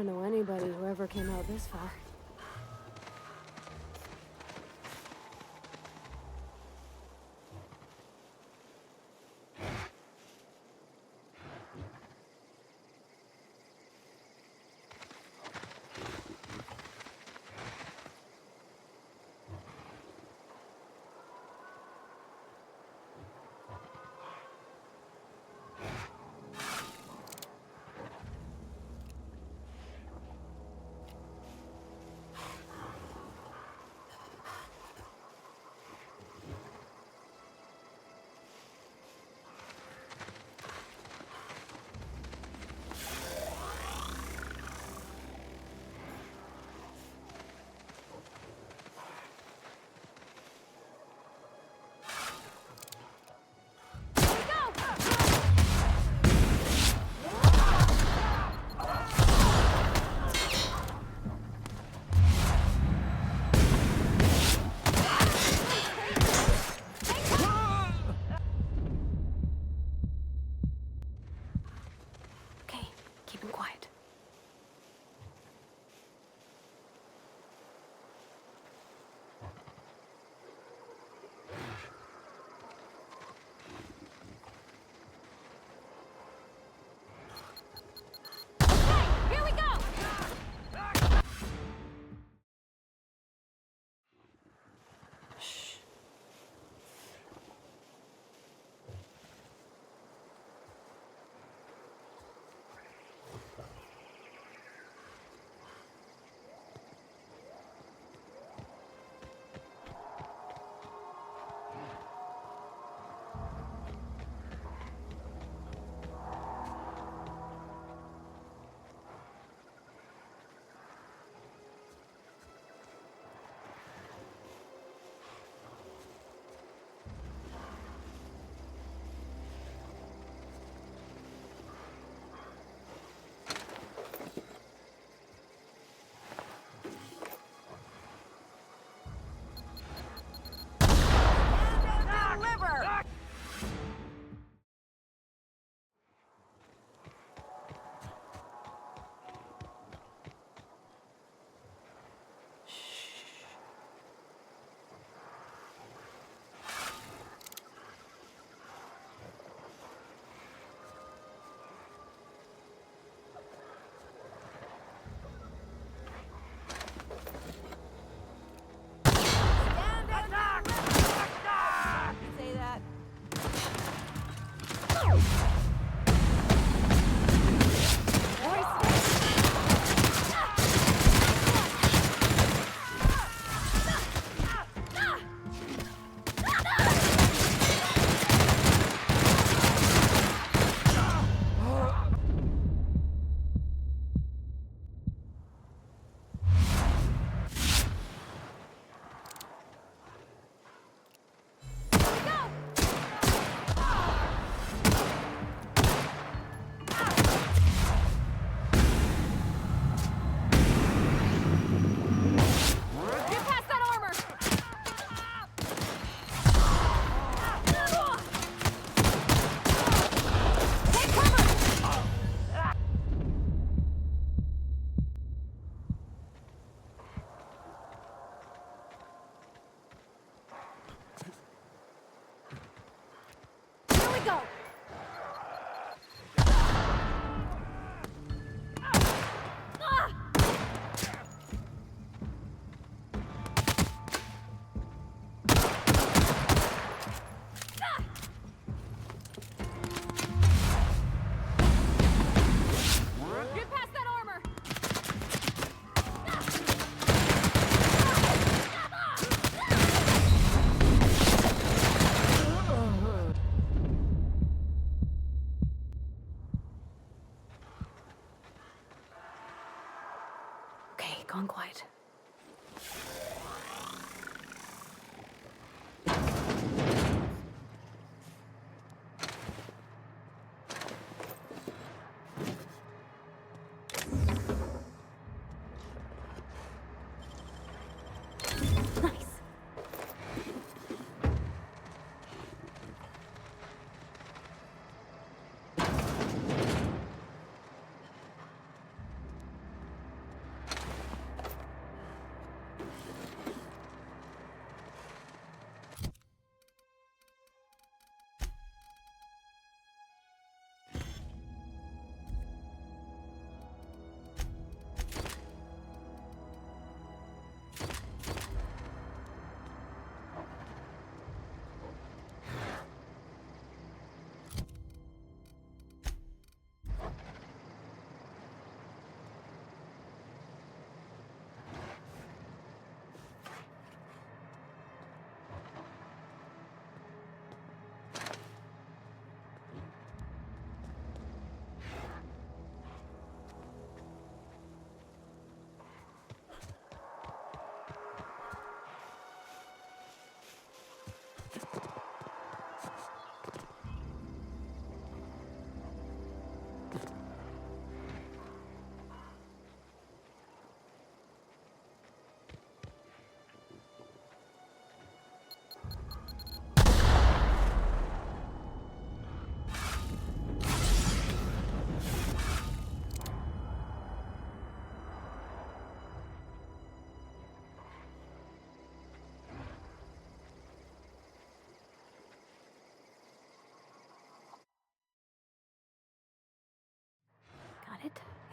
don't know anybody who ever came out this far.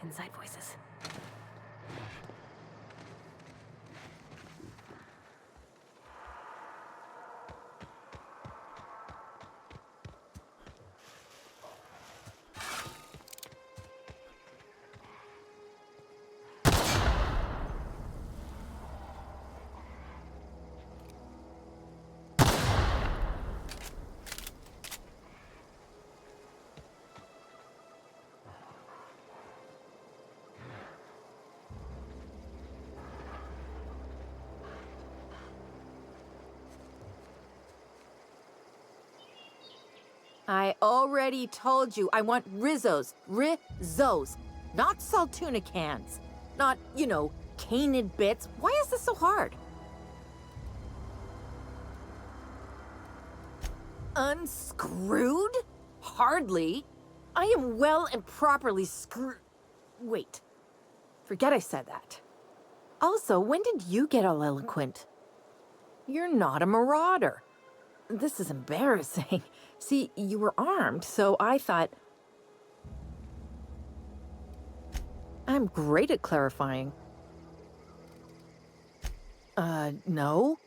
inside voices. I already told you I want Rizzos. Rizzos. Not Saltuna cans. Not, you know, canid bits. Why is this so hard? Unscrewed? Hardly. I am well and properly screwed. Wait. Forget I said that. Also, when did you get all eloquent? You're not a marauder. This is embarrassing. See, you were armed, so I thought... I'm great at clarifying. No.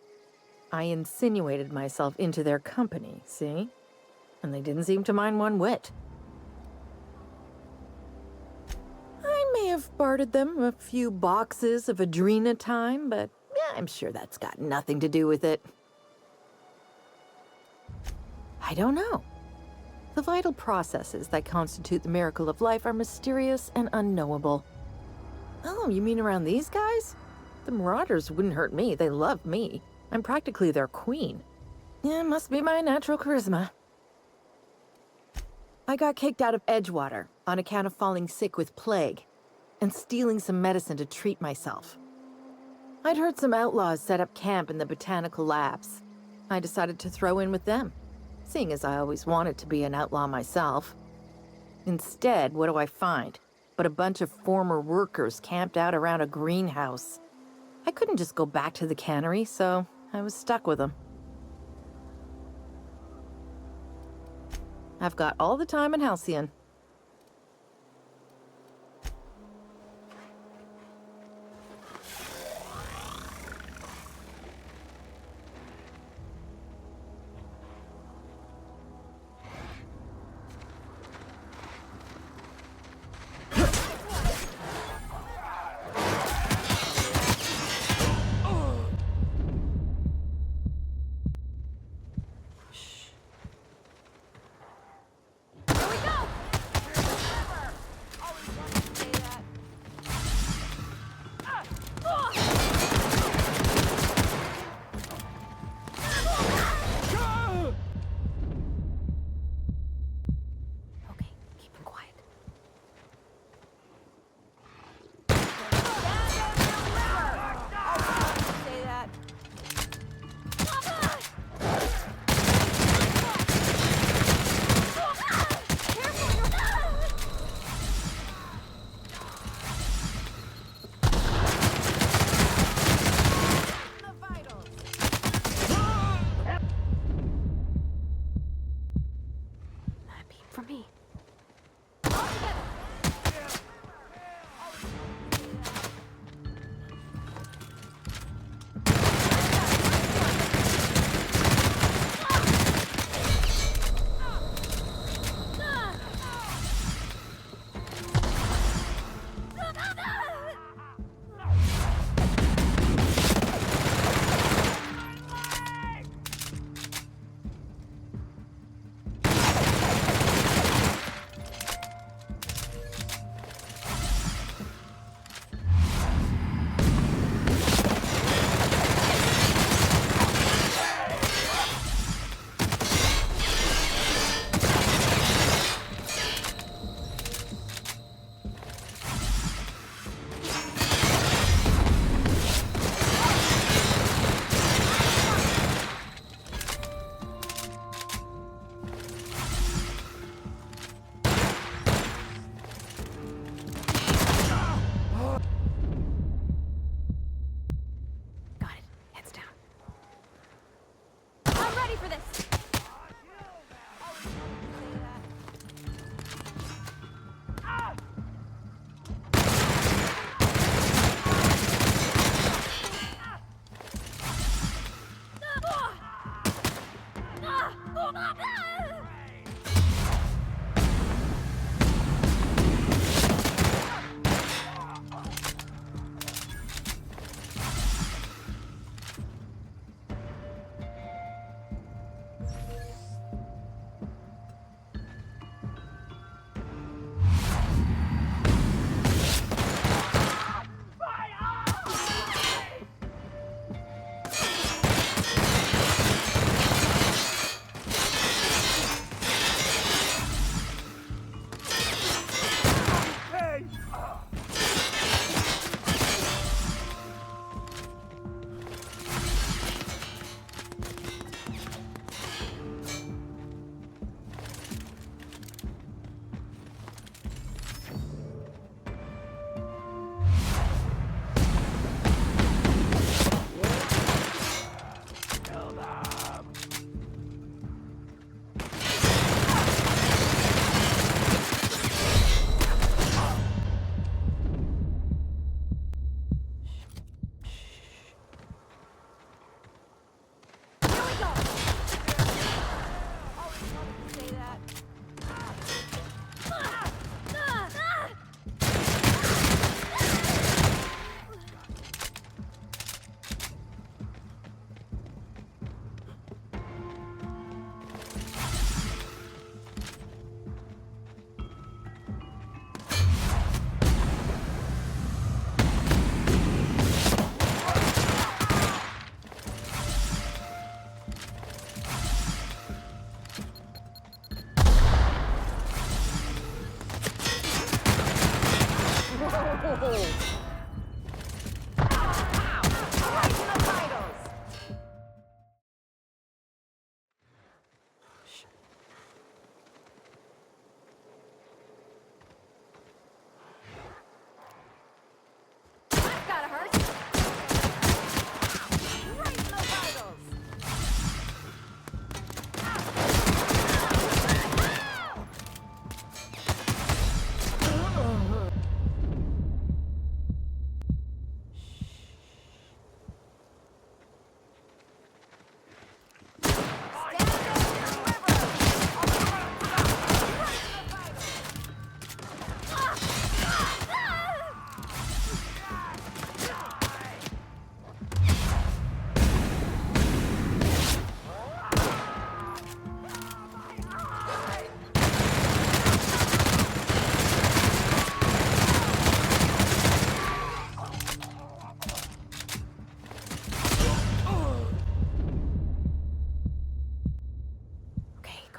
I insinuated myself into their company, see? And they didn't seem to mind one whit. I may have bartered them a few boxes of Adrena time, but yeah, I'm sure that's got nothing to do with it. I don't know. The vital processes that constitute the miracle of life are mysterious and unknowable. Oh, you mean around these guys? The Marauders wouldn't hurt me. They love me. I'm practically their queen. Yeah, must be my natural charisma. I got kicked out of Edgewater on account of falling sick with plague and stealing some medicine to treat myself. I'd heard some outlaws set up camp in the botanical labs. I decided to throw in with them, seeing as I always wanted to be an outlaw myself. Instead, what do I find? But a bunch of former workers camped out around a greenhouse. I couldn't just go back to the cannery, so I was stuck with them. I've got all the time in Halcyon.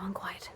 gone quiet.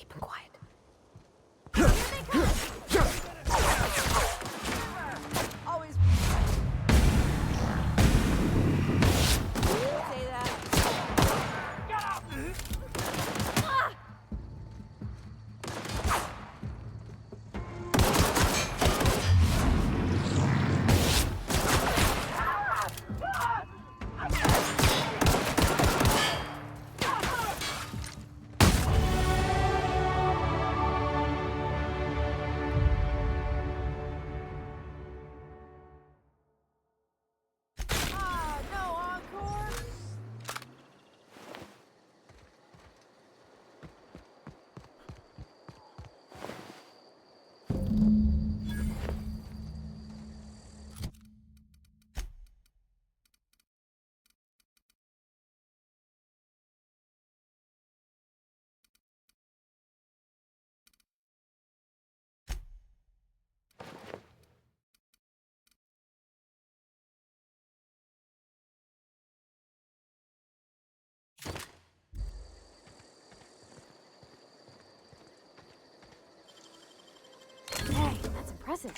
keep him quiet. Always. Say that. Get up! Hey, that's impressive.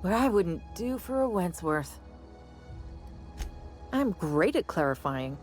What I wouldn't do for a Wentworth. I'm great at clarifying.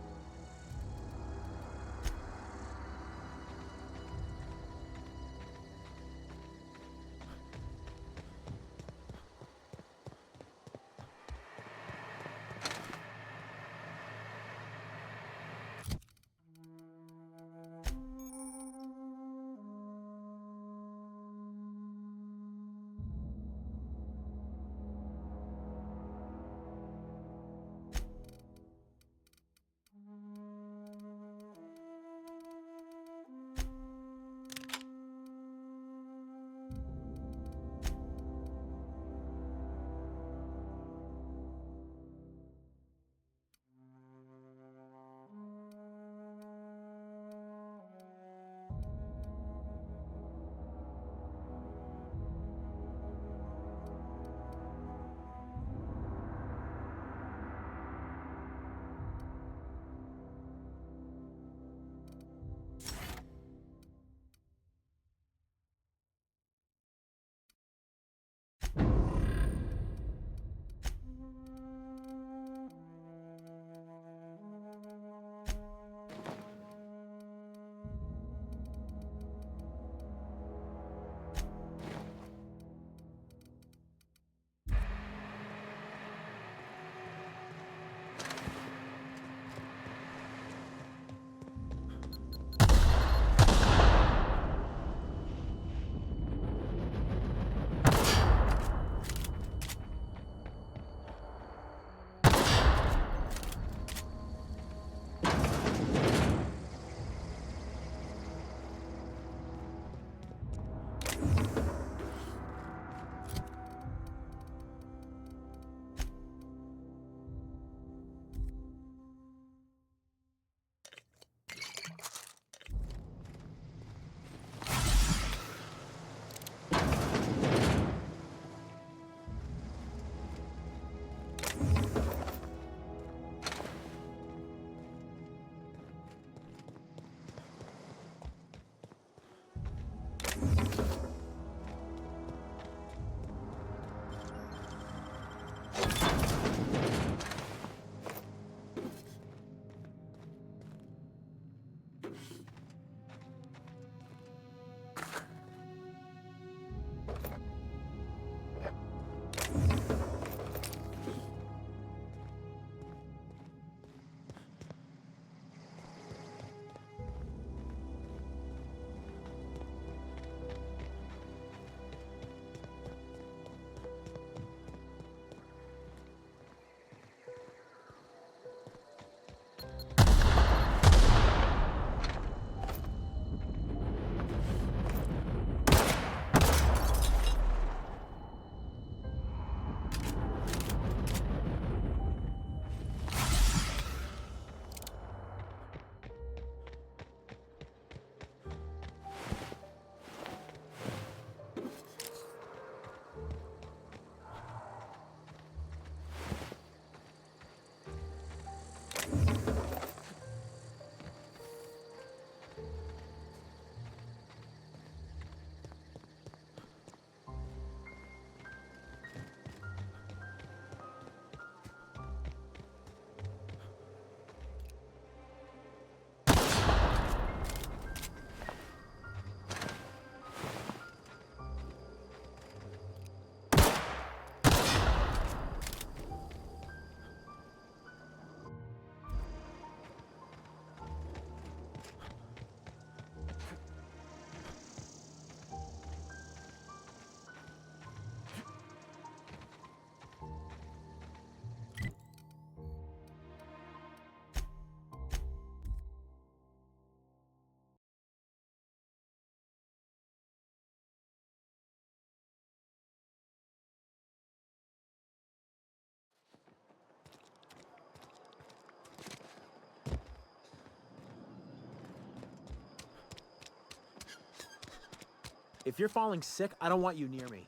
If you're falling sick, I don't want you near me.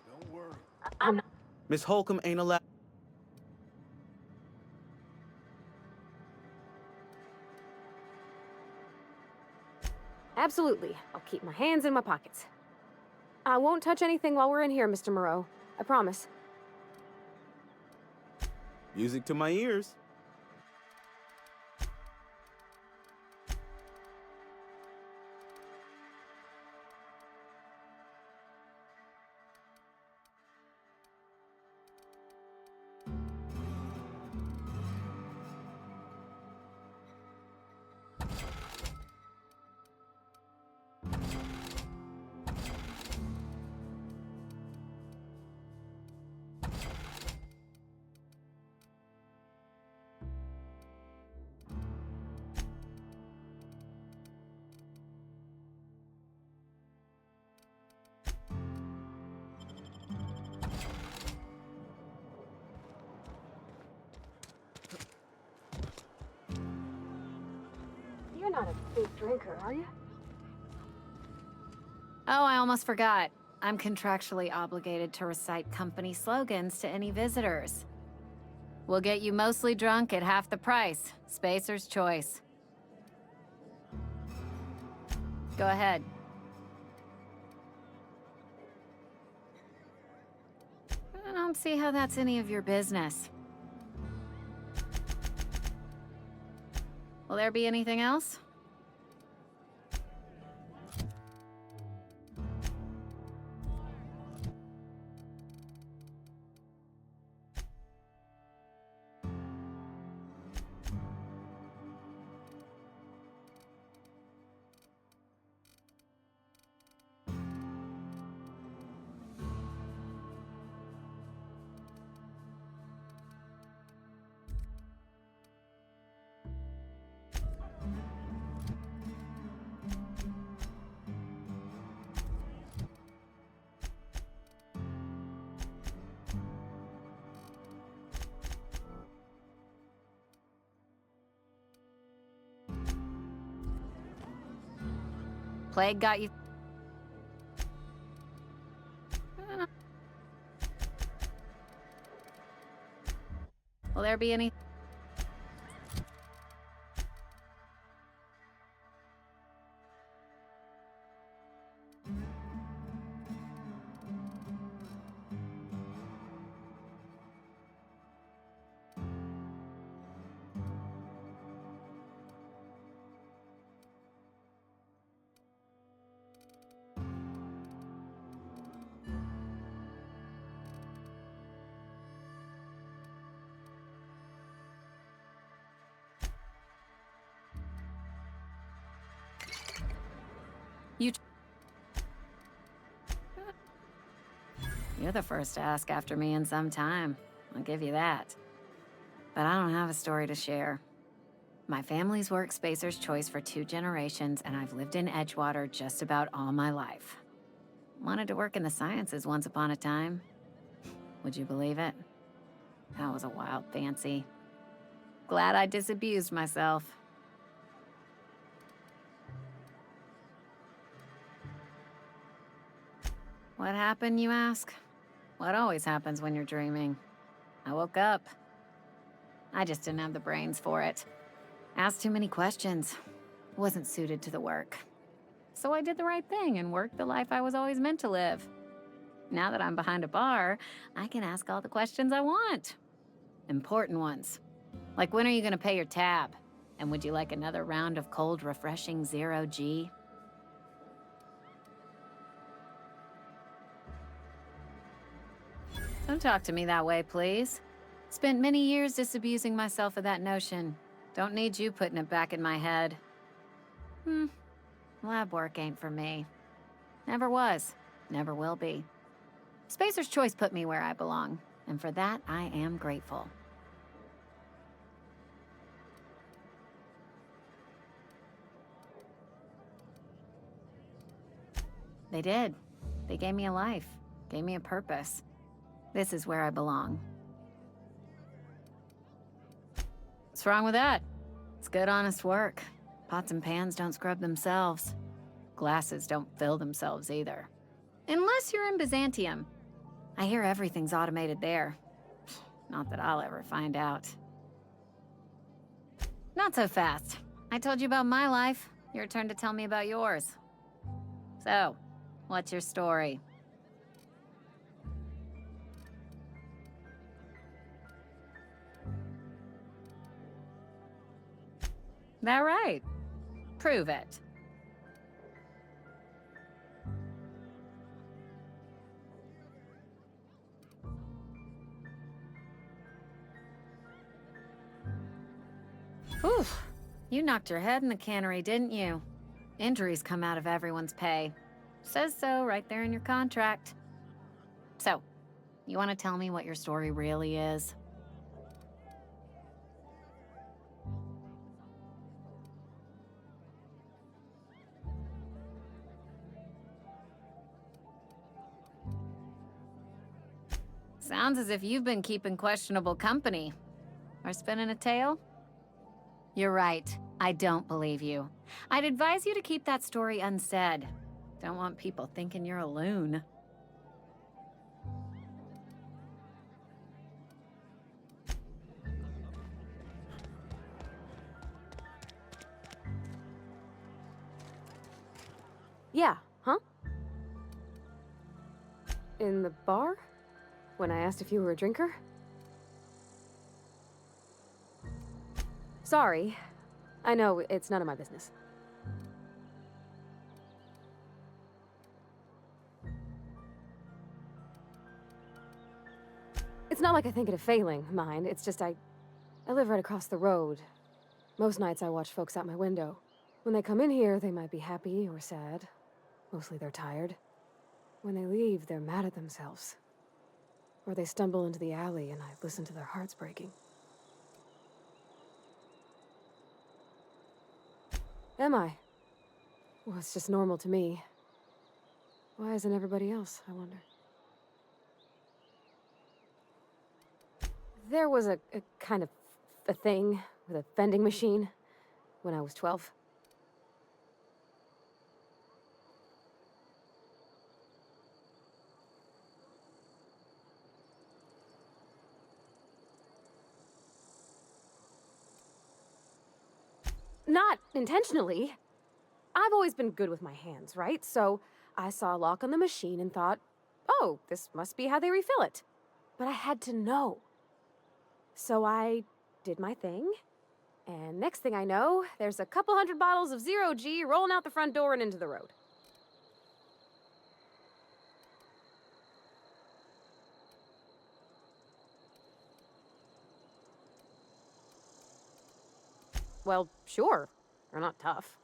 Don't worry. I'm not. Miss Holcomb ain't allowed. Absolutely. I'll keep my hands in my pockets. I won't touch anything while we're in here, Mr. Moreau. I promise. Music to my ears. You're not a big drinker, are you? Oh, I almost forgot. I'm contractually obligated to recite company slogans to any visitors. We'll get you mostly drunk at half the price. Spacer's choice. Go ahead. I don't see how that's any of your business. Will there be anything else? Plague got you? Will there be any? You're the first to ask after me in some time. I'll give you that. But I don't have a story to share. My family's worked Spacer's Choice for 2 generations, and I've lived in Edgewater just about all my life. Wanted to work in the sciences once upon a time. Would you believe it? That was a wild fancy. Glad I disabused myself. What happened, you ask? What always happens when you're dreaming. I woke up. I just didn't have the brains for it. Asked too many questions. Wasn't suited to the work. So I did the right thing and worked the life I was always meant to live. Now that I'm behind a bar, I can ask all the questions I want. Important ones. Like, when are you gonna pay your tab? And would you like another round of cold, refreshing 0G? Don't talk to me that way, please. Spent many years disabusing myself of that notion. Don't need you putting it back in my head. Lab work ain't for me. Never was. Never will be. Spacer's Choice put me where I belong, and for that, I am grateful. They did. They gave me a life, gave me a purpose. This is where I belong. What's wrong with that? It's good, honest work. Pots and pans don't scrub themselves. glasses don't fill themselves either. Unless you're in Byzantium. I hear everything's automated there. Not that I'll ever find out. Not so fast. I told you about my life. Your turn to tell me about yours. So, what's your story? That right? Prove it. Oof. You knocked your head in the cannery, didn't you? Injuries come out of everyone's pay. Says so right there in your contract. So, you want to tell me what your story really is? Sounds as if you've been keeping questionable company. Or spinning a tale? You're right. I don't believe you. I'd advise you to keep that story unsaid. Don't want people thinking you're a loon. Yeah, huh? In the bar? When I asked if you were a drinker? Sorry. I know, it's none of my business. It's not like I think it a failing, mind. It's just I live right across the road. Most nights I watch folks out my window. When they come in here, they might be happy or sad. Mostly they're tired. When they leave, they're mad at themselves. Or they stumble into the alley and I listen to their hearts breaking. Am I? Well, it's just normal to me. Why isn't everybody else, I wonder? There was a kind of a thing with a vending machine when I was 12. Not intentionally. I've always been good with my hands, right? So I saw a lock on the machine and thought, oh, this must be how they refill it. But I had to know. So I did my thing, and next thing I know, there's a couple hundred bottles of 0G rolling out the front door and into the road. Well, sure. They're not tough.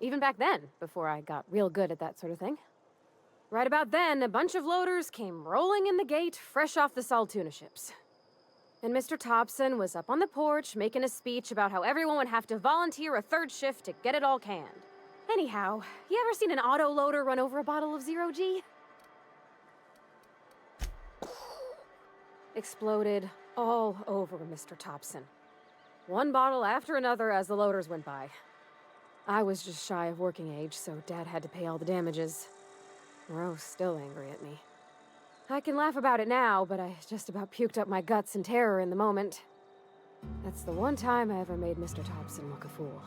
Even back then, before I got real good at that sort of thing. Right about then, a bunch of loaders came rolling in the gate, fresh off the Saltuna ships. And Mr. Thompson was up on the porch making a speech about how everyone would have to volunteer a third shift to get it all canned. Anyhow, you ever seen an auto loader run over a bottle of 0G? Exploded all over Mr. Thompson. One bottle after another as the loaders went by. I was just shy of working age, so Dad had to pay all the damages. Rose still angry at me. I can laugh about it now, but I just about puked up my guts in terror in the moment. That's the one time I ever made Mr. Thompson look a fool.